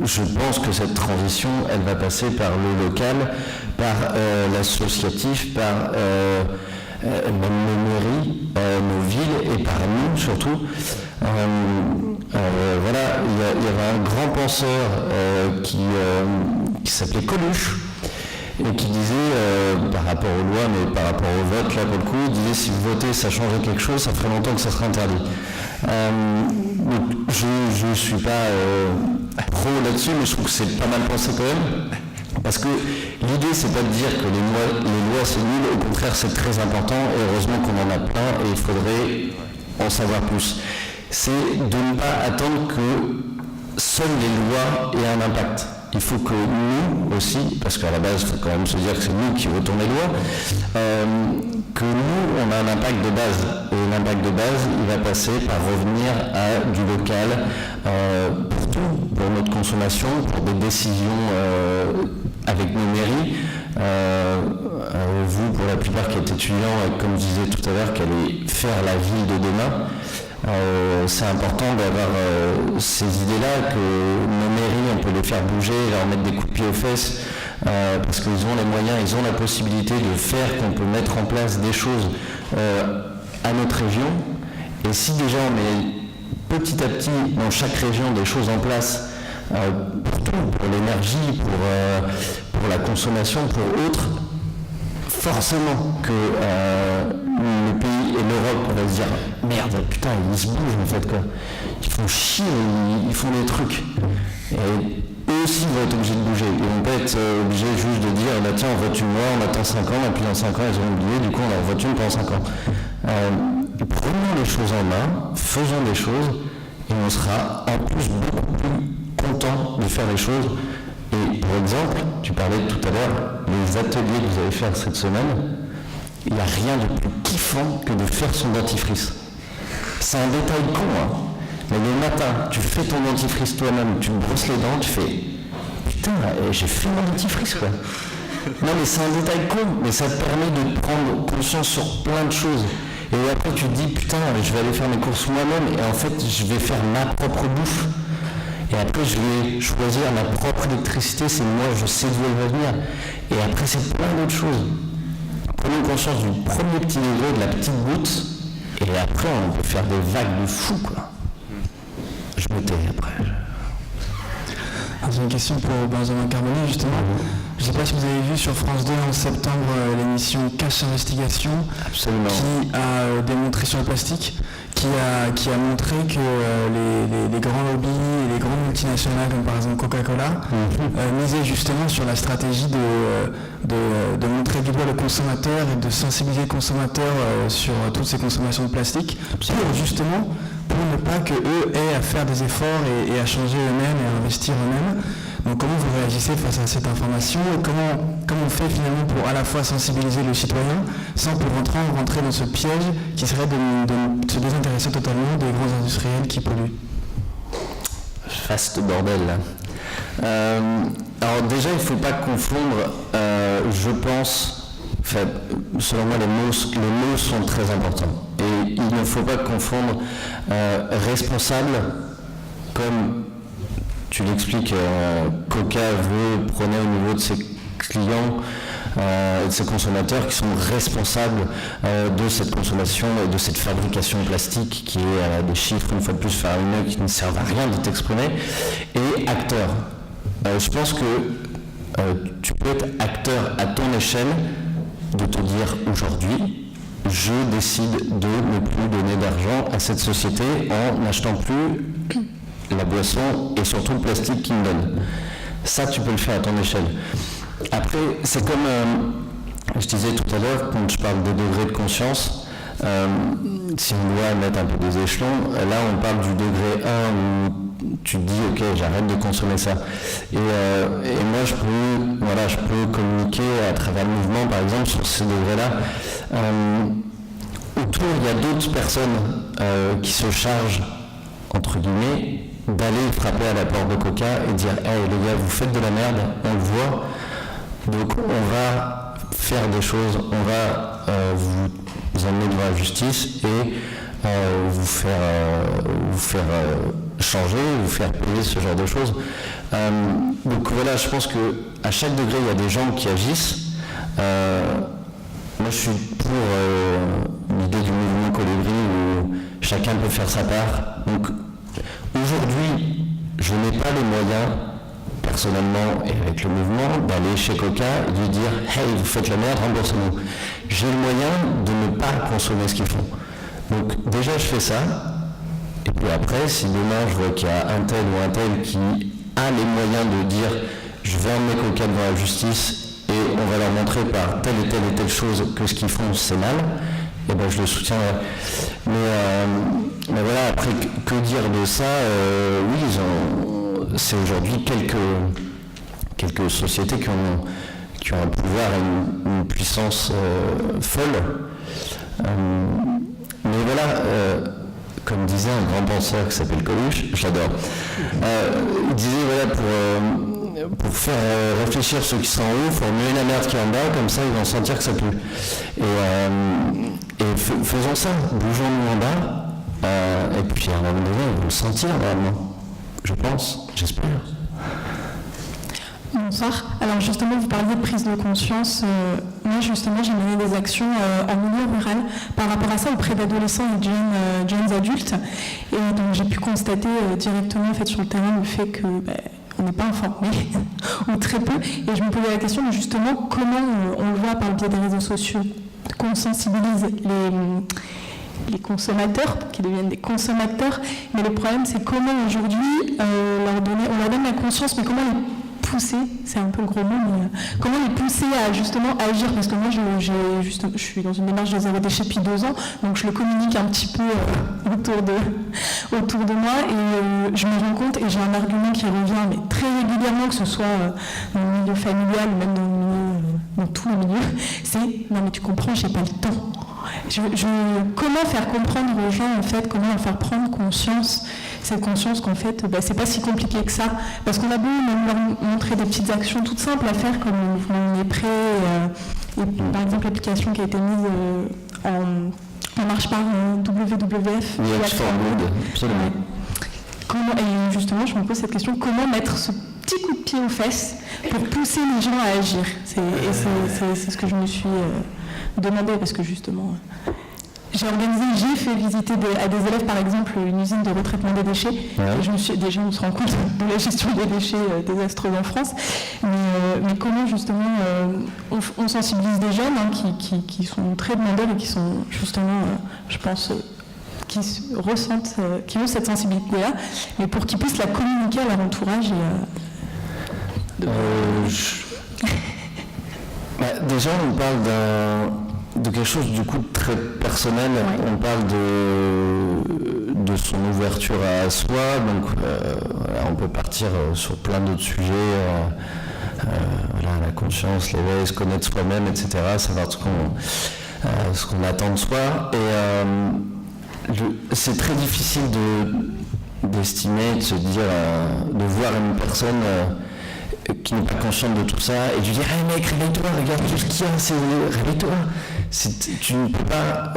Je pense que cette transition, elle va passer par le local, par l'associatif, par même nos mairies, nos villes et par nous surtout. Voilà, il y avait un grand penseur qui s'appelait Coluche et qui disait, par rapport aux lois, mais par rapport au vote, là pour le coup, il disait si vous votez, ça changeait quelque chose, ça ferait longtemps que ça serait interdit. Je ne suis pas pro là-dessus, mais je trouve que c'est pas mal pensé quand même. Parce que l'idée, c'est pas de dire que les lois c'est nul, au contraire c'est très important, et heureusement qu'on en a plein, et il faudrait en savoir plus. C'est de ne pas attendre que seules les lois aient un impact. Il faut que nous aussi, parce qu'à la base, il faut quand même se dire que c'est nous qui votons les lois, que nous, on a un impact de base. Et l'impact de base, il va passer par revenir à du local pour tout, pour notre consommation, pour des décisions avec nos mairies. Vous, pour la plupart qui êtes étudiants, et comme je disais tout à l'heure, qui allez faire la ville de demain, c'est important d'avoir ces idées-là, que nos mairies, on peut les faire bouger, leur mettre des coups de pied aux fesses, parce qu'ils ont les moyens, ils ont la possibilité de faire qu'on peut mettre en place des choses à notre région. Et si déjà on met petit à petit dans chaque région des choses en place, pour tout, pour l'énergie, pour la consommation, pour autres, forcément que le pays et l'Europe va se dire merde, putain, ils se bougent en fait quoi. Ils font chier, ils font des trucs. Et eux aussi vont être obligés de bouger. Ils vont pas être obligés juste de dire bah tiens, on vote une loi, on attend 5 ans, et puis dans 5 ans ils ont oublié, du coup on en vote une pendant 5 ans. Prenons les choses en main, faisons des choses, et on sera en plus beaucoup plus content de faire les choses. Et par exemple, tu parlais tout à l'heure, les ateliers que vous allez faire cette semaine, il n'y a rien de plus kiffant que de faire son dentifrice. C'est un détail con, hein. Mais le matin, tu fais ton dentifrice toi-même, tu te brosses les dents, tu fais putain, j'ai fait mon dentifrice quoi. Non mais c'est un détail con, mais ça te permet de prendre conscience sur plein de choses. Et après tu te dis putain, je vais aller faire mes courses moi-même et en fait je vais faire ma propre bouffe. Et après, je vais choisir ma propre électricité, c'est moi, je sais d'où elle va venir. Et après, c'est plein d'autres choses. Prenons conscience du premier petit degré, de la petite goutte, et après, on peut faire des vagues de fou, quoi. je me tais après. J'ai une question pour Benjamin Carbonnet, justement. Je ne sais pas si vous avez vu sur France 2 en septembre l'émission Cache Investigation, Absolument. Qui a démontré sur le plastique, qui a montré que les grands lobbies et les grandes multinationales, comme par exemple Coca-Cola, misaient justement sur la stratégie de montrer du doigt le consommateur et de sensibiliser le consommateur sur toutes ces consommations de plastique, pour ne pas qu'eux aient à faire des efforts et à changer eux-mêmes et à investir eux-mêmes. Donc comment vous réagissez face à cette information et comment on fait finalement pour à la fois sensibiliser le citoyen sans pour rentrer dans ce piège qui serait de se désintéresser totalement des grands industriels qui polluent? Vaste bordel là. Alors déjà il ne faut pas confondre, je pense, selon moi les mots sont très importants. Et il ne faut pas confondre responsable comme tu l'expliques, Coca prenait au niveau de ses clients et de ses consommateurs qui sont responsables de cette consommation et de cette fabrication plastique qui est des chiffres une fois de plus faramineux qui ne servent à rien de t'exprimer, et acteur. Je pense que tu peux être acteur à ton échelle, de te dire aujourd'hui je décide de ne plus donner d'argent à cette société en n'achetant plus la boisson et surtout le plastique qu'ils me donnent. Ça, tu peux le faire à ton échelle. Après, c'est comme, je disais tout à l'heure, quand je parle des degrés de conscience, si on doit mettre un peu des échelons, là on parle du degré 1 où tu te dis ok, j'arrête de consommer ça. Et moi je peux communiquer à travers le mouvement par exemple sur ces degrés-là. Autour, il y a d'autres personnes qui se chargent, entre guillemets, d'aller frapper à la porte de Coca et dire hey les gars, vous faites de la merde, on le voit, donc on va faire des choses, on va vous emmener devant la justice et vous faire changer, vous faire payer ce genre de choses. Donc voilà, je pense qu'à chaque degré il y a des gens qui agissent. Moi je suis pour l'idée du mouvement Colibri où chacun peut faire sa part. Donc aujourd'hui, je n'ai pas les moyens, personnellement et avec le mouvement, d'aller chez Coca et de lui dire « Hey, vous faites la merde, remboursez-nous ». J'ai le moyen de ne pas consommer ce qu'ils font. Donc déjà, je fais ça. Et puis après, si demain, je vois qu'il y a un tel ou un tel qui a les moyens de dire « Je vais emmener Coca devant la justice et on va leur montrer par telle et telle chose que ce qu'ils font, c'est mal », et ben je le soutiendrai. Mais voilà, après, que dire de ça oui, c'est aujourd'hui quelques sociétés qui ont un pouvoir et une puissance folle. Mais voilà, comme disait un grand penseur qui s'appelle Coluche, j'adore, il disait voilà, pour faire réfléchir ceux qui sont en haut, il faut remuer la merde qui est en bas, comme ça ils vont sentir que ça pue. Et faisons ça, bougeons-nous en bas, et puis à un moment donné, ils vont le sentir vraiment. Je pense, j'espère. Bonsoir. Alors justement, vous parliez de prise de conscience. Moi, justement, j'ai mené des actions en milieu rural par rapport à ça auprès d'adolescents et de jeunes adultes. Et donc, j'ai pu constater directement en fait, sur le terrain le fait que on n'est pas informé, ou très peu. Et je me posais la question de justement comment on le voit par le biais des réseaux sociaux, qu'on sensibilise les consommateurs, pour qu'ils deviennent des consommateurs. Mais le problème, c'est comment aujourd'hui on leur donne la conscience, mais comment les pousser, c'est un peu le gros mot, mais comment les pousser à justement agir, parce que moi je suis dans une démarche de zéro déchet depuis 2 ans, donc je le communique un petit peu autour de moi, et je me rends compte, et j'ai un argument qui revient mais très régulièrement, que ce soit dans le milieu familial ou même dans tous les milieux, c'est non mais tu comprends, j'ai pas le temps. Comment faire comprendre aux gens, en fait, comment leur faire prendre conscience, cette conscience qu'en fait, c'est pas si compliqué que ça. Parce qu'on a beau même leur montrer des petites actions toutes simples à faire, comme le mouvement est prêt, et par exemple l'application qui a été mise en marche par WWF. Absolument. Et justement, je me pose cette question, comment mettre ce petit coup de pied aux fesses pour pousser les gens à agir. C'est ce que je me suis demandé, parce que justement... J'ai fait visiter à des élèves, par exemple, une usine de retraitement des déchets. Ouais. Et déjà, on se rend compte de la gestion des déchets désastreuse en France. Mais comment, justement, on sensibilise des jeunes qui sont très demandeurs et qui sont, justement, je pense, qui ressentent, qui ont cette sensibilité-là, mais pour qu'ils puissent la communiquer à leur entourage Déjà, on parle de quelque chose du coup très personnel. Ouais. On parle de son ouverture à soi, donc on peut partir sur plein d'autres sujets, la conscience, l'éveil, se connaître soi-même, etc., savoir ce qu'on attend de soi. Et c'est très difficile d'estimer, de se dire, de voir une personne qui n'est pas consciente de tout ça et de lui dire hey mec, réveille-toi, regarde tout ce qu'il y a, réveille-toi. Tu ne peux pas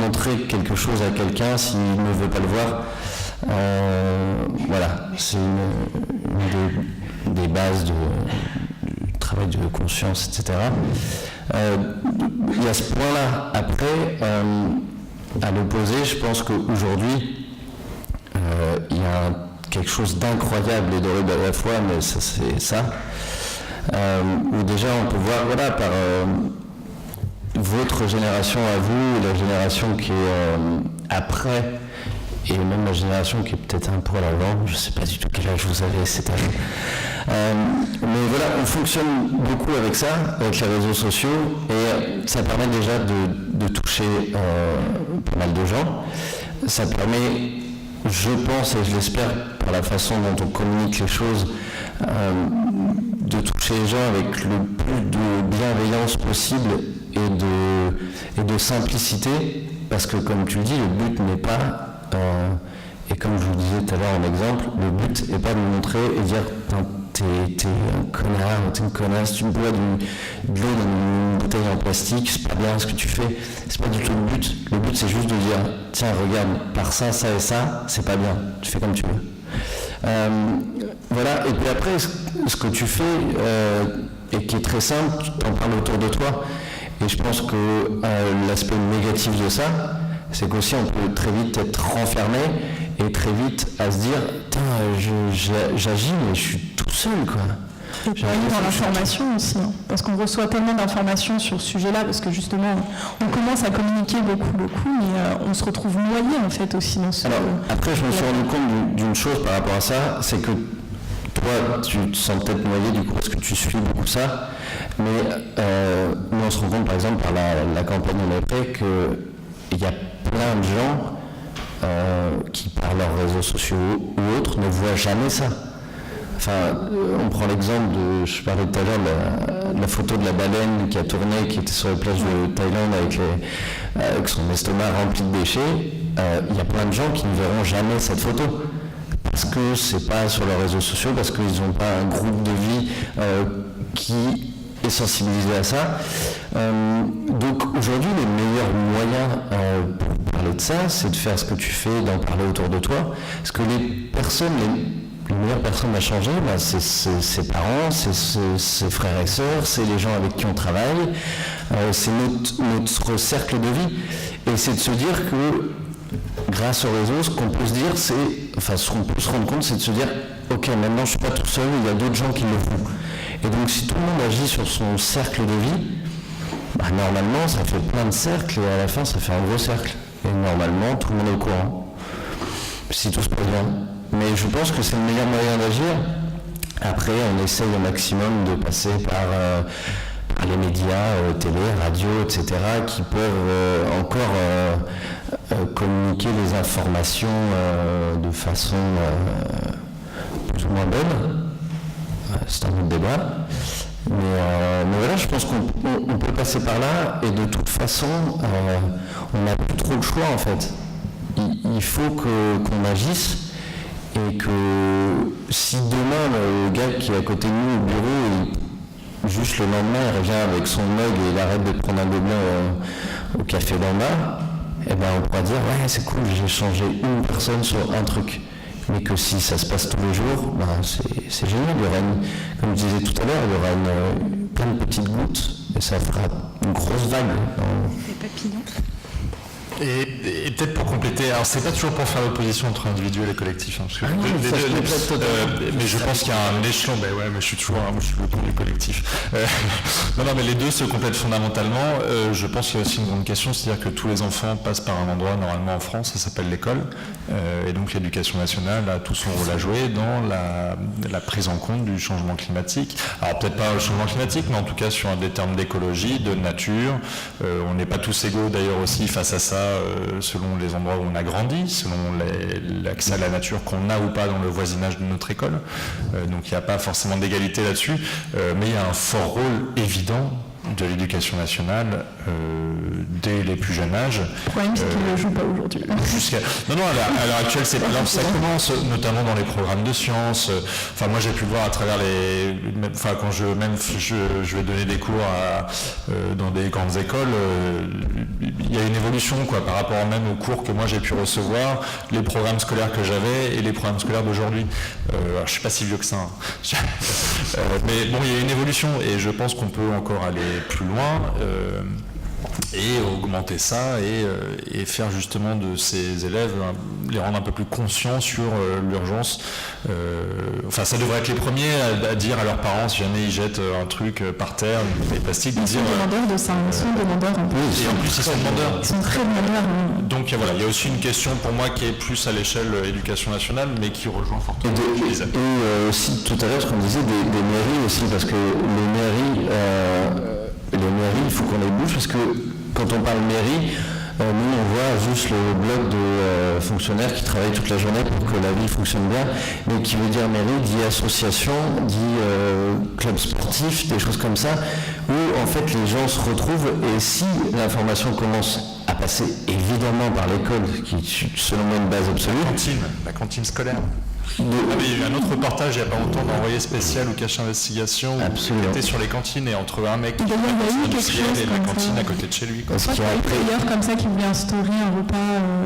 montrer quelque chose à quelqu'un s'il ne veut pas le voir. Voilà, c'est une des bases du travail de conscience, etc. Il y a ce point-là. Après, à l'opposé, je pense qu'aujourd'hui, il y a quelque chose d'incroyable et d'horrible à la fois, mais ça, c'est ça. Où déjà on peut voir, voilà, par votre génération à vous, la génération qui est après, et même la génération qui est peut-être un poil avant, je ne sais pas du tout quel âge vous avez cet âge. Mais voilà, on fonctionne beaucoup avec ça, avec les réseaux sociaux, et ça permet déjà de toucher pas mal de gens. Ça permet, je pense et je l'espère, par la façon dont on communique les choses, de toucher les gens avec le plus de bienveillance possible et de simplicité, parce que comme tu le dis, le but n'est pas, et comme je vous disais tout à l'heure en exemple, le but n'est pas de montrer et dire t'es un connard, t'es une connasse, tu me bois de l'eau dans une bouteille en plastique, c'est pas bien ce que tu fais, c'est pas du tout le but. Le but c'est juste de dire tiens regarde, par ça, ça et ça, c'est pas bien, tu fais comme tu veux. Voilà, et puis après ce que tu fais et qui est très simple, tu t'en parles autour de toi, et je pense que l'aspect négatif de ça, c'est qu'aussi on peut très vite être renfermé et très vite à se dire j'agis mais je suis tout seul quoi. Et puis dans l'information aussi, hein, parce qu'on reçoit tellement d'informations sur ce sujet-là, parce que justement on commence à communiquer beaucoup, mais on se retrouve noyé en fait aussi dans ce... Alors après je me suis rendu compte d'une chose par rapport à ça, c'est que toi tu te sens peut-être noyé du coup parce que tu suis beaucoup ça, mais nous on se rend compte par exemple par la campagne on a fait qu'il y a plein de gens qui, par leurs réseaux sociaux ou autres, ne voient jamais ça. Enfin, on prend l'exemple de, je parlais tout à l'heure, la photo de la baleine qui a tourné, qui était sur les plages de Thaïlande avec son estomac rempli de déchets. Il y a plein de gens qui ne verront jamais cette photo. Parce que c'est pas sur leurs réseaux sociaux, parce qu'ils n'ont pas un groupe de vie qui est sensibilisé à ça. Donc aujourd'hui, les meilleurs moyens pour parler de ça, c'est de faire ce que tu fais, d'en parler autour de toi. Parce que les meilleures personnes à changer, c'est ses parents, c'est ses frères et sœurs, c'est les gens avec qui on travaille, c'est notre cercle de vie. Et c'est de se dire que grâce au réseau, ce qu'on peut se dire, ce qu'on peut se rendre compte, c'est de se dire ok, maintenant je ne suis pas tout seul, il y a d'autres gens qui le font. Et donc si tout le monde agit sur son cercle de vie, normalement ça fait plein de cercles et à la fin ça fait un gros cercle. Et normalement tout le monde est au courant, si tout se passe bien. Mais je pense que c'est le meilleur moyen d'agir. Après on essaye au maximum de passer par les médias, télé, radio, etc., qui peuvent encore communiquer les informations de façon plus ou moins bonne. C'est un autre débat. Mais voilà, je pense qu'on peut passer par là, et de toute façon, on n'a plus trop le choix en fait. Il faut qu'on agisse, et que si demain le gars qui est à côté de nous au bureau, juste le lendemain il revient avec son mug et il arrête de prendre un gobelin au café d'en bas, eh ben on pourra dire ouais c'est cool, j'ai changé une personne sur un truc. Mais que si ça se passe tous les jours, c'est génial. Il y aura comme je disais tout à l'heure, il y aura plein de petites gouttes et ça fera une grosse vague. Les papillons. Et peut-être pour compléter, alors c'est pas toujours pour faire l'opposition entre individuel et collectif, hein, parce que mais je pense qu'il y a un échelon, mais je suis toujours, moi je suis le con du collectif. Non, mais les deux se complètent fondamentalement. Je pense qu'il y a aussi une grande question, c'est-à-dire que tous les enfants passent par un endroit normalement en France, ça s'appelle l'école, et donc l'éducation nationale a tout son rôle à jouer dans la prise en compte du changement climatique. Alors peut-être pas le changement climatique, mais en tout cas sur des termes d'écologie, de nature. On n'est pas tous égaux d'ailleurs aussi face à ça, selon les endroits où on a grandi, selon l'accès à la nature qu'on a ou pas dans le voisinage de notre école. Donc il n'y a pas forcément d'égalité là-dessus, mais il y a un fort rôle évident de l'éducation nationale dès les plus jeunes âges. Le problème, c'est qu'ils ne le jouent pas aujourd'hui. Non, à l'heure actuelle, c'est alors ça commence notamment dans les programmes de sciences. Enfin, moi, j'ai pu le voir à travers quand je vais donner des cours dans des grandes écoles, il y a une évolution, quoi, par rapport même aux cours que moi j'ai pu recevoir, les programmes scolaires que j'avais et les programmes scolaires d'aujourd'hui. Je suis pas si vieux que ça, hein. Mais bon, il y a une évolution et je pense qu'on peut encore aller plus loin et augmenter ça et faire justement de ces élèves, les rendre un peu plus conscients sur l'urgence. Enfin, ça devrait être les premiers à dire à leurs parents, si jamais ils jettent un truc par terre, des plastiques, de dire... Ils sont demandeurs de ça, ils sont demandeurs en plus. Et en plus, ils sont demandeurs. Ils sont très demandeurs. Donc voilà, il y a aussi une question pour moi qui est plus à l'échelle éducation nationale, mais qui rejoint fortement. Et aussi, tout à l'heure, ce qu'on disait des mairies aussi, parce que les mairies, il faut qu'on les bouge, parce que quand on parle mairie, nous on voit juste le bloc de fonctionnaires qui travaillent toute la journée pour que la ville fonctionne bien, mais qui veut dire mairie, dit association, dit club sportif, des choses comme ça, où en fait les gens se retrouvent, et si l'information commence à passer évidemment par l'école, qui est selon moi une base absolue. La cantine scolaire. Mais il y a eu un autre reportage il n'y a pas longtemps d'envoyé spécial ou cache investigation où était sur les cantines et entre un mec qui fait industriel et la cantine à côté de chez lui. Je crois qu'il y a eu d'ailleurs comme ça qui voulait instaurer un repas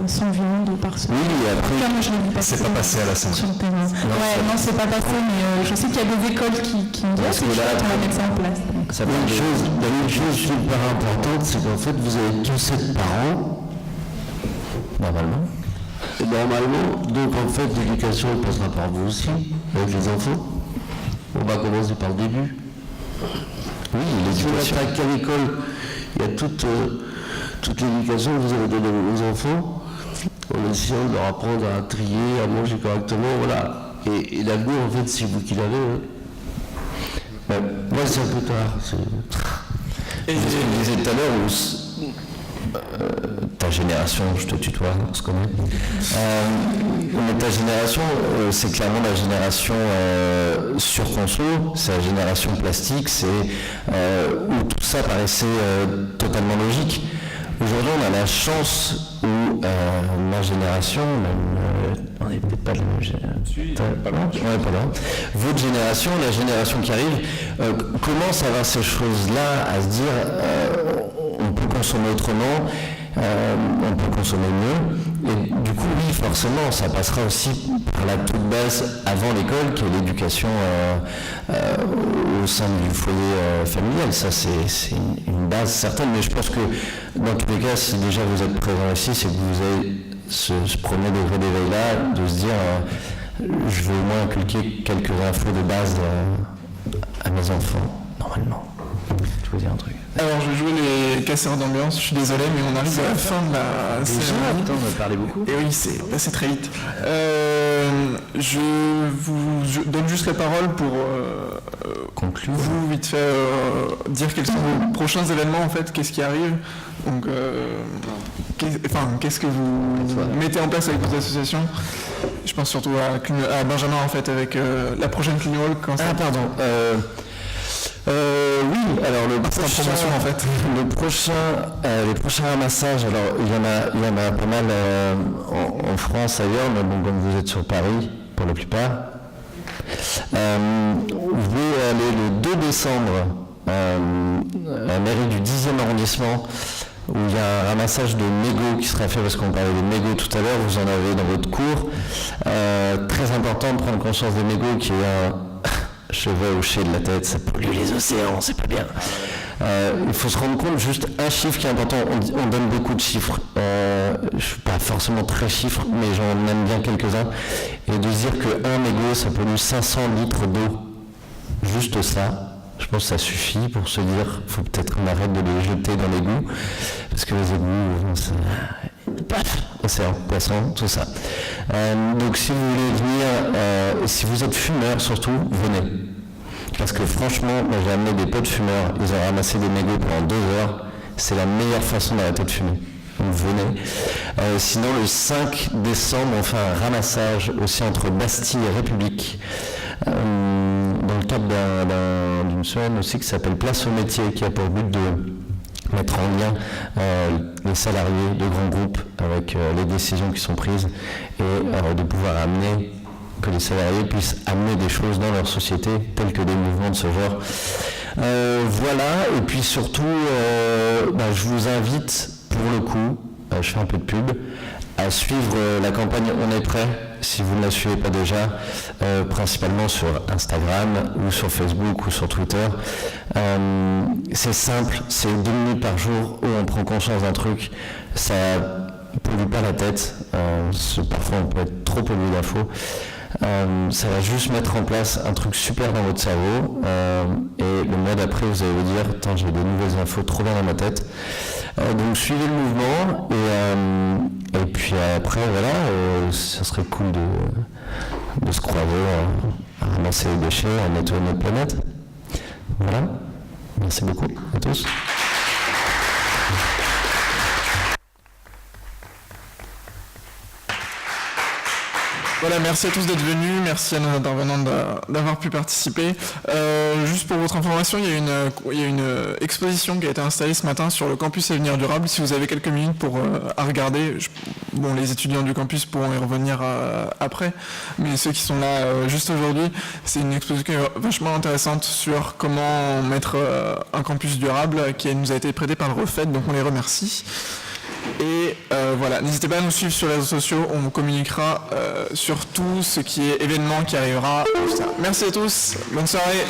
sans viande par semaine. Oui, et après, c'est pas passé à la santé. Non, c'est pas passé, mais je sais qu'il y a des écoles qui ont dit que on va mettre ça en place. La même chose super importante, c'est qu'en fait vous avez tous 7 parents, normalement. Et normalement, donc en fait, l'éducation elle passera par vous aussi, avec les enfants. On va commencer par le début. Oui, l'éducation. Si on attaque à l'école, il y a toute l'éducation que vous avez donnée aux enfants, en essayant de leur apprendre à trier, à manger correctement, voilà. Et l'avenir, en fait, c'est vous qui l'avez. Moi, c'est un peu tard. Et ce que je disais tout à l'heure, ta génération, je te tutoie, on se connaît. Mais ta génération, c'est clairement la génération surconso, c'est la génération plastique, c'est où tout ça paraissait totalement logique. Aujourd'hui, on a la chance où ma génération, on n'est peut-être pas de la même génération, votre génération, la génération qui arrive, commence à voir ces choses-là, à se dire on peut consommer autrement, on peut consommer mieux, et du coup, oui, forcément, ça passera aussi par la toute base avant l'école, qui est l'éducation au sein du foyer familial. Ça, c'est une base certaine, mais je pense que dans tous les cas, si déjà vous êtes présent ici, c'est que vous avez ce premier degré d'éveil-là, de se dire je veux au moins inculquer quelques infos de base à mes enfants, normalement. Je veux dire un truc. Alors, je vais jouer les casseurs d'ambiance, je suis désolé, mais on arrive à la fin de la cérémonie. Putain, on a parlé beaucoup. Et oui, c'est passé très vite. Je vous donne juste la parole pour conclure. Vous, vite fait, dire quels sont vos prochains événements, en fait, qu'est-ce qui arrive. Donc, qu'est-ce que vous mettez en place avec vos associations. Je pense surtout à Benjamin, en fait, avec la prochaine Clean Walk. Ah, pardon. Oui, alors le prochain ramassage, alors il y en a pas mal en France, ailleurs, mais bon, comme vous êtes sur Paris, pour la plupart. Je vais aller le 2 décembre à la mairie du 10e arrondissement, où il y a un ramassage de mégots qui sera fait, parce qu'on parlait des mégots tout à l'heure, vous en avez dans votre cours. Très important de prendre conscience des mégots, qui est un cheveu hoché de la tête, ça pollue les océans, c'est pas bien. Il faut se rendre compte, juste un chiffre qui est important, on donne beaucoup de chiffres. je ne suis pas forcément très chiffre, mais j'en aime bien quelques-uns, et de se dire qu'un mégot, ça pollue 500 litres d'eau, juste ça, je pense que ça suffit pour se dire, il faut peut-être qu'on arrête de les jeter dans l'égout, parce que les égouts, océan, poisson, tout ça. Donc si vous voulez venir, si vous êtes fumeur surtout, venez. Parce que franchement, moi j'ai amené des potes fumeurs, ils ont ramassé des mégots pendant 2 heures, c'est la meilleure façon d'arrêter de fumer. Donc venez. Sinon le 5 décembre, on fait un ramassage aussi entre Bastille et République, dans le cadre d'une semaine aussi qui s'appelle Place au métier, qui a pour but de mettre en lien les salariés de grands groupes avec les décisions qui sont prises et de pouvoir amener que les salariés puissent amener des choses dans leur société, tels que des mouvements de ce genre. Voilà, et puis surtout, je vous invite, pour le coup, je fais un peu de pub, à suivre la campagne On est prêt, si vous ne la suivez pas déjà, principalement sur Instagram, ou sur Facebook, ou sur Twitter. C'est simple, c'est 2 minutes par jour où on prend conscience d'un truc, ça pollue pas la tête, parfois on peut être trop pollué d'infos. Ça va juste mettre en place un truc super dans votre cerveau et le mois d'après vous allez vous dire attends, j'ai des nouvelles infos trop bien dans ma tête, donc suivez le mouvement et puis après voilà, ça serait cool de se croiser à ramasser les déchets, à nettoyer notre planète. Voilà, merci beaucoup à tous. Voilà, merci à tous d'être venus, merci à nos intervenants d'avoir pu participer. Juste pour votre information, il y a une exposition qui a été installée ce matin sur le campus Avenir Durable. Si vous avez quelques minutes à regarder, les étudiants du campus pourront y revenir après, mais ceux qui sont là juste aujourd'hui, c'est une exposition vachement intéressante sur comment mettre un campus durable qui nous a été prêté par le Refed, donc on les remercie. Et voilà, n'hésitez pas à nous suivre sur les réseaux sociaux, on vous communiquera sur tout ce qui est événement qui arrivera. Merci à tous, bonne soirée.